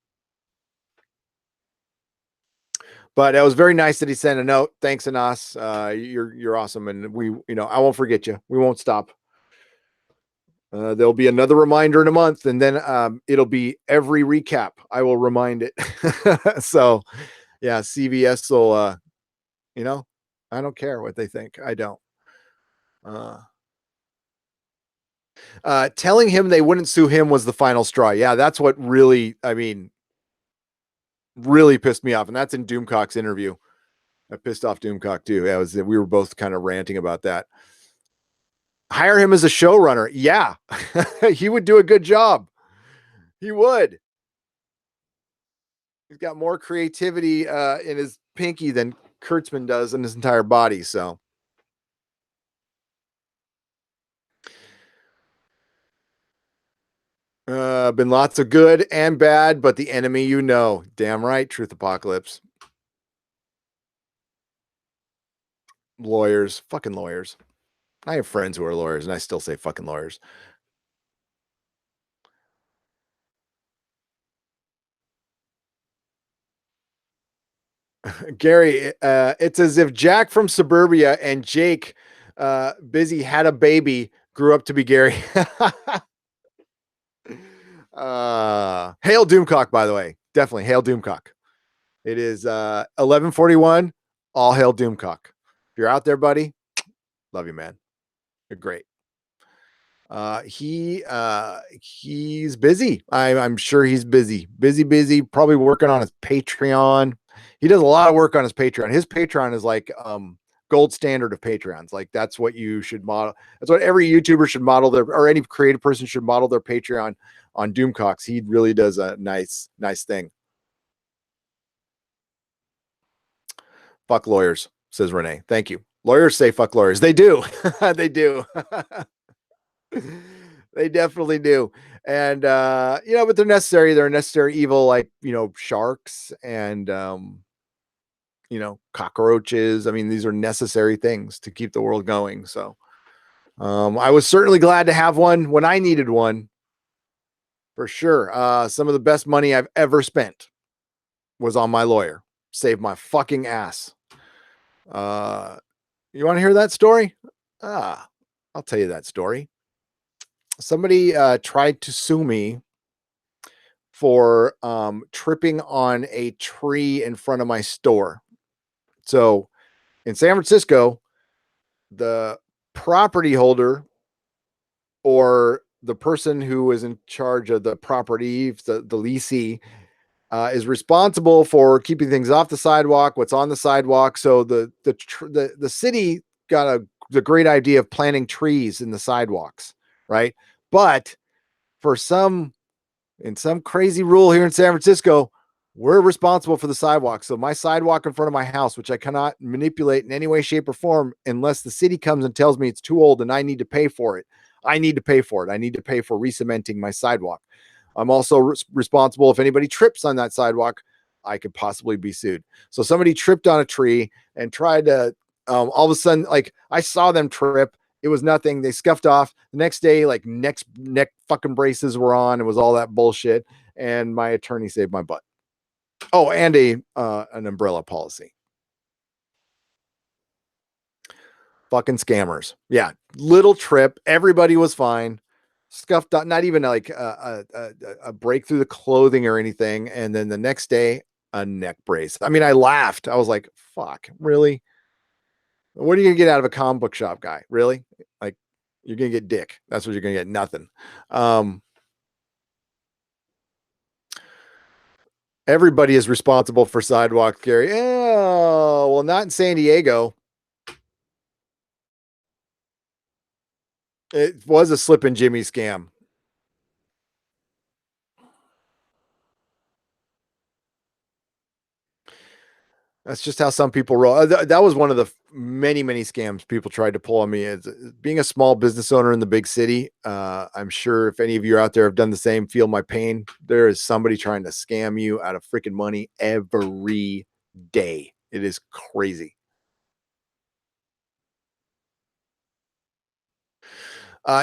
But it was very nice that he sent a note. Thanks, Anas. You're awesome, and we, I won't forget you. We won't stop. There'll be another reminder in a month, and then it'll be every recap. I will remind it. So, yeah, CVS will. I don't care what they think. I don't. Telling him they wouldn't sue him was the final straw. Yeah, that's what really, I mean, really pissed me off, and that's in Doomcock's interview. That pissed off Doomcock too. Yeah, we were both kind of ranting about that. Hire him as a showrunner. Yeah, he would do a good job. He would. He's got more creativity in his pinky than Kurtzman does in his entire body. So, been lots of good and bad, but the enemy, damn right. Truth Apocalypse. Lawyers, fucking lawyers. I have friends who are lawyers, and I still say fucking lawyers. Gary, it's as if Jack from Suburbia and Jake, busy had a baby, grew up to be Gary. Hail Doomcock, by the way. Definitely hail Doomcock. It is 11:41. All hail Doomcock. If you're out there, buddy, love you, man. You're great. He's busy. I'm sure he's busy, probably working on his Patreon. He does a lot of work on his Patreon. His Patreon is like gold standard of Patreons. Like that's what you should model. That's what every YouTuber should model or any creative person should model their Patreon on Doomcocks. He really does a nice thing. Fuck lawyers, says Renee. Thank you. Lawyers say fuck lawyers. They do. They do. They definitely do. And but they're necessary. They're a necessary evil, like, sharks and cockroaches. I mean, these are necessary things to keep the world going. So I was certainly glad to have one when I needed one, for sure. Some of the best money I've ever spent was on my lawyer. Saved my fucking ass. You want to hear that story? I'll tell you that story. Somebody tried to sue me for tripping on a tree in front of my store. So in San Francisco, the property holder or the person who is in charge of the property, the leasee, is responsible for keeping things off the sidewalk, what's on the sidewalk. So the city got the great idea of planting trees in the sidewalks, right? But for some crazy rule here in San Francisco, we're responsible for the sidewalk. So my sidewalk in front of my house, which I cannot manipulate in any way, shape, or form, unless the city comes and tells me it's too old and I need to pay for it. I need to pay for it. I need to pay for re-cementing my sidewalk. I'm also responsible if anybody trips on that sidewalk, I could possibly be sued. So somebody tripped on a tree and tried to, all of a sudden, like I saw them trip. It was nothing. They scuffed off. The next day, like neck fucking braces were on. It was all that bullshit. And my attorney saved my butt. Oh, and an umbrella policy. Fucking scammers. Yeah. Little trip. Everybody was fine. Scuffed up, not even like a break through the clothing or anything. And then the next day, a neck brace. I mean, I laughed. I was like, fuck, really? What are you going to get out of a comic book shop guy? Really? Like, you're going to get dick. That's what you're going to get. Nothing. Everybody is responsible for sidewalk carry. Oh, well, not in San Diego. It was a Slip and Jimmy scam. That's just how some people roll. That was one of the many scams people tried to pull on me. As being a small business owner in the big city, I'm sure if any of you out there have done the same, feel my pain. There is somebody trying to scam you out of freaking money every day. It is crazy.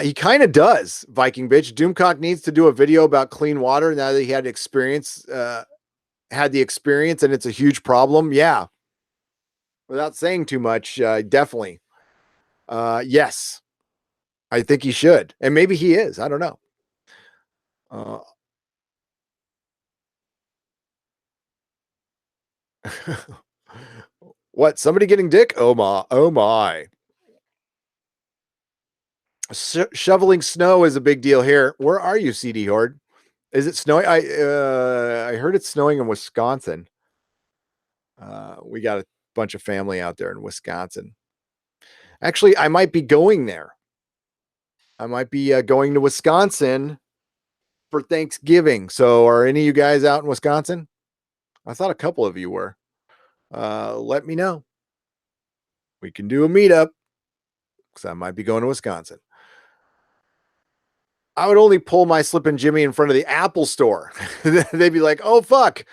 He kind of does, Viking bitch. Doomcock needs to do a video about clean water now that he had experience, had the experience, and it's a huge problem. Yeah. Without saying too much, definitely. Yes, I think he should. And maybe he is. I don't know. Uh, what? Somebody getting dick? Oh my. Oh my. Shoveling snow is a big deal here. Where are you, CD Horde? Is it snowing? I heard it's snowing in Wisconsin. We got a bunch of family out there in Wisconsin. Actually, I might be going there. I might be going to Wisconsin for Thanksgiving. So, are any of you guys out in Wisconsin? I thought a couple of you were. Let me know. We can do a meetup because I might be going to Wisconsin. I would only pull my Slip and Jimmy in front of the Apple store. They'd be like, oh, fuck.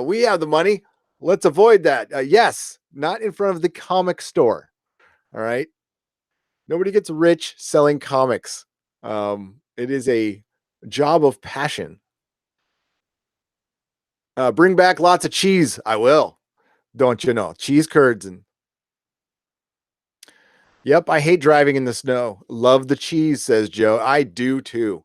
We have the money. Let's avoid that. Yes, not in front of the comic store. All right. Nobody gets rich selling comics. It is a job of passion. Bring back lots of cheese. I will. Don't you know? Cheese curds and yep, I hate driving in the snow. Love the cheese, says Joe. I do too.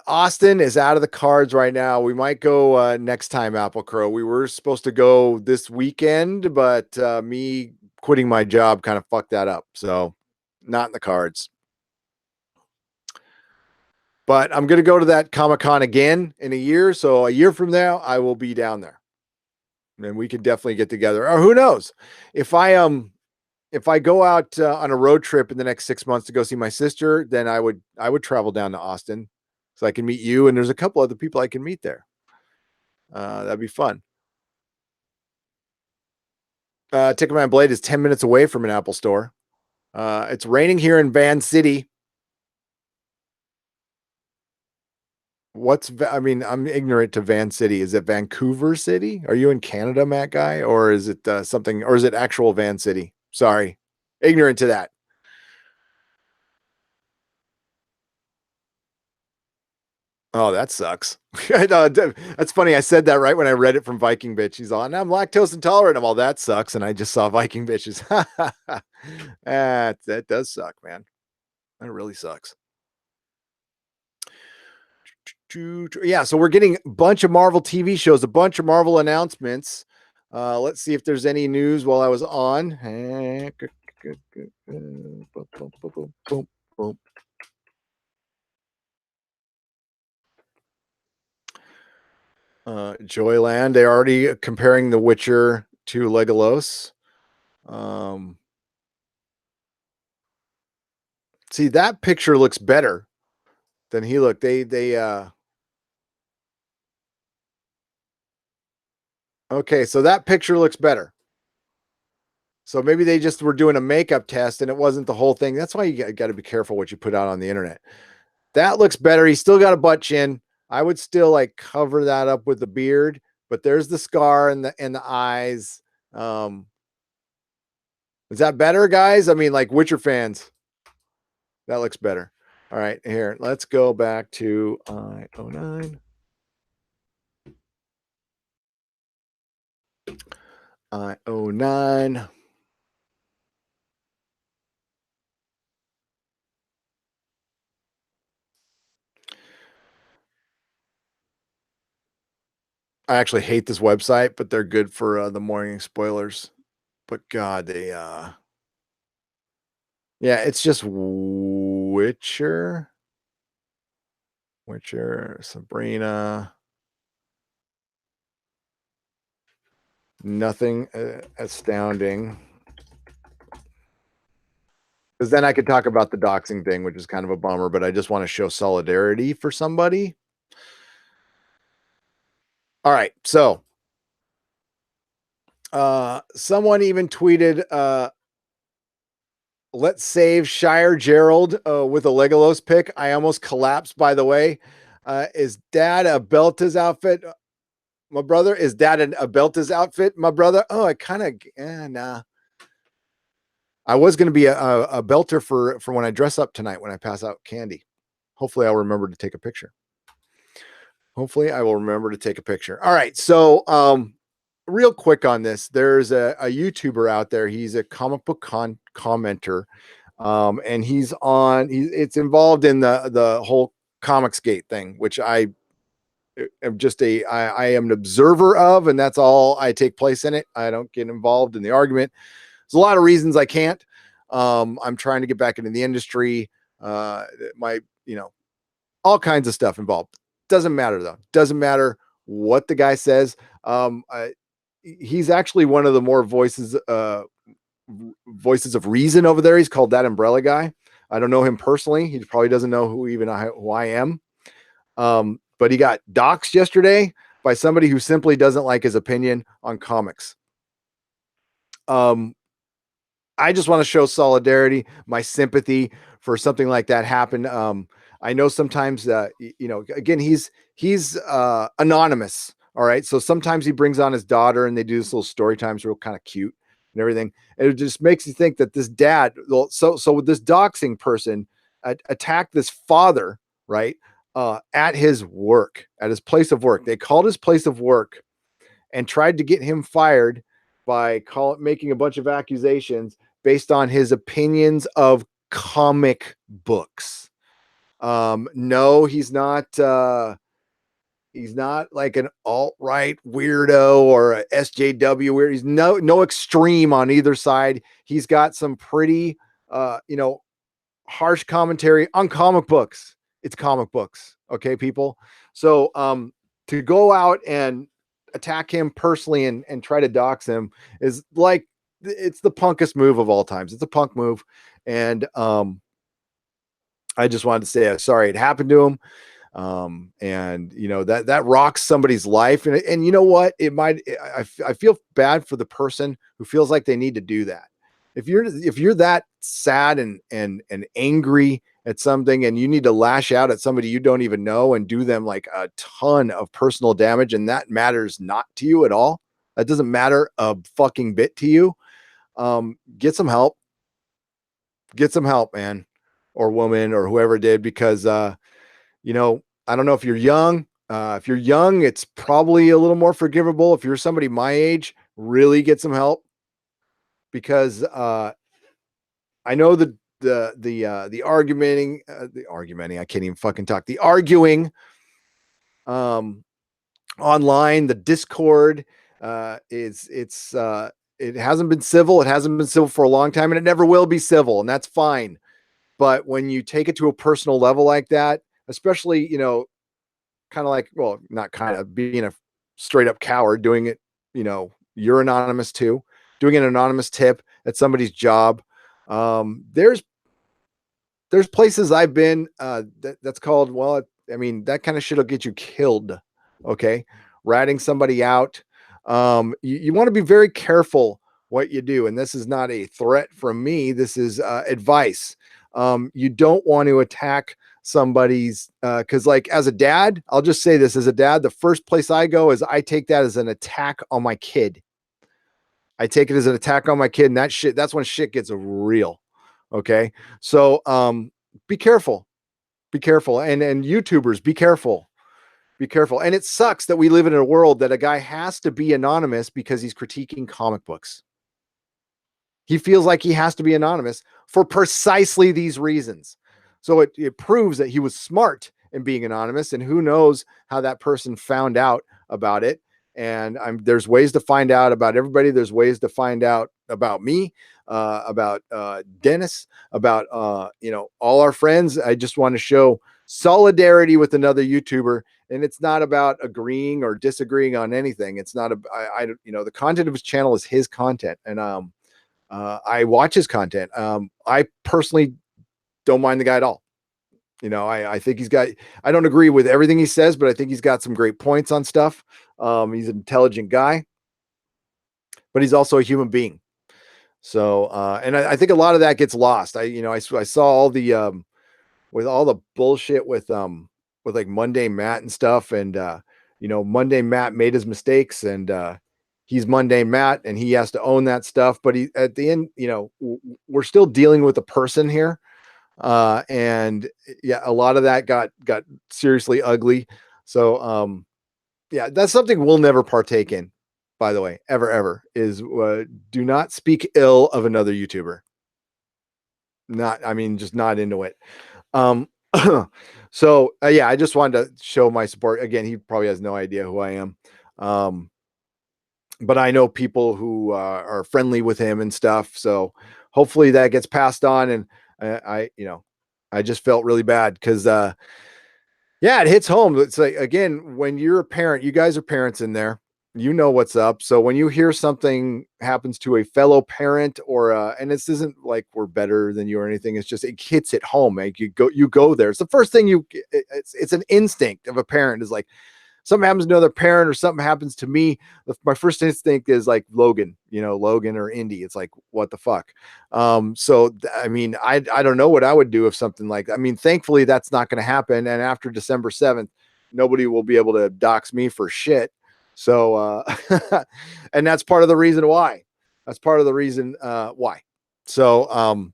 Austin is out of the cards right now. We might go next time, Apple Crow. We were supposed to go this weekend, but me quitting my job kind of fucked that up. So, not in the cards. But I'm going to go to that Comic-Con again in a year. So, a year from now, I will be down there. And we could definitely get together. Or who knows? If I go out on a road trip in the next 6 months to go see my sister, then I would travel down to Austin so I can meet you. And there's a couple other people I can meet there. That'd be fun. Ticketman Blade is 10 minutes away from an Apple store. It's raining here in Van City. I mean, I'm ignorant to Van City. Is it Vancouver City? Are you in Canada, Matt Guy? Or is it something, or is it actual Van City? Sorry. Ignorant to that. Oh, that sucks. That's funny. I said that right when I read it from Viking Bitch. He's on, I'm lactose intolerant. I'm all, that sucks. And I just saw Viking Bitches. That does suck, man. That really sucks. Yeah, so we're getting a bunch of Marvel TV shows, a bunch of Marvel announcements. Let's see if there's any news while I was on. Joyland, they're already comparing The Witcher to Legolas. See, that picture looks better than he looked. Okay, so that picture looks better. So maybe they just were doing a makeup test and it wasn't the whole thing. That's why you got to be careful what you put out on the internet. That looks better. He's still got a butt chin. I would still like cover that up with the beard, but there's the scar and the eyes. Is that better, guys? I mean, like Witcher fans, that looks better. All right, here, let's go back to I09. I09. I actually hate this website, but they're good for the morning spoilers. But God, yeah, it's just Witcher, Sabrina. Nothing astounding. Because then I could talk about the doxing thing, which is kind of a bummer, but I just want to show solidarity for somebody. All right, so someone even tweeted, let's save Shire Gerald with a Legolas pick. I almost collapsed, by the way. Is dad a Belta's outfit? My brother, is dad a Belta's outfit? My brother? Oh, I kind of, nah. I was going to be a belter for when I dress up tonight when I pass out candy. Hopefully I'll remember to take a picture. Hopefully I will remember to take a picture. All right. So, real quick on this, there's a YouTuber out there. He's a comic book commenter. And it's involved in the whole Comicsgate thing, which I am I am an observer of, and that's all. I take place in it. I don't get involved in the argument. There's a lot of reasons I can't. I'm trying to get back into the industry. All kinds of stuff involved. Doesn't matter though. Doesn't matter what the guy says. He's actually one of the more voices of reason over there. He's called That Umbrella Guy. I don't know him personally. He probably doesn't know who I am. But he got doxxed yesterday by somebody who simply doesn't like his opinion on comics. I just want to show solidarity, my sympathy for something like that happen. I know sometimes, again, he's anonymous. All right. So sometimes he brings on his daughter and they do this little story times, real kind of cute and everything. And it just makes you think that this dad, so with this doxing person attacked this father, right? At his work, at his place of work. They called his place of work and tried to get him fired by making a bunch of accusations based on his opinions of comic books. No, he's not like an alt-right weirdo or a SJW weird. He's no extreme on either side. He's got some pretty harsh commentary on comic books. It's comic books. Okay, people. So to go out and attack him personally and try to dox him is like, it's the punkest move of all times. It's a punk move. And I just wanted to say sorry it happened to him. And that rocks somebody's life. And you know what? I feel bad for the person who feels like they need to do that. if you're that sad and angry at something, and you need to lash out at somebody you don't even know and do them like a ton of personal damage, and that matters not to you at all, that doesn't matter a fucking bit to you, get some help. Get some help, man, or woman, or whoever did, because I don't know if you're young. If you're young, it's probably a little more forgivable. If you're somebody my age, really get some help, because I know the argumenting. I can't even fucking talk. The arguing online, the Discord, it hasn't been civil. It hasn't been civil for a long time, and it never will be civil, and that's fine. But when you take it to a personal level like that, especially, kind of like, well, not kind of being a straight up coward, doing it, you're anonymous too, doing an anonymous tip at somebody's job. There's places I've been, that's called, well, I mean, that kind of shit will get you killed. Okay. Ratting somebody out. You want to be very careful what you do. And this is not a threat from me. This is advice. You don't want to attack somebody's, because like, as a dad, I'll just say this, as a dad, the first place I go is I take that as an attack on my kid. I take it as an attack on my kid, and that's when shit gets real. Okay. So be careful. Be careful. And YouTubers, be careful. Be careful. And it sucks that we live in a world that a guy has to be anonymous because he's critiquing comic books. He feels like he has to be anonymous for precisely these reasons. So it proves that he was smart in being anonymous, and who knows how that person found out about it. And there's ways to find out about everybody. There's ways to find out about me, about Dennis, about all our friends. I just want to show solidarity with another YouTuber, and it's not about agreeing or disagreeing on anything. It's not the content of his channel is his content, and I watch his content. I personally don't mind the guy at all. I think I don't agree with everything he says, but I think he's got some great points on stuff. He's an intelligent guy, but he's also a human being. So, and I think a lot of that gets lost. I saw all the, with all the bullshit with like Monday Matt and stuff. And, Monday Matt made his mistakes, and, he's Monday Matt, and he has to own that stuff. But at the end, we're still dealing with a person here. And yeah, a lot of that got seriously ugly. So, yeah, that's something we'll never partake in, by the way, ever, is do not speak ill of another YouTuber. Just not into it. So yeah, I just wanted to show my support. Again, he probably has no idea who I am. But I know people who are friendly with him and stuff. So hopefully that gets passed on. And I just felt really bad because, yeah, it hits home. It's like, again, when you're a parent, you guys are parents in there, what's up. So when you hear something happens to a fellow parent, or and this isn't like we're better than you or anything, it's just, it hits it home. Like you go there. It's the first thing it's an instinct of a parent, is like, something happens to another parent or something happens to me, my first instinct is like Logan or Indy. It's like, what the fuck? So I don't know what I would do if something like that. Thankfully that's not going to happen. And after December 7th, nobody will be able to dox me for shit. So, and that's part of the reason why. Why. So,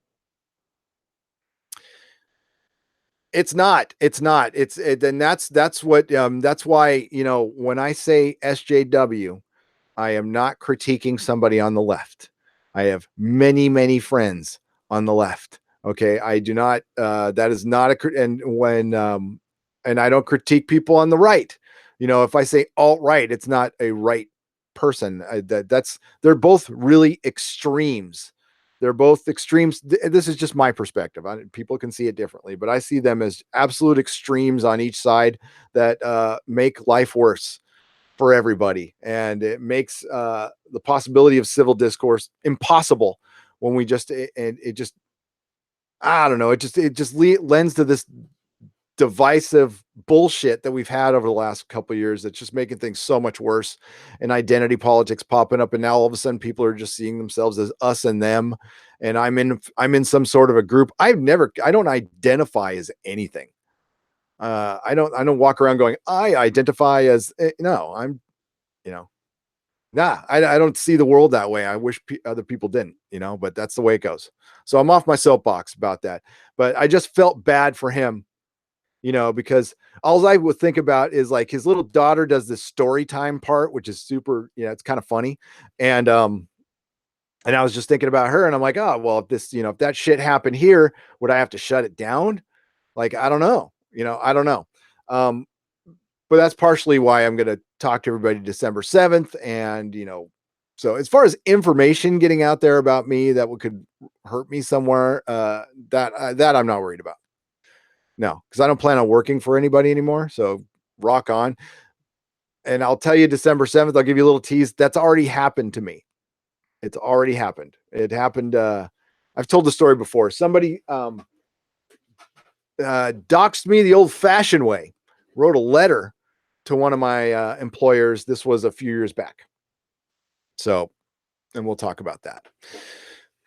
It's not. And that's what, that's why, when I say SJW, I am not critiquing somebody on the left. I have many, many friends on the left. Okay. I do not, that is not and I don't critique people on the right. If I say alt-right, it's not a right person. They're both really extremes. They're both extremes. This is just my perspective. People can see it differently, but I see them as absolute extremes on each side that make life worse for everybody. And it makes the possibility of civil discourse impossible when we just, it just, I don't know. It just lends to this divisive bullshit that we've had over the last couple of years that's just making things so much worse, and identity politics popping up, and now all of a sudden people are just seeing themselves as us and them, and I'm in some sort of a group. I don't identify as anything. I don't walk around going I identify as no, I'm you know nah, I don't see the world that way. I wish other people didn't, but that's the way it goes. So I'm off my soapbox about that, but I just felt bad for him, because all I would think about is like his little daughter does this story time part, which is super, it's kind of funny. And I was just thinking about her and I'm like, oh, well, if that shit happened here, would I have to shut it down? Like, I don't know, I don't know. Um, but that's partially why I'm going to talk to everybody December 7th. And, so as far as information getting out there about me that could hurt me somewhere, that I'm not worried about. No, because I don't plan on working for anybody anymore. So rock on. And I'll tell you December 7th, I'll give you a little tease. That's already happened to me. It's already happened. It happened. I've told the story before. Somebody doxed me the old fashioned way, wrote a letter to one of my employers. This was a few years back. So, and we'll talk about that.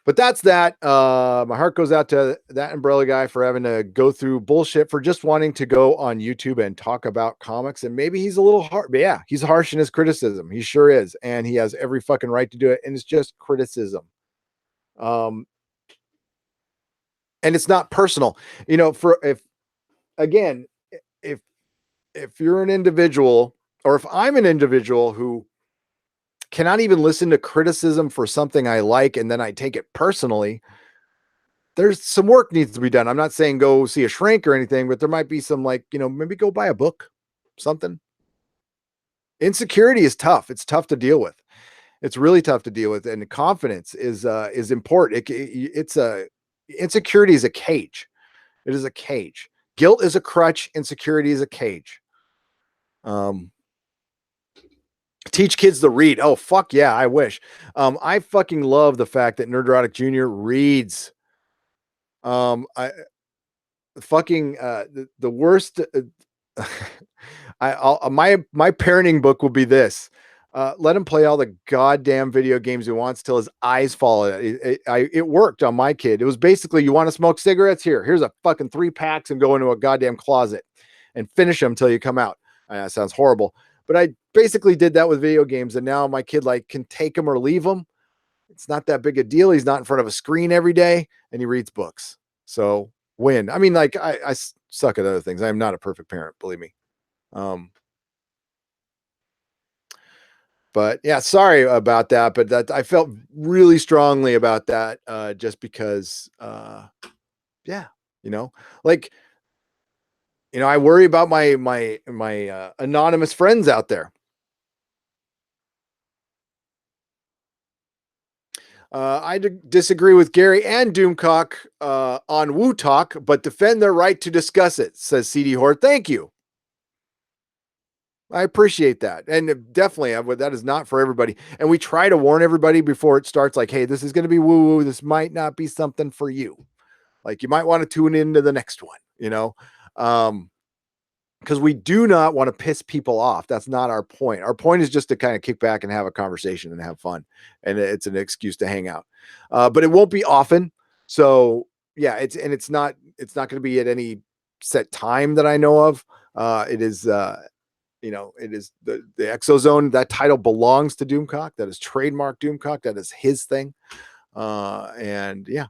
But that's that. My heart goes out to that umbrella guy for having to go through bullshit, for just wanting to go on YouTube and talk about comics. And maybe he's a little hard, but yeah, he's harsh in his criticism. He sure is. And he has every fucking right to do it. And it's just criticism. And it's not personal, if you're an individual, or if I'm an individual who cannot even listen to criticism for something I like, and then I take it personally, there's some work needs to be done. I'm not saying go see a shrink or anything, but there might be some, like, maybe go buy a book, something. Insecurity is tough. It's tough to deal with. It's really tough to deal with. And confidence is important. Insecurity is a cage. It is a cage. Guilt is a crutch. Insecurity is a cage. Teach kids to read. Oh, fuck yeah, I wish. I fucking love the fact that Nerdrotic Jr. reads. I fucking the worst. My parenting book will be this. Let him play all the goddamn video games he wants till his eyes fall. It worked on my kid. It was basically, you want to smoke cigarettes? Here's a fucking 3 packs, and go into a goddamn closet and finish them till you come out. That sounds horrible, but I basically did that with video games. And now my kid can take them or leave them. It's not that big a deal. He's not in front of a screen every day, and he reads books. So win. I mean, I suck at other things. I am not a perfect parent, believe me. But yeah, sorry about that. But that I felt really strongly about that, just because, yeah, I worry about my anonymous friends out there. I disagree with Gary and Doomcock on Woo Talk, but defend their right to discuss it, says CD Hort. Thank you. I appreciate that. And definitely, that is not for everybody. And we try to warn everybody before it starts, like, hey, this is going to be woo-woo. This might not be something for you. Like, you might want to tune into the next one, because we do not want to piss people off. That's not our point. Our point is just to kind of kick back and have a conversation and have fun. And it's an excuse to hang out. But it won't be often. So yeah, it's not going to be at any set time that I know of. It is, it is the Exozone. That title belongs to Doomcock. That is trademark Doomcock. That is his thing. And yeah.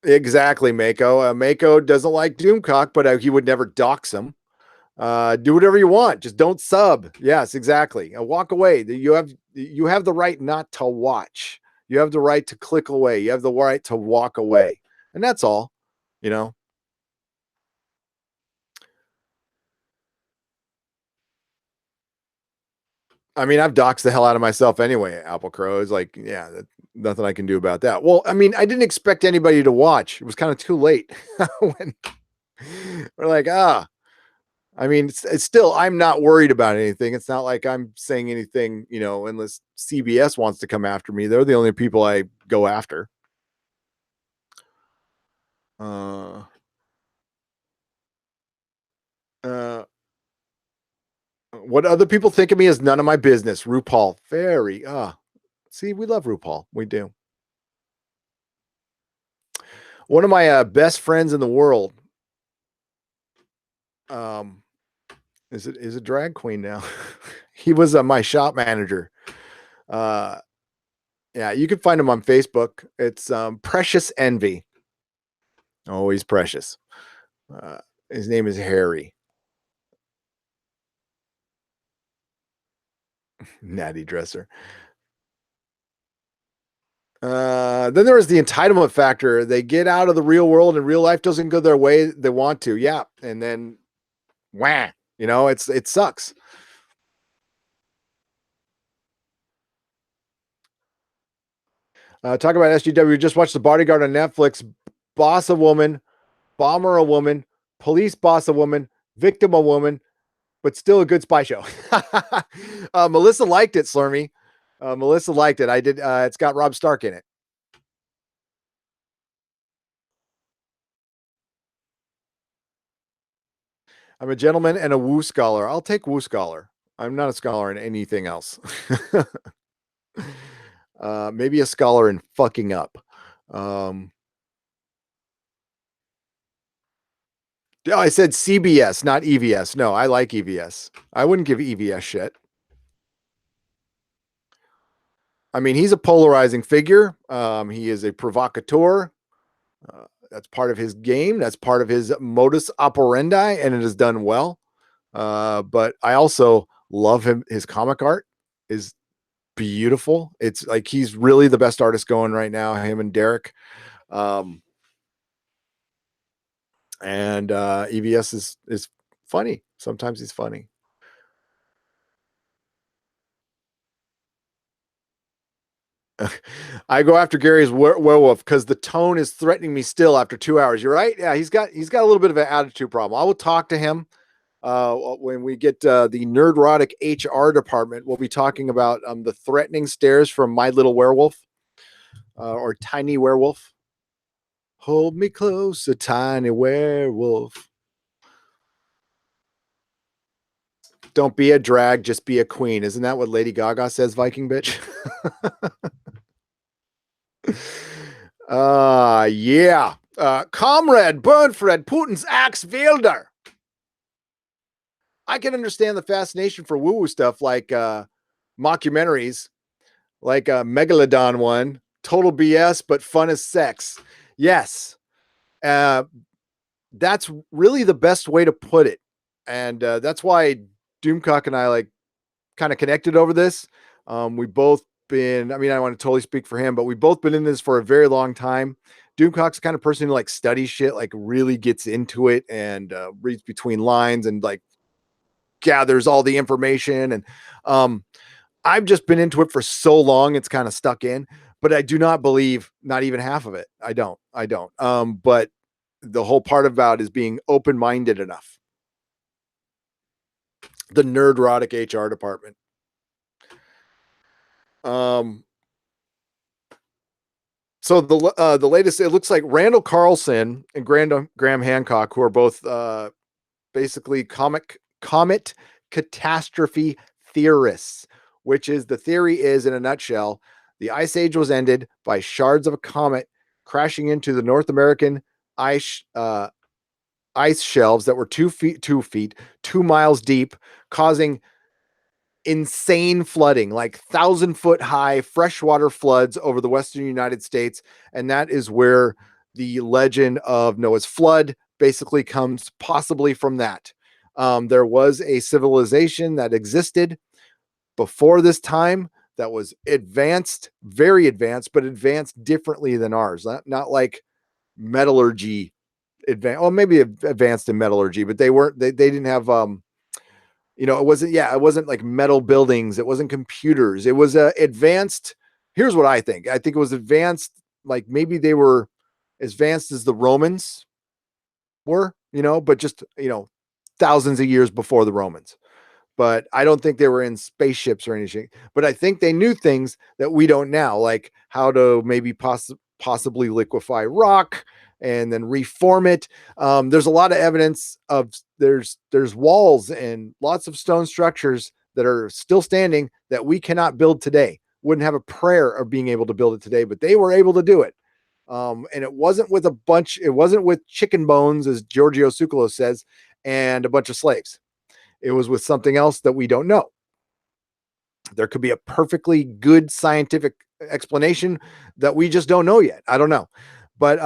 Exactly, Mako. Mako doesn't like Doomcock, but he would never dox him. Do whatever you want. Just don't sub. Yes, exactly. Walk away. You have the right not to watch. You have the right to click away. You have the right to walk away. And that's all, I mean, I've doxed the hell out of myself anyway. Apple Crow is like, yeah, nothing I can do about that. Well, I mean, I didn't expect anybody to watch. It was kind of too late when we're like, I mean, it's still, I'm not worried about anything. It's not like I'm saying anything, unless CBS wants to come after me. They're the only people I go after. Uh, uh, what other people think of me is none of my business. RuPaul, very, see, we love RuPaul. We do. One of my best friends in the world, um, is a drag queen now. He was my shop manager. Uh, yeah, you can find him on Facebook. It's Precious Envy. Oh, he's precious. Uh, his name is Harry. Natty dresser. Then there is the entitlement factor. They get out of the real world and real life doesn't go their way they want to. Yeah. And then wham, it sucks. Talk about SGW. Just watched The Bodyguard on Netflix. Boss a woman, bomber a woman, police boss a woman, victim a woman, but still a good spy show. Melissa liked it, Slurmy. Melissa liked it. I did. It's got Rob Stark in it. I'm a gentleman and a woo scholar. I'll take woo scholar. I'm not a scholar in anything else. Maybe a scholar in fucking up. I said CBS, not EVS. No, I like EVS. I wouldn't give EVS shit. I mean, he's a polarizing figure. He is a provocateur. That's part of his game. That's part of his modus operandi, and it is done well. But I also love him. His comic art is beautiful. It's like he's really the best artist going right now. Him and Derek. And EVS is funny. Sometimes he's funny. I go after Gary's werewolf because the tone is threatening me still after 2 hours. You're right. Yeah, he's got a little bit of an attitude problem. I will talk to him when we get the Nerdrotic HR department. We'll be talking about the threatening stares from My Little Werewolf or Tiny Werewolf. Hold me close, a tiny werewolf. Don't be a drag, just be a queen. Isn't that what Lady Gaga says, Viking bitch? Yeah. Comrade Bernfred Putin's axe wielder. I can understand the fascination for woo-woo stuff like mockumentaries, like a Megalodon one, total BS, but fun as sex. Yes. That's really the best way to put it. And that's why Doomcock and I like kind of connected over this. We both been, I mean, I don't want to totally speak for him, but we've both been in this for a very long time. Doomcock's the kind of person who like studies shit, like really gets into it and reads between lines and like gathers all the information. And I've just been into it for so long, it's kind of stuck in, but I do not believe not even half of it. I don't. But the whole part about is being open-minded enough. The Nerdrotic HR department. So the latest, it looks like Randall Carlson and Graham Hancock, who are both basically comet catastrophe theorists, which is the theory is in a nutshell, the ice age was ended by shards of a comet crashing into the North American ice shelves that were 2 miles deep, causing insane flooding, like 1,000-foot high freshwater floods over the western United States. And that is where the legend of Noah's flood basically comes possibly from that. There was a civilization that existed before this time that was advanced, very advanced, but advanced differently than ours. Not like metallurgy advanced, or maybe advanced in metallurgy, but they didn't have it wasn't like metal buildings. It wasn't computers. It was advanced. Here's what I think. I think it was advanced. Like maybe they were as advanced as the Romans were, but just, thousands of years before the Romans. But I don't think they were in spaceships or anything. But I think they knew things that we don't now, like how to maybe possibly liquefy rock and then reform it. There's a lot of evidence of there's walls and lots of stone structures that are still standing that we cannot build today. Wouldn't have a prayer of being able to build it today, but they were able to do it. And it wasn't with it wasn't with chicken bones, as Giorgio Tsoukalos says, and a bunch of slaves. It was with something else that we don't know. There could be a perfectly good scientific explanation that we just don't know yet. I don't know. But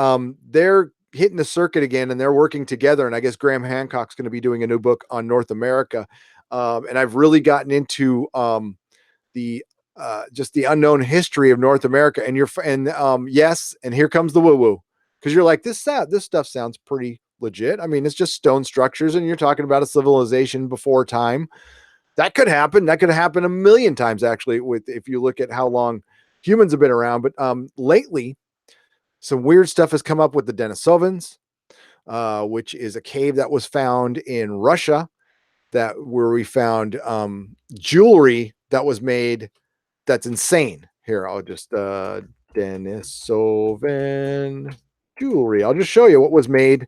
they're hitting the circuit again and they're working together. And I guess Graham Hancock's going to be doing a new book on North America. And I've really gotten into the just the unknown history of North America. And yes, and here comes the woo-woo. Because you're like, this stuff sounds pretty legit. I mean, it's just stone structures, and you're talking about a civilization before time. That could happen. That could happen a million times, actually, if you look at how long humans have been around. But lately, some weird stuff has come up with the Denisovans, which is a cave that was found in Russia, where we found jewelry that was made that's insane. Here, I'll just Denisovan jewelry. I'll just show you what was made.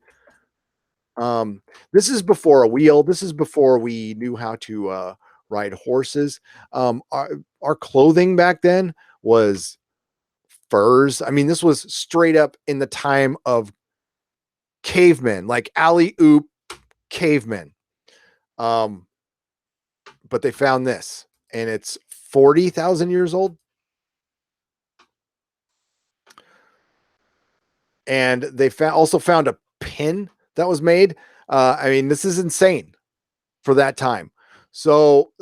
This is before a wheel. This is before we knew how to ride horses. Our clothing back then was furs. I mean, this was straight up in the time of cavemen, like alley-oop cavemen. But they found this, and it's 40,000 years old. And they also found a pin that was made. I mean, this is insane for that time. So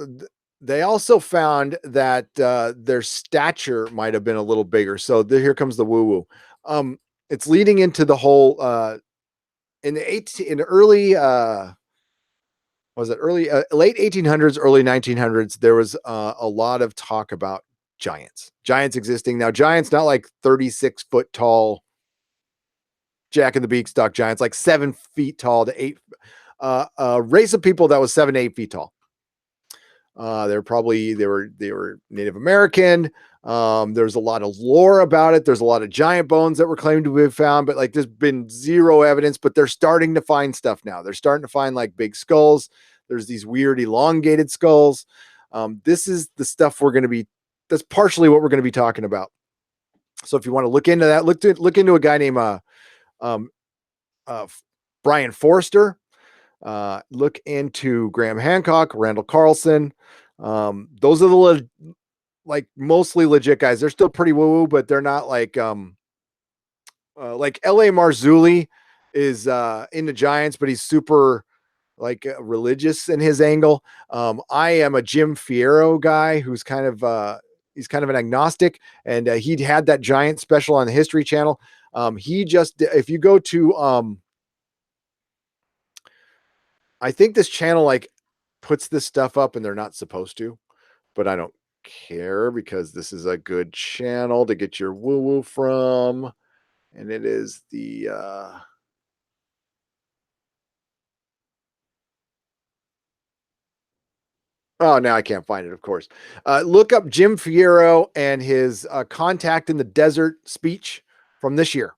they also found that their stature might have been a little bigger. So here comes the woo-woo. It's leading into the whole late 1800s, early 1900s. There was a lot of talk about giants existing. Now, giants not like 36-foot tall Jack and the Beanstalk giants, like 7 feet tall to 8. A race of people that was 7 to 8 feet tall. They were Native American. There's a lot of lore about it. There's a lot of giant bones that were claimed to be found, but like there's been zero evidence. But they're starting to find stuff now. They're starting to find like big skulls. There's these weird elongated skulls. This is the stuff that's partially what we're going to be talking about. So if you want to look into that, look into a guy named Brian Forrester. Look into Graham Hancock, Randall Carlson. Those are the mostly legit guys. They're still pretty woo-woo, but they're not like L.A. Marzulli is into giants, but he's super religious in his angle. I am a Jim Fierro guy who's kind of an agnostic, and he had that giant special on the History Channel. If you go to I think this channel puts this stuff up and they're not supposed to, but I don't care because this is a good channel to get your woo-woo from. And it is the oh, now I can't find it, of course. Look up Jim Fierro and his Contact in the Desert speech from this year.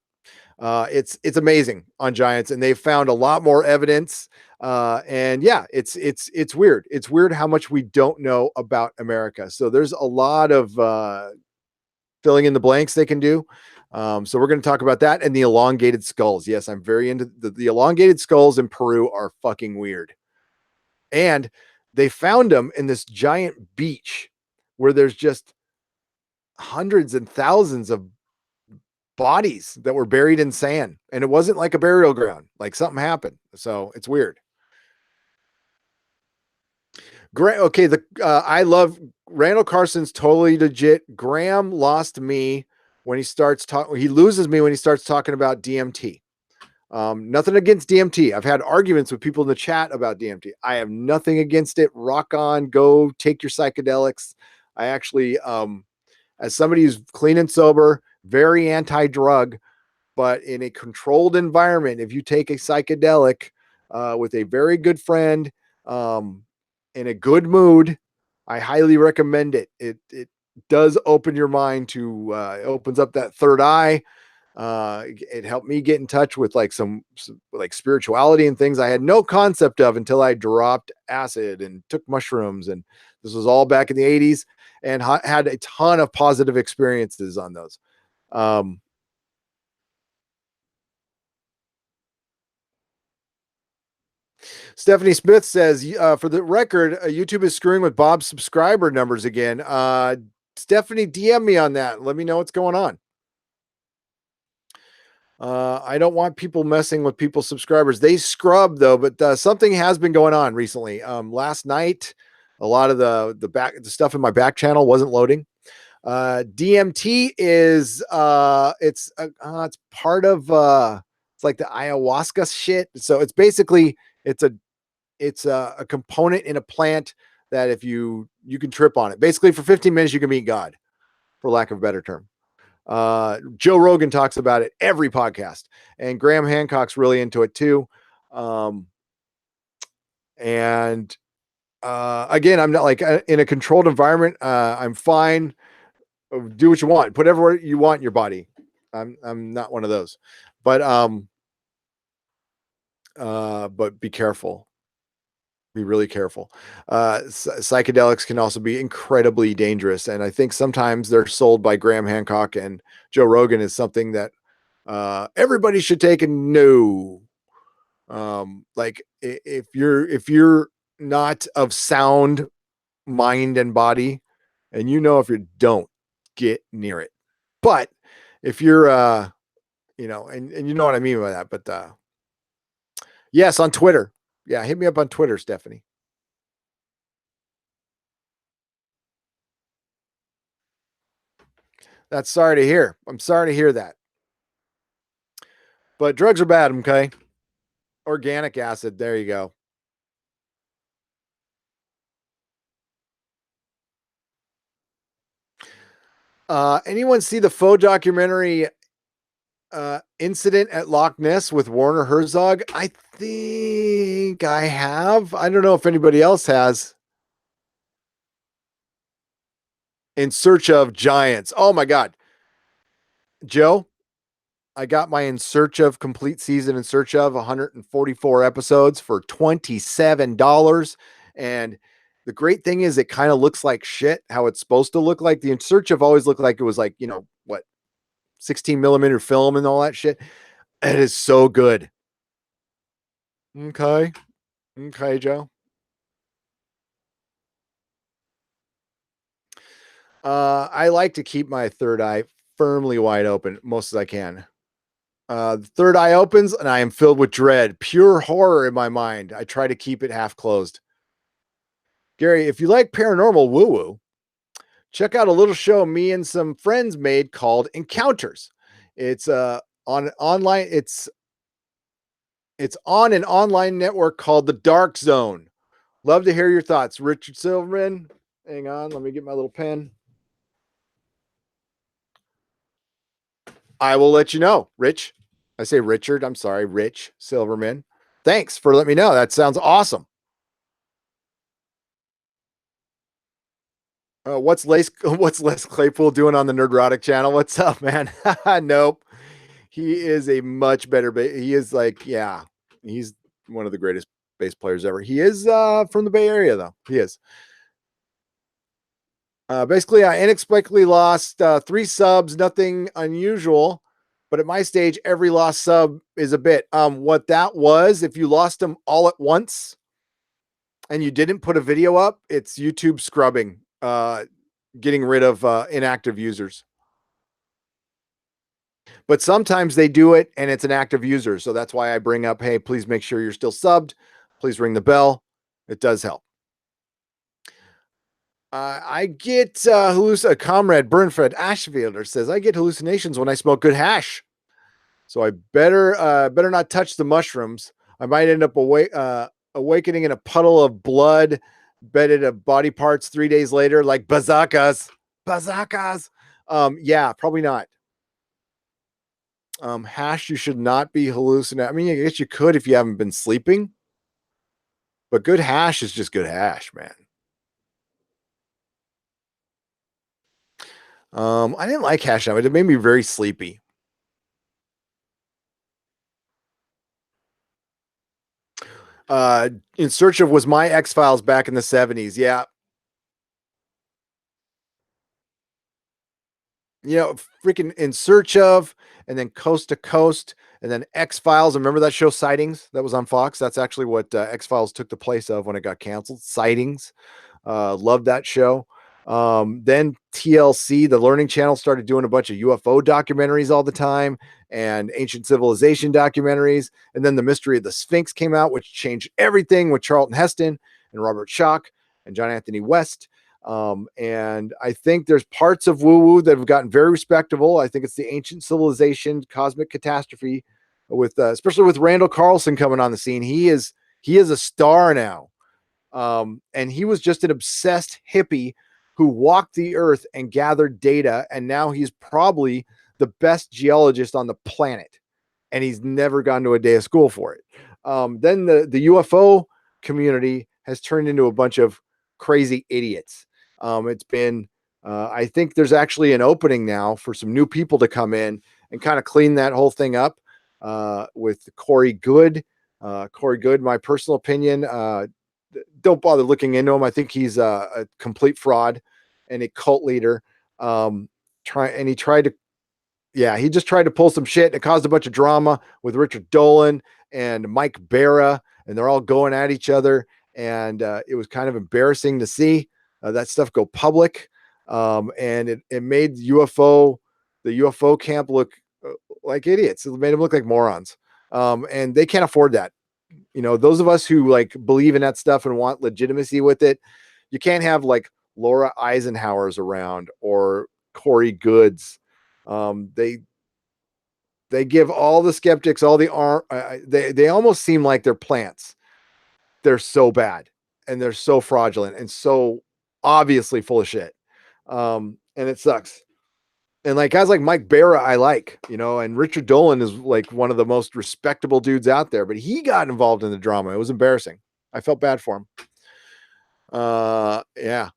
It's amazing on giants, and they've found a lot more evidence. And yeah, it's weird. It's weird how much we don't know about America. So there's a lot of filling in the blanks they can do. So we're going to talk about that and the elongated skulls. Yes, I'm very into the elongated skulls in Peru are fucking weird. And they found them in this giant beach where there's just hundreds and thousands of bodies that were buried in sand, and it wasn't like a burial ground. Like something happened. So it's weird. Great. Okay. I love Randall Carson's totally legit. Graham lost me when he starts talking. He loses me when he starts talking about DMT. Nothing against DMT. I've had arguments with people in the chat about DMT. I have nothing against it. Rock on, go take your psychedelics. I actually, as somebody who's clean and sober, very anti-drug, but in a controlled environment, if you take a psychedelic, with a very good friend, in a good mood. I highly recommend it. It does open your mind to, it opens up that third eye. It helped me get in touch with like some like spirituality and things I had no concept of until I dropped acid and took mushrooms. And this was all back in the 80s, and had a ton of positive experiences on those. Stephanie Smith says, for the record, YouTube is screwing with Bob's subscriber numbers again. Stephanie, DM me on that. Let me know what's going on. I don't want people messing with people's subscribers. They scrub though, but something has been going on recently. Last night, a lot of the stuff in my back channel wasn't loading. DMT is it's part of it's like the ayahuasca shit. So it's basically it's a component in a plant that if you can trip on it. Basically, for 15 minutes you can meet God, for lack of a better term. Joe Rogan talks about it every podcast, and Graham Hancock's really into it too. And again, I'm not like in a controlled environment. I'm fine. Do what you want. Put everywhere you want in your body. I'm not one of those, but be careful. Be really careful. Psychedelics can also be incredibly dangerous, and I think sometimes they're sold by Graham Hancock and Joe Rogan as something that everybody should take. And no, like if you're not of sound mind and body, and if you don't get near it. But if you're and you know what I mean by that. But yes, on Twitter. Yeah, hit me up on Twitter, Stephanie. That's sorry to hear. I'm sorry to hear that. But drugs are bad, okay? Organic acid. There you go. Anyone see the faux documentary Incident at Loch Ness with Werner Herzog? I think I have. I don't know if anybody else has. In Search of Giants. Oh my God. Joe, I got my In Search of complete season, In Search of 144 episodes for $27. And the great thing is it kind of looks like shit, how it's supposed to look like. The In Search of always looked like it was like, 16 millimeter film and all that shit. It is so good. Okay. Okay, Joe. I like to keep my third eye firmly wide open most as I can. The third eye opens and I am filled with dread, pure horror in my mind. I try to keep it half closed. Gary, if you like paranormal woo-woo, check out a little show me and some friends made called Encounters. It's on online. It's on an online network called The Dark Zone. Love to hear your thoughts. Richard Silverman. Hang on, let me get my little pen. I will let you know, Rich. I say Richard. I'm sorry, Rich Silverman. Thanks for letting me know. That sounds awesome. What's Les Claypool doing on the Nerdrotic channel? What's up, man? Nope. He is a much better. He is like, yeah, he's one of the greatest bass players ever. He is from the Bay Area, though. He is. Basically, I inexplicably lost 3 subs. Nothing unusual, but at my stage, every lost sub is a bit. What that was, if you lost them all at once and you didn't put a video up, it's YouTube scrubbing. Getting rid of inactive users. But sometimes they do it and it's an active user. So that's why I bring up, hey, please make sure you're still subbed. Please ring the bell. It does help. I get Comrade Burnfred Ashfielder says, I get hallucinations when I smoke good hash. So I better not touch the mushrooms. I might end up awakening in a puddle of blood, bedded of body parts 3 days later, like bazakas. Yeah, probably not. Hash, you should not be hallucinating. I mean, I guess you could if you haven't been sleeping, But good hash is just good hash, man. I didn't like hash now. It made me very sleepy. In Search of was my X-Files back in the 70s. Yeah. You know, freaking In Search of, and then Coast to Coast, and then X-Files. Remember that show Sightings that was on Fox? That's actually what X-Files took the place of when it got canceled. Sightings. Loved that show. Then TLC, the Learning Channel, started doing a bunch of UFO documentaries all the time and ancient civilization documentaries. And then The Mystery of the Sphinx came out, which changed everything with Charlton Heston and Robert Schock and John Anthony West. And I think there's parts of woo woo that have gotten very respectable. I think it's the ancient civilization, cosmic catastrophe, with especially with Randall Carlson coming on the scene. He is a star now. And he was just an obsessed hippie who walked the earth and gathered data. And now he's probably the best geologist on the planet. And he's never gone to a day of school for it. Then the UFO community has turned into a bunch of crazy idiots. It's been, I think there's actually an opening now for some new people to come in and kind of clean that whole thing up with Corey Good. Corey Good, my personal opinion, don't bother looking into him. I think he's a complete fraud and a cult leader. He tried to, yeah, he just tried to pull some shit. And it caused a bunch of drama with Richard Dolan and Mike Barra, and they're all going at each other. And it was kind of embarrassing to see that stuff go public. And it made the UFO camp look like idiots. It made them look like morons. And they can't afford that. You know, those of us who like believe in that stuff and want legitimacy with it, you can't have like Laura Eisenhower's around or Corey Goods. They give all the skeptics all the arm. They almost seem like they're plants. They're so bad and they're so fraudulent and so obviously full of shit. And it sucks. And like guys like Mike Barra, I like, you know, and Richard Dolan is like one of the most respectable dudes out there, but he got involved in the drama. It was embarrassing. I felt bad for him. Yeah.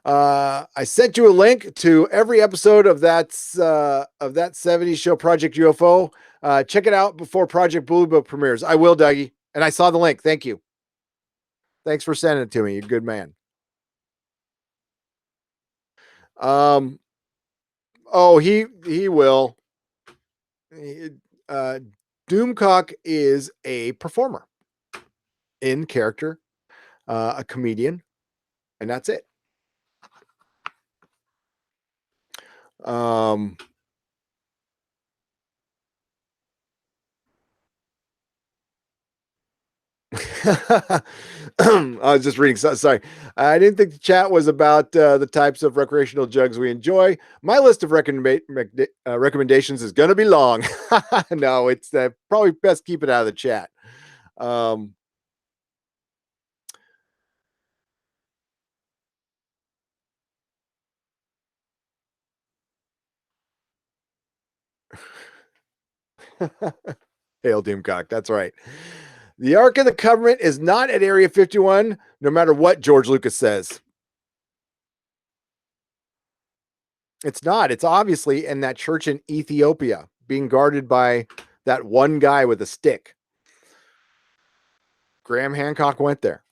I sent you a link to every episode of that 70s show Project UFO. Check it out before Project Blue Book premieres. I will, Dougie. And I saw the link. Thank you. Thanks for sending it to me. You're a good man. Oh, he will. Uh, Doomcock is a performer in character, a comedian, and that's it. I was just reading. Sorry, I didn't think the chat was about the types of recreational jugs we enjoy. My list of recommendations is going to be long. No, it's probably best keep it out of the chat. Hail Doomcock. That's right. The Ark of the Covenant is not at Area 51, no matter what George Lucas says. It's not. It's obviously in that church in Ethiopia being guarded by that one guy with a stick. Graham Hancock went there.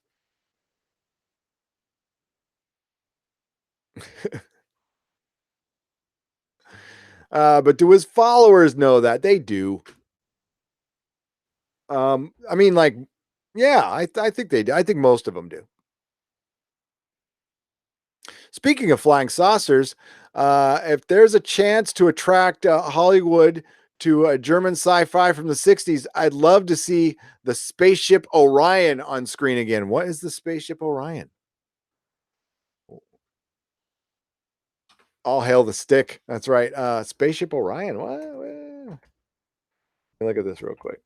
But do his followers know that? They do. I mean, like, yeah, I think they do. I think most of them do. Speaking of flying saucers, if there's a chance to attract Hollywood to a German sci-fi from the 60s, I'd love to see the spaceship Orion on screen again. What is the spaceship Orion? All hail the stick. That's right. Spaceship Orion. What? Look at this real quick.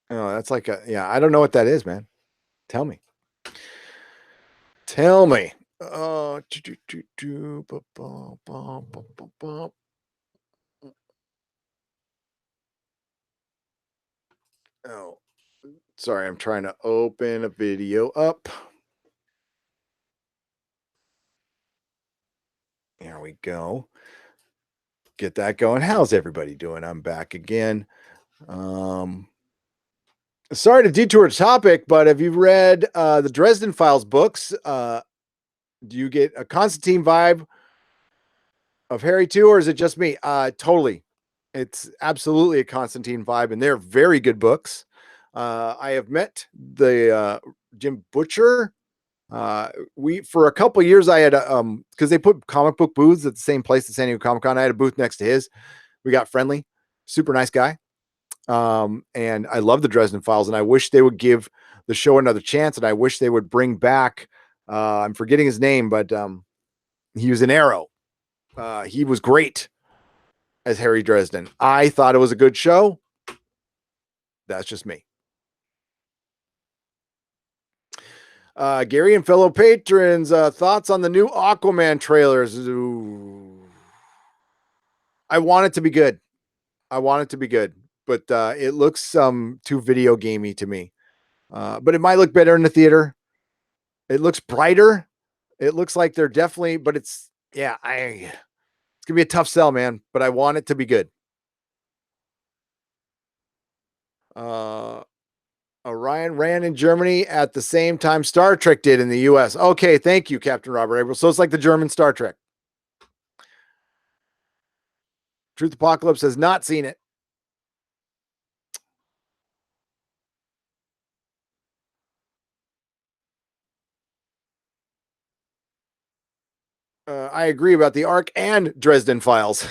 Oh, That's like I don't know what that is, man. Tell me. Tell me. Oh, oh, sorry. I'm trying to open a video up. There we go. Get that going. How's everybody doing? I'm back again. Sorry to detour the topic, but have you read the Dresden Files books? Do you get a Constantine vibe of Harry too, or is it just me? Totally. It's absolutely a Constantine vibe, and they're very good books. I have met the Jim Butcher. We for a couple years I had because they put comic book booths at the same place at San Diego Comic Con. I had a booth next to his. We got friendly, super nice guy. And I love the Dresden Files, and I wish they would give the show another chance, and I wish they would bring back I'm forgetting his name, but he was an Arrow. He was great as Harry Dresden. I thought it was a good show. That's just me. Gary and fellow patrons, thoughts on the new Aquaman trailers? Ooh. I want it to be good. But it looks too video gamey to me. But it might look better in the theater. It looks brighter. It looks like they're definitely, but it's gonna be a tough sell, man. But I want it to be good. Orion ran in Germany at the same time Star Trek did in the US. Okay, thank you, Captain Robert April. So it's like the German Star Trek. Truth Apocalypse has not seen it. I agree about the Ark and Dresden Files.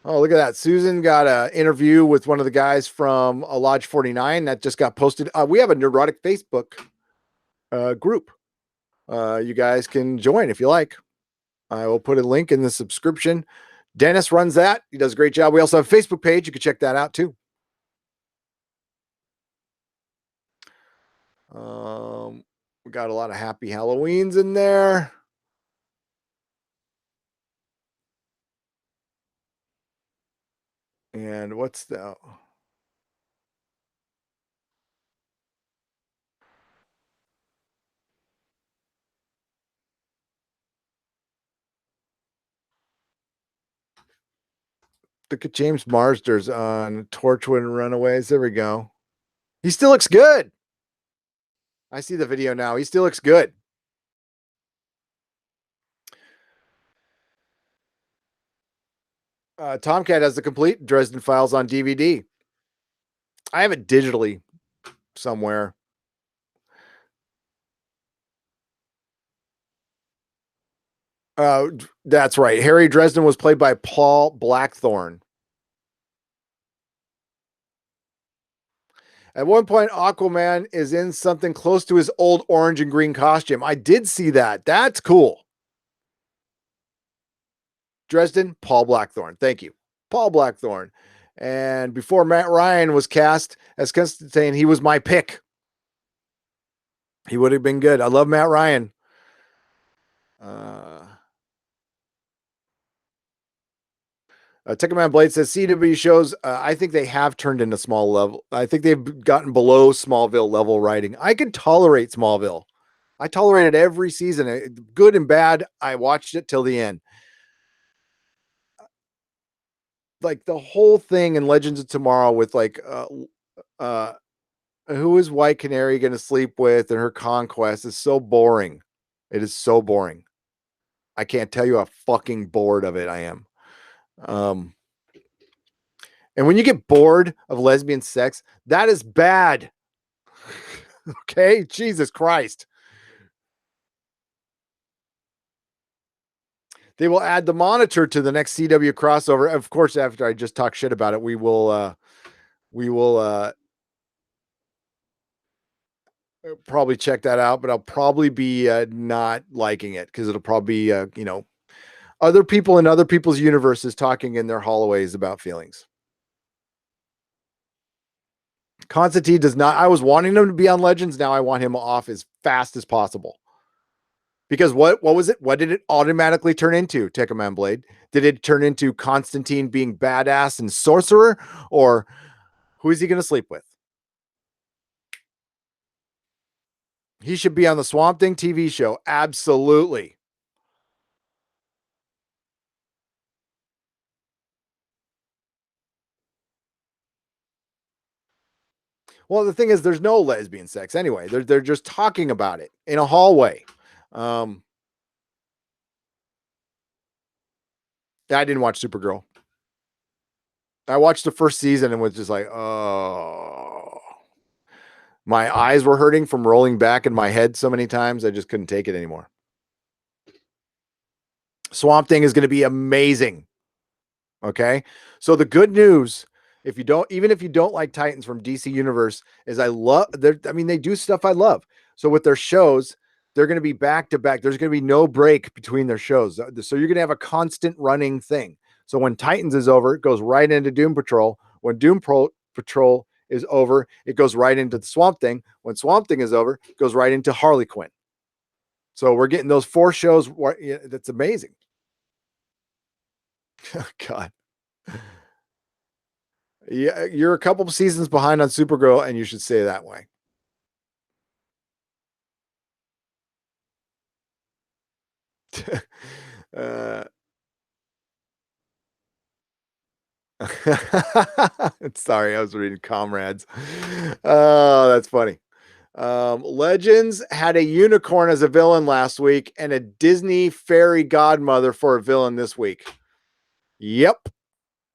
Oh, look at that. Susan got an interview with one of the guys from Lodge 49 that just got posted. We have a Nerdrotic Facebook group. You guys can join if you like. I will put a link in the subscription. Dennis runs that. He does a great job. We also have a Facebook page. You can check that out too. We got a lot of happy Halloweens in there. And what's the... Look at James Marsden's on Torchwood and Runaways. There we go. He still looks good. I see the video now. He still looks good. Tomcat has the complete Dresden Files on DVD. I have it digitally somewhere. That's right. Harry Dresden was played by Paul Blackthorne. At one point, Aquaman is in something close to his old orange and green costume. I did see that. That's cool. Dresden, Paul Blackthorne. Thank you. Paul Blackthorne. And before Matt Ryan was cast as Constantine, he was my pick. He would have been good. I love Matt Ryan. Ticketman Blade says CW shows, I think they have turned into small level. I think they've gotten below Smallville level writing. I can tolerate Smallville. I tolerated every season, good and bad. I watched it till the end. Like the whole thing in Legends of Tomorrow with like, who is White Canary going to sleep with and her conquest is so boring. It is so boring. I can't tell you how fucking bored of it I am. And when you get bored of lesbian sex, that is bad. Okay? Jesus Christ. They will add the Monitor to the next CW crossover. Of course, after I just talk shit about it, we will probably check that out, but I'll probably be not liking it because it'll probably be other people in other people's universes talking in their hallways about feelings. Constantine does not. I was wanting him to be on Legends. Now I want him off as fast as possible. Because what was it? What did it automatically turn into, Tekkaman Blade? Did it turn into Constantine being badass and sorcerer? Or who is he going to sleep with? He should be on the Swamp Thing TV show. Absolutely. Well, the thing is, there's no lesbian sex anyway. They're just talking about it in a hallway. I didn't watch Supergirl. I watched the first season and was just like, oh, my eyes were hurting from rolling back in my head so many times. I just couldn't take it anymore. Swamp Thing is going to be amazing. Okay. So the good news, even if you don't like Titans from DC Universe, is they do stuff I love. So with their shows, they're going to be back to back. There's going to be no break between their shows. So you're going to have a constant running thing. So when Titans is over, it goes right into Doom Patrol. When Patrol is over, it goes right into the Swamp Thing. When Swamp Thing is over, it goes right into Harley Quinn. So we're getting those 4 shows. That's amazing. Oh, God. Yeah, you're a couple of seasons behind on Supergirl, and you should stay that way. Sorry, I was reading Comrades. Oh, that's funny. Legends had a unicorn as a villain last week and a Disney fairy godmother for a villain this week. Yep.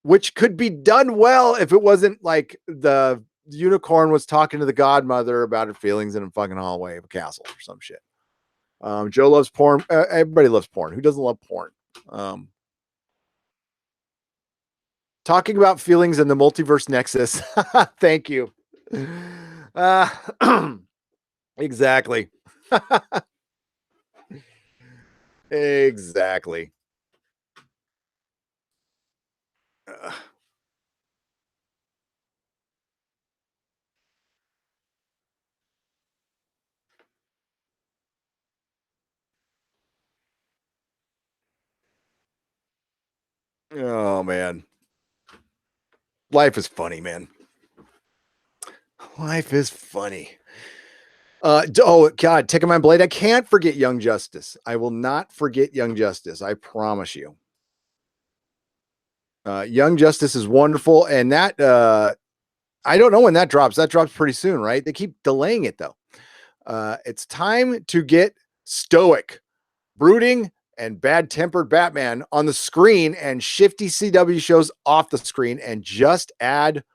Which could be done well if it wasn't like the unicorn was talking to the godmother about her feelings in a fucking hallway of a castle or some shit. Joe loves porn. Everybody loves porn. Who doesn't love porn? Talking about feelings in the multiverse nexus. Thank you. Exactly. Exactly. Oh, man. Life is funny, man. Life is funny. Oh, God, Tekkaman Blade. I can't forget Young Justice. I will not forget Young Justice. I promise you. Young Justice is wonderful. And that, I don't know when that drops. That drops pretty soon, right? They keep delaying it, though. It's time to get stoic, brooding, and bad-tempered Batman on the screen and shifty CW shows off the screen and just add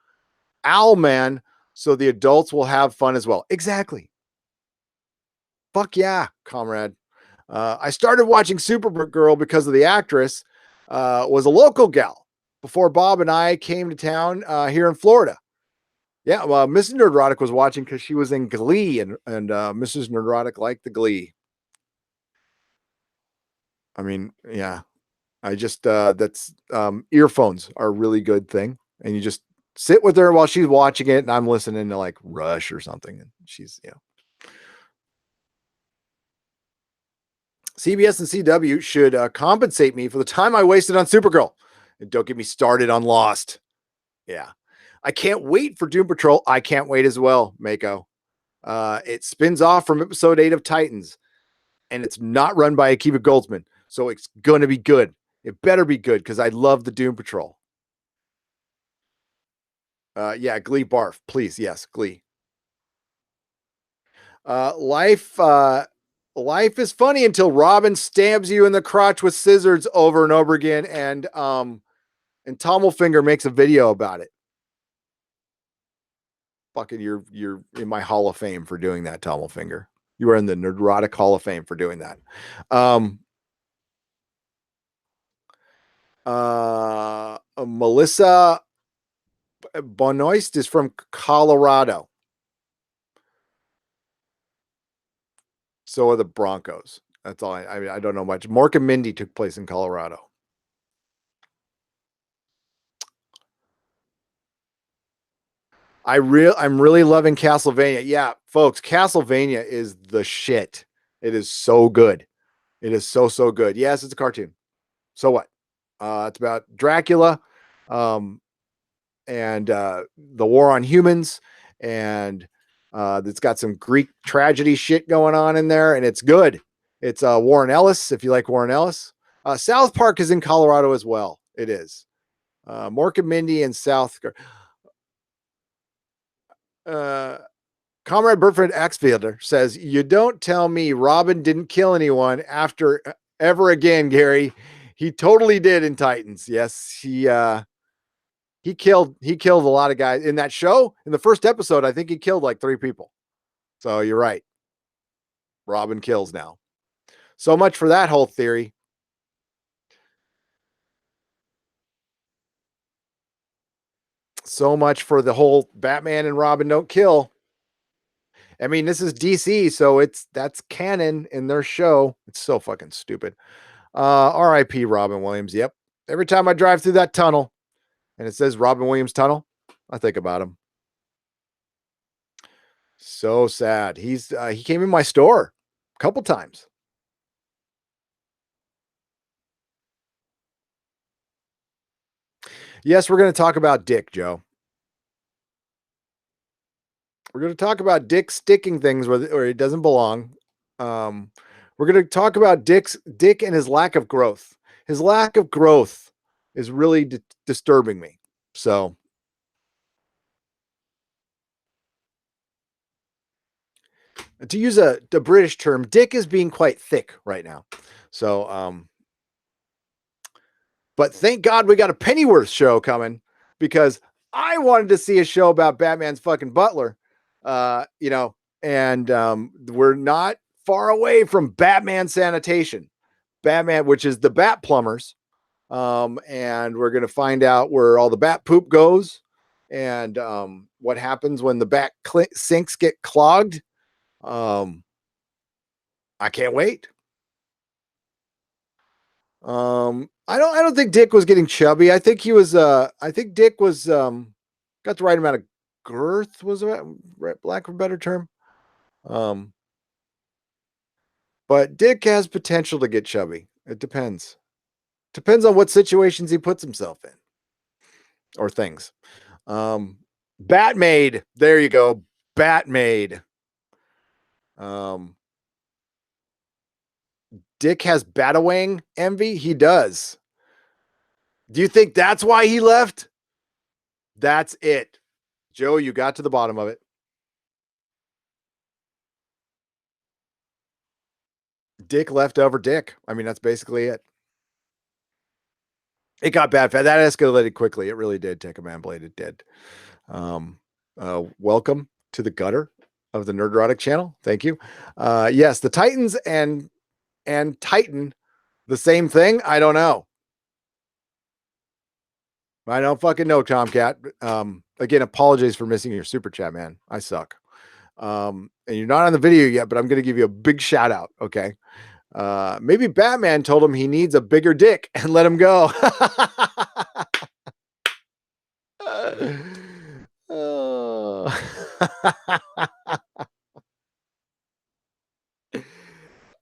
Owlman so the adults will have fun as well. Exactly. Fuck yeah, comrade. I started watching Supergirl because of the actress was a local gal before Bob and I came to town here in Florida. Yeah, well, Mrs. Nerdrotic was watching because she was in Glee, and Mrs. Nerdrotic liked the Glee. I mean, yeah, I just that's earphones are a really good thing, and you just sit with her while she's watching it, and I'm listening to like Rush or something, and she's CBS and CW should compensate me for the time I wasted on Supergirl, and don't get me started on Lost. Yeah, I can't wait for Doom Patrol. I can't wait as well, Mako. It spins off from episode 8 of Titans, and it's not run by Akiva Goldsman, so it's gonna be good. It better be good because I love the Doom Patrol. Yeah, Glee barf, please. Yes, Glee. Life is funny until Robin stabs you in the crotch with scissors over and over again, and Tommelfinger makes a video about it. Fucking, you're in my Hall of Fame for doing that, Tommelfinger. You are in the Nerdrotic Hall of Fame for doing that. Melissa Bonoist is from Colorado. So are the Broncos. That's all. I don't know much. Mork and Mindy took place in Colorado. I'm really loving Castlevania. Yeah, folks, Castlevania is the shit. It is so good. It is so good. Yes, it's a cartoon. So what? It's about Dracula, and the war on humans, and it's got some Greek tragedy shit going on in there, and it's good. It's Warren Ellis, if you like Warren Ellis. South Park is in Colorado as well. It is. Mork and Mindy and South. Uh, Comrade Burford Axfielder says, "You don't tell me Robin didn't kill anyone after ever again, Gary. He totally did in Titans. Yes, he killed a lot of guys in that show. In the first episode, I think he killed like 3 people. So you're right. Robin kills now. So much for that whole theory. So much for the whole Batman and Robin don't kill. I mean, this is DC, so that's canon in their show. It's so fucking stupid. R.I.P. Robin Williams. Yep. Every time I drive through that tunnel and it says Robin Williams Tunnel, I think about him. So sad. He came in my store a couple times. Yes, we're going to talk about Dick, Joe. We're going to talk about Dick sticking things where it doesn't belong. We're going to talk about Dick and his lack of growth. His lack of growth is really disturbing me. So, to use a British term, Dick is being quite thick right now. So, but thank God we got a Pennyworth show coming, because I wanted to see a show about Batman's fucking butler. And we're not far away from Batman Sanitation, Batman, which is the Bat Plumbers. And we're going to find out where all the bat poop goes, and what happens when the bat sinks get clogged. I can't wait. I don't think Dick was getting chubby. I think Dick was got the right amount of girth, was it, lack of a better term. But Dick has potential to get chubby. It depends. Depends on what situations he puts himself in or things. Batmaid. There you go. Batmaid. Dick has Batawang envy. He does. Do you think that's why he left? That's it. Joe, you got to the bottom of it. Dick left over Dick. I mean, that's basically it. It got bad. That escalated quickly. It really did. Take a man blade. It did. Welcome to the gutter of the Nerdrotic channel. Thank you. Yes, the Titans and Titan, the same thing. I don't know. I don't fucking know, Tomcat. Again, apologies for missing your super chat, man. I suck. And you're not on the video yet, but I'm going to give you a big shout out. Okay. Maybe Batman told him he needs a bigger dick and let him go.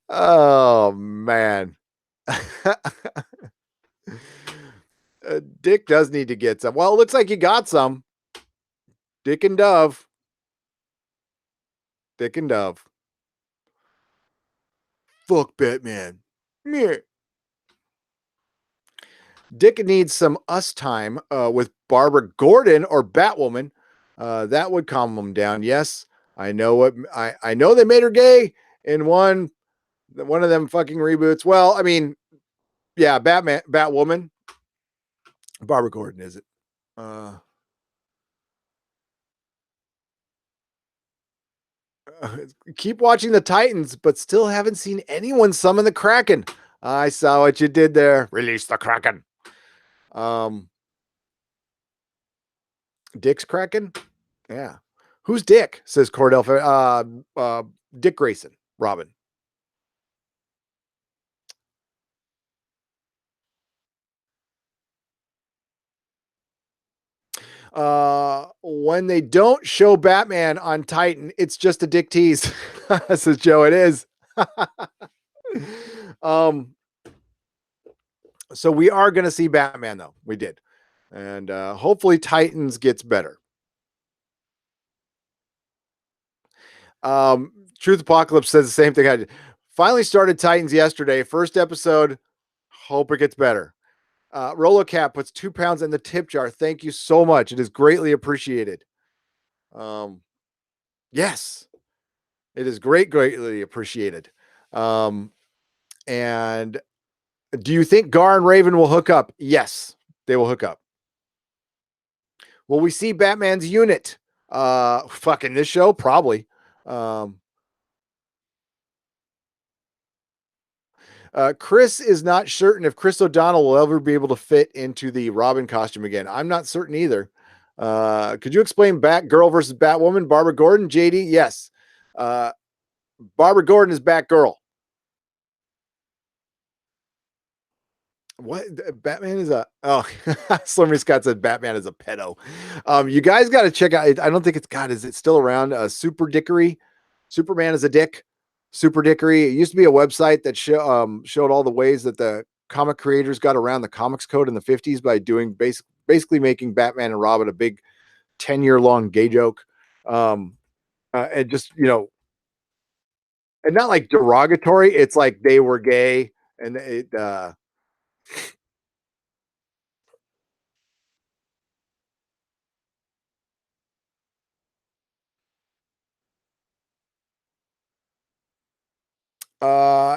Oh man. Dick does need to get some. Well, it looks like he got some. Dick and Dove. Dick and Dove. Fuck Batman. Meh. Dick needs some us time with Barbara Gordon or Batwoman. That would calm him down. Yes, I know what I know. They made her gay in one of them fucking reboots. Well, I mean, yeah, Batwoman. Barbara Gordon, is it? Keep watching the Titans, but still haven't seen anyone summon the Kraken. I saw what you did there. Release the Kraken. Dick's Kraken? Yeah. Who's Dick? Says Cordell. Dick Grayson. Robin. When they don't show Batman on Titan, it's just a dick tease. Says Joe, it is. um, so we are going to see Batman, though. We did. And hopefully Titans gets better. Truth Apocalypse says the same thing. I finally started Titans yesterday. First episode. Hope it gets better. Rolo Cat puts 2 pounds in the tip jar. Thank you so much. It is greatly appreciated. Yes, it is greatly appreciated. And do you think Gar and Raven will hook up? Yes, they will hook up. Will we see Batman's unit? Fucking this show? Probably. Chris is not certain if Chris O'Donnell will ever be able to fit into the Robin costume again. I'm not certain either. Could you explain Batgirl versus Batwoman? Barbara Gordon, JD? Yes. Barbara Gordon is Batgirl. What? Batman is a Slimmy Scott said Batman is a pedo. You guys got to check out. I don't think it's God. Is it still around? Super Dickory. Superman is a dick. Super Dickory. It used to be a website that showed all the ways that the comic creators got around the comics code in the 50s by doing basically making Batman and Robin a big 10-year long gay joke. And just, and not like derogatory. It's like they were gay and it,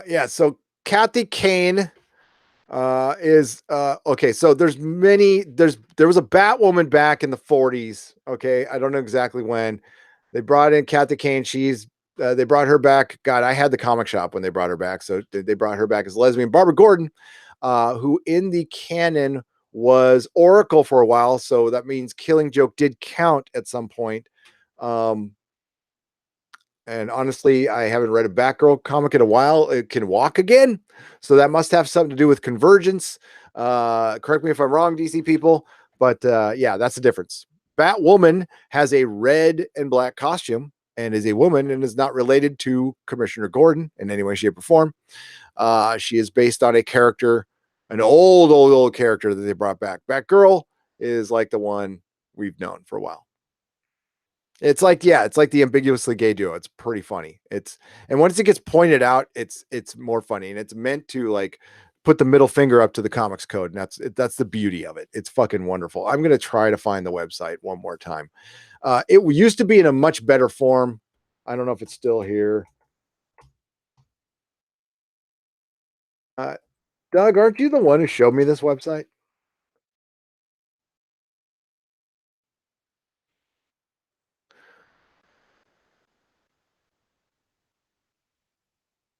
yeah, so Kathy Kane is okay. So there was a Batwoman back in the 40s. Okay, I don't know exactly when they brought in Kathy Kane. They brought her back. God, I had the comic shop when they brought her back, so they brought her back as a lesbian. Barbara Gordon, who in the canon was Oracle for a while, so that means Killing Joke did count at some point. And honestly, I haven't read a Batgirl comic in a while. It can walk again. So that must have something to do with convergence. Correct me if I'm wrong, DC people. But yeah, that's the difference. Batwoman has a red and black costume and is a woman and is not related to Commissioner Gordon in any way, shape, or form. She is based on a character, an old character that they brought back. Batgirl is like the one we've known for a while. It's like the ambiguously gay duo. It's pretty funny. And once it gets pointed out, it's more funny, and it's meant to like put the middle finger up to the comics code. And that's the beauty of it. It's fucking wonderful. I'm gonna try to find the website one more time. It used to be in a much better form. I don't know if it's still here. Doug, aren't you the one who showed me this website?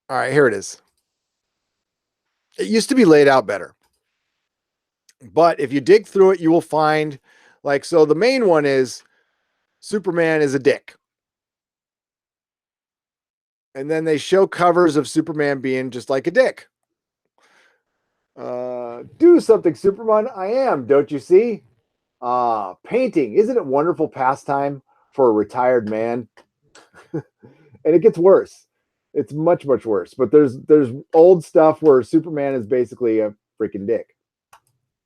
All right, here it is. It used to be laid out better. But if you dig through it, you will find so the main one is Superman is a dick. And then they show covers of Superman being just like a dick. Do something, Superman. I am, don't you see? Painting. Isn't it wonderful pastime for a retired man? And it gets worse. It's much, much worse. But there's old stuff where Superman is basically a freaking dick.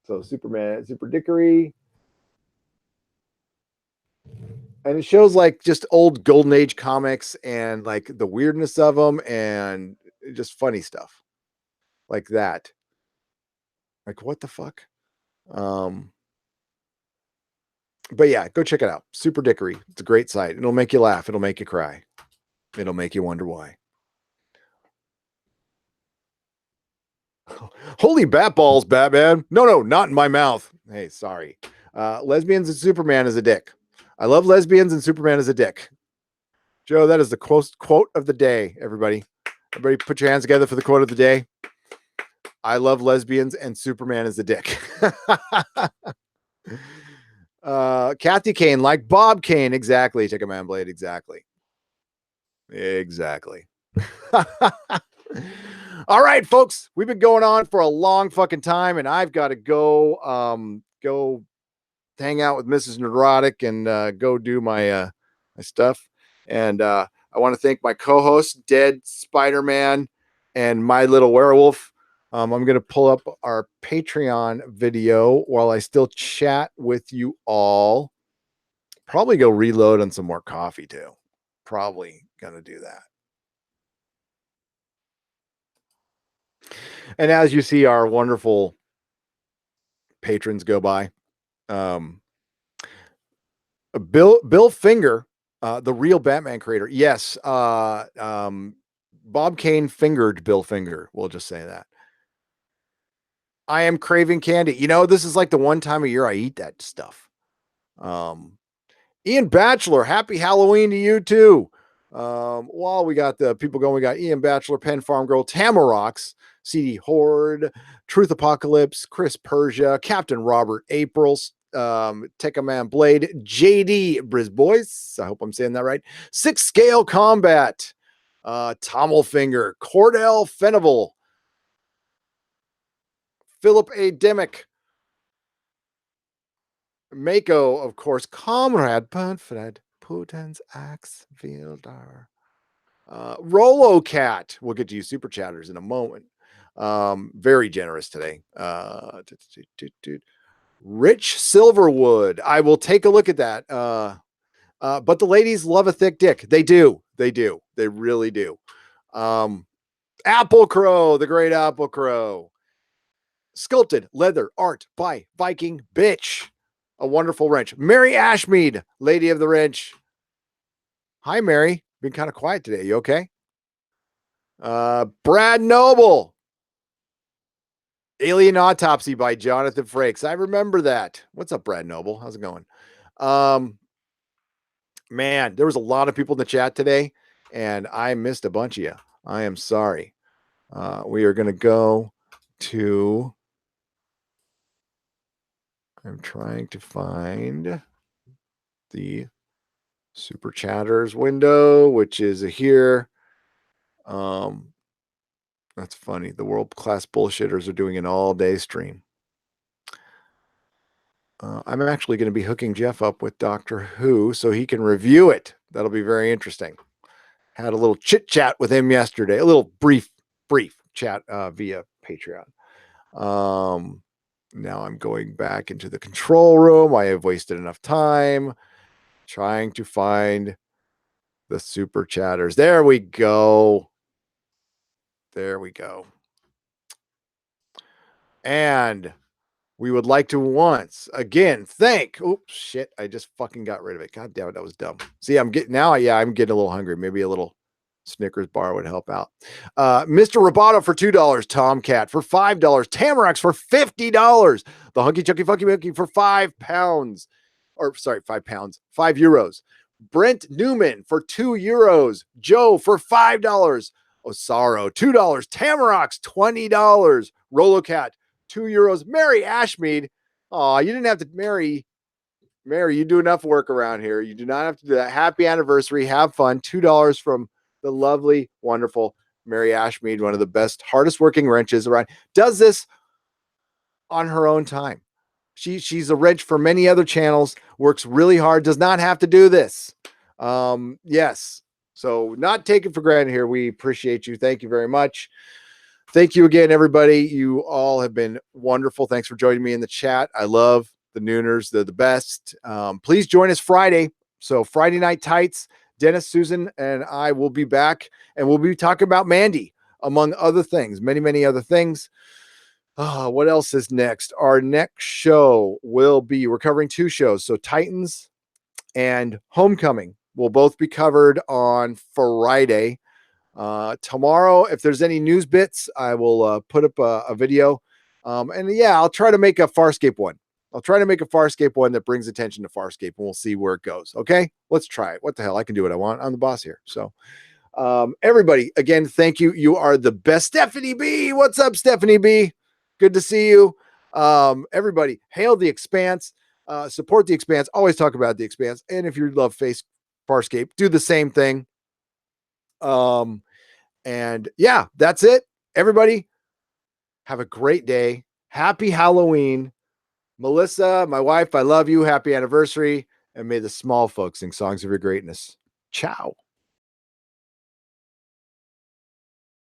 So Superman, Super Dickory. And it shows just old Golden Age comics and the weirdness of them and just funny stuff like that. What the fuck? But yeah, go check it out. Super Dickory. It's a great site. It'll make you laugh. It'll make you cry. It'll make you wonder why. Holy bat balls, Batman. No, not in my mouth. Hey, sorry. Lesbians and Superman is a dick. I love lesbians and Superman is a dick. Joe, that is the quote of the day, everybody. Everybody put your hands together for the quote of the day. I love lesbians and Superman is a dick. Kathy Kane, like Bob Kane. Exactly. Take a man blade. Exactly. All right, folks. We've been going on for a long fucking time, and I've got to go hang out with Mrs. Nerdrotic and go do my my stuff. And I want to thank my co-host, Dead Spider-Man and My Little Werewolf. I'm going to pull up our Patreon video while I still chat with you all. Probably go reload on some more coffee too. Probably going to do that. And as you see, our wonderful patrons go by. Bill Finger, the real Batman creator. Yes. Bob Kane fingered Bill Finger. We'll just say that. I am craving candy. You know, this is like the one time of year I eat that stuff. Ian Batchelor, happy Halloween to you too. While we got the people going, we got Ian Batchelor, Penn Farm Girl, Tamarox, CD Horde, Truth Apocalypse, Chris Persia, Captain Robert Aprils, Tekka Man Blade, JD Brisbois. I hope I'm saying that right. Six Scale Combat, Tommelfinger, Cordell Fenival, Philip A. Demick, Mako, of course, Comrade Burnfred, Putin's Axe Wielder, Rolo Cat. We'll get to you super chatters in a moment. Very generous today. Rich Silverwood. I will take a look at that. But the ladies love a thick dick. They do. They do. They really do. Apple Crow, the great Apple Crow. Sculpted leather art by Viking Bitch. A wonderful wrench. Mary Ashmead, lady of the wrench. Hi, Mary. Been kind of quiet today. You okay? Brad Noble. Alien Autopsy by Jonathan Frakes. I remember that. What's up, Brad Noble? How's it going? Man, there was a lot of people in the chat today, and I missed a bunch of you. I am sorry. We are going to go to... I'm trying to find the Super Chatters window, which is here. That's funny. The world-class bullshitters are doing an all-day stream. I'm actually going to be hooking Jeff up with Doctor Who so he can review it. That'll be very interesting. Had a little chit-chat with him yesterday. A little brief chat via Patreon. Now I'm going back into the control room. I have wasted enough time trying to find the Super Chatters. There we go. There we go. And we would like to once again thank. Oops, shit! I just fucking got rid of it. God damn it, that was dumb. See, I'm getting now. Yeah, I'm getting a little hungry. Maybe a little Snickers bar would help out. Mr. Roboto for $2. Tomcat for $5. Tamarax for $50. The Hunky Chunky Funky Monkey for £5. Or sorry, €5. Brent Newman for €2. Joe for $5. Osaro $2. Tamarox $20. Rolocat €2. Mary Ashmead. Oh, you didn't have to Mary, you do enough work around here. You do not have to do that. Happy anniversary. Have fun. $2 from the lovely, wonderful Mary Ashmead, one of the best, hardest working wrenches around. Does this on her own time. She's a wrench for many other channels, works really hard, does not have to do this. Yes. So not taken for granted here. We appreciate you. Thank you very much. Thank you again, everybody. You all have been wonderful. Thanks for joining me in the chat. I love the Nooners. They're the best. Please join us Friday. So Friday Night Tights, Dennis, Susan, and I will be back, and we'll be talking about Mandy, among other things, many, many other things. What else is next? Our next show will be, we're covering two shows. So Titans and Homecoming will both be covered on Friday. Tomorrow, if there's any news bits, I will put up a video. And yeah, I'll try to make a Farscape one. I'll try to make a Farscape one that brings attention to Farscape, and we'll see where it goes. Okay, let's try it. What the hell? I can do what I want. I'm the boss here. So everybody, again, thank you. You are the best. Stephanie B. What's up, Stephanie B? Good to see you. Everybody, hail the Expanse. Support the Expanse. Always talk about the Expanse. And if you love Farscape, do the same thing. And yeah, that's it. Everybody, have a great day. Happy Halloween. Melissa, my wife, I love you. Happy anniversary. And may the small folks sing songs of your greatness. Ciao.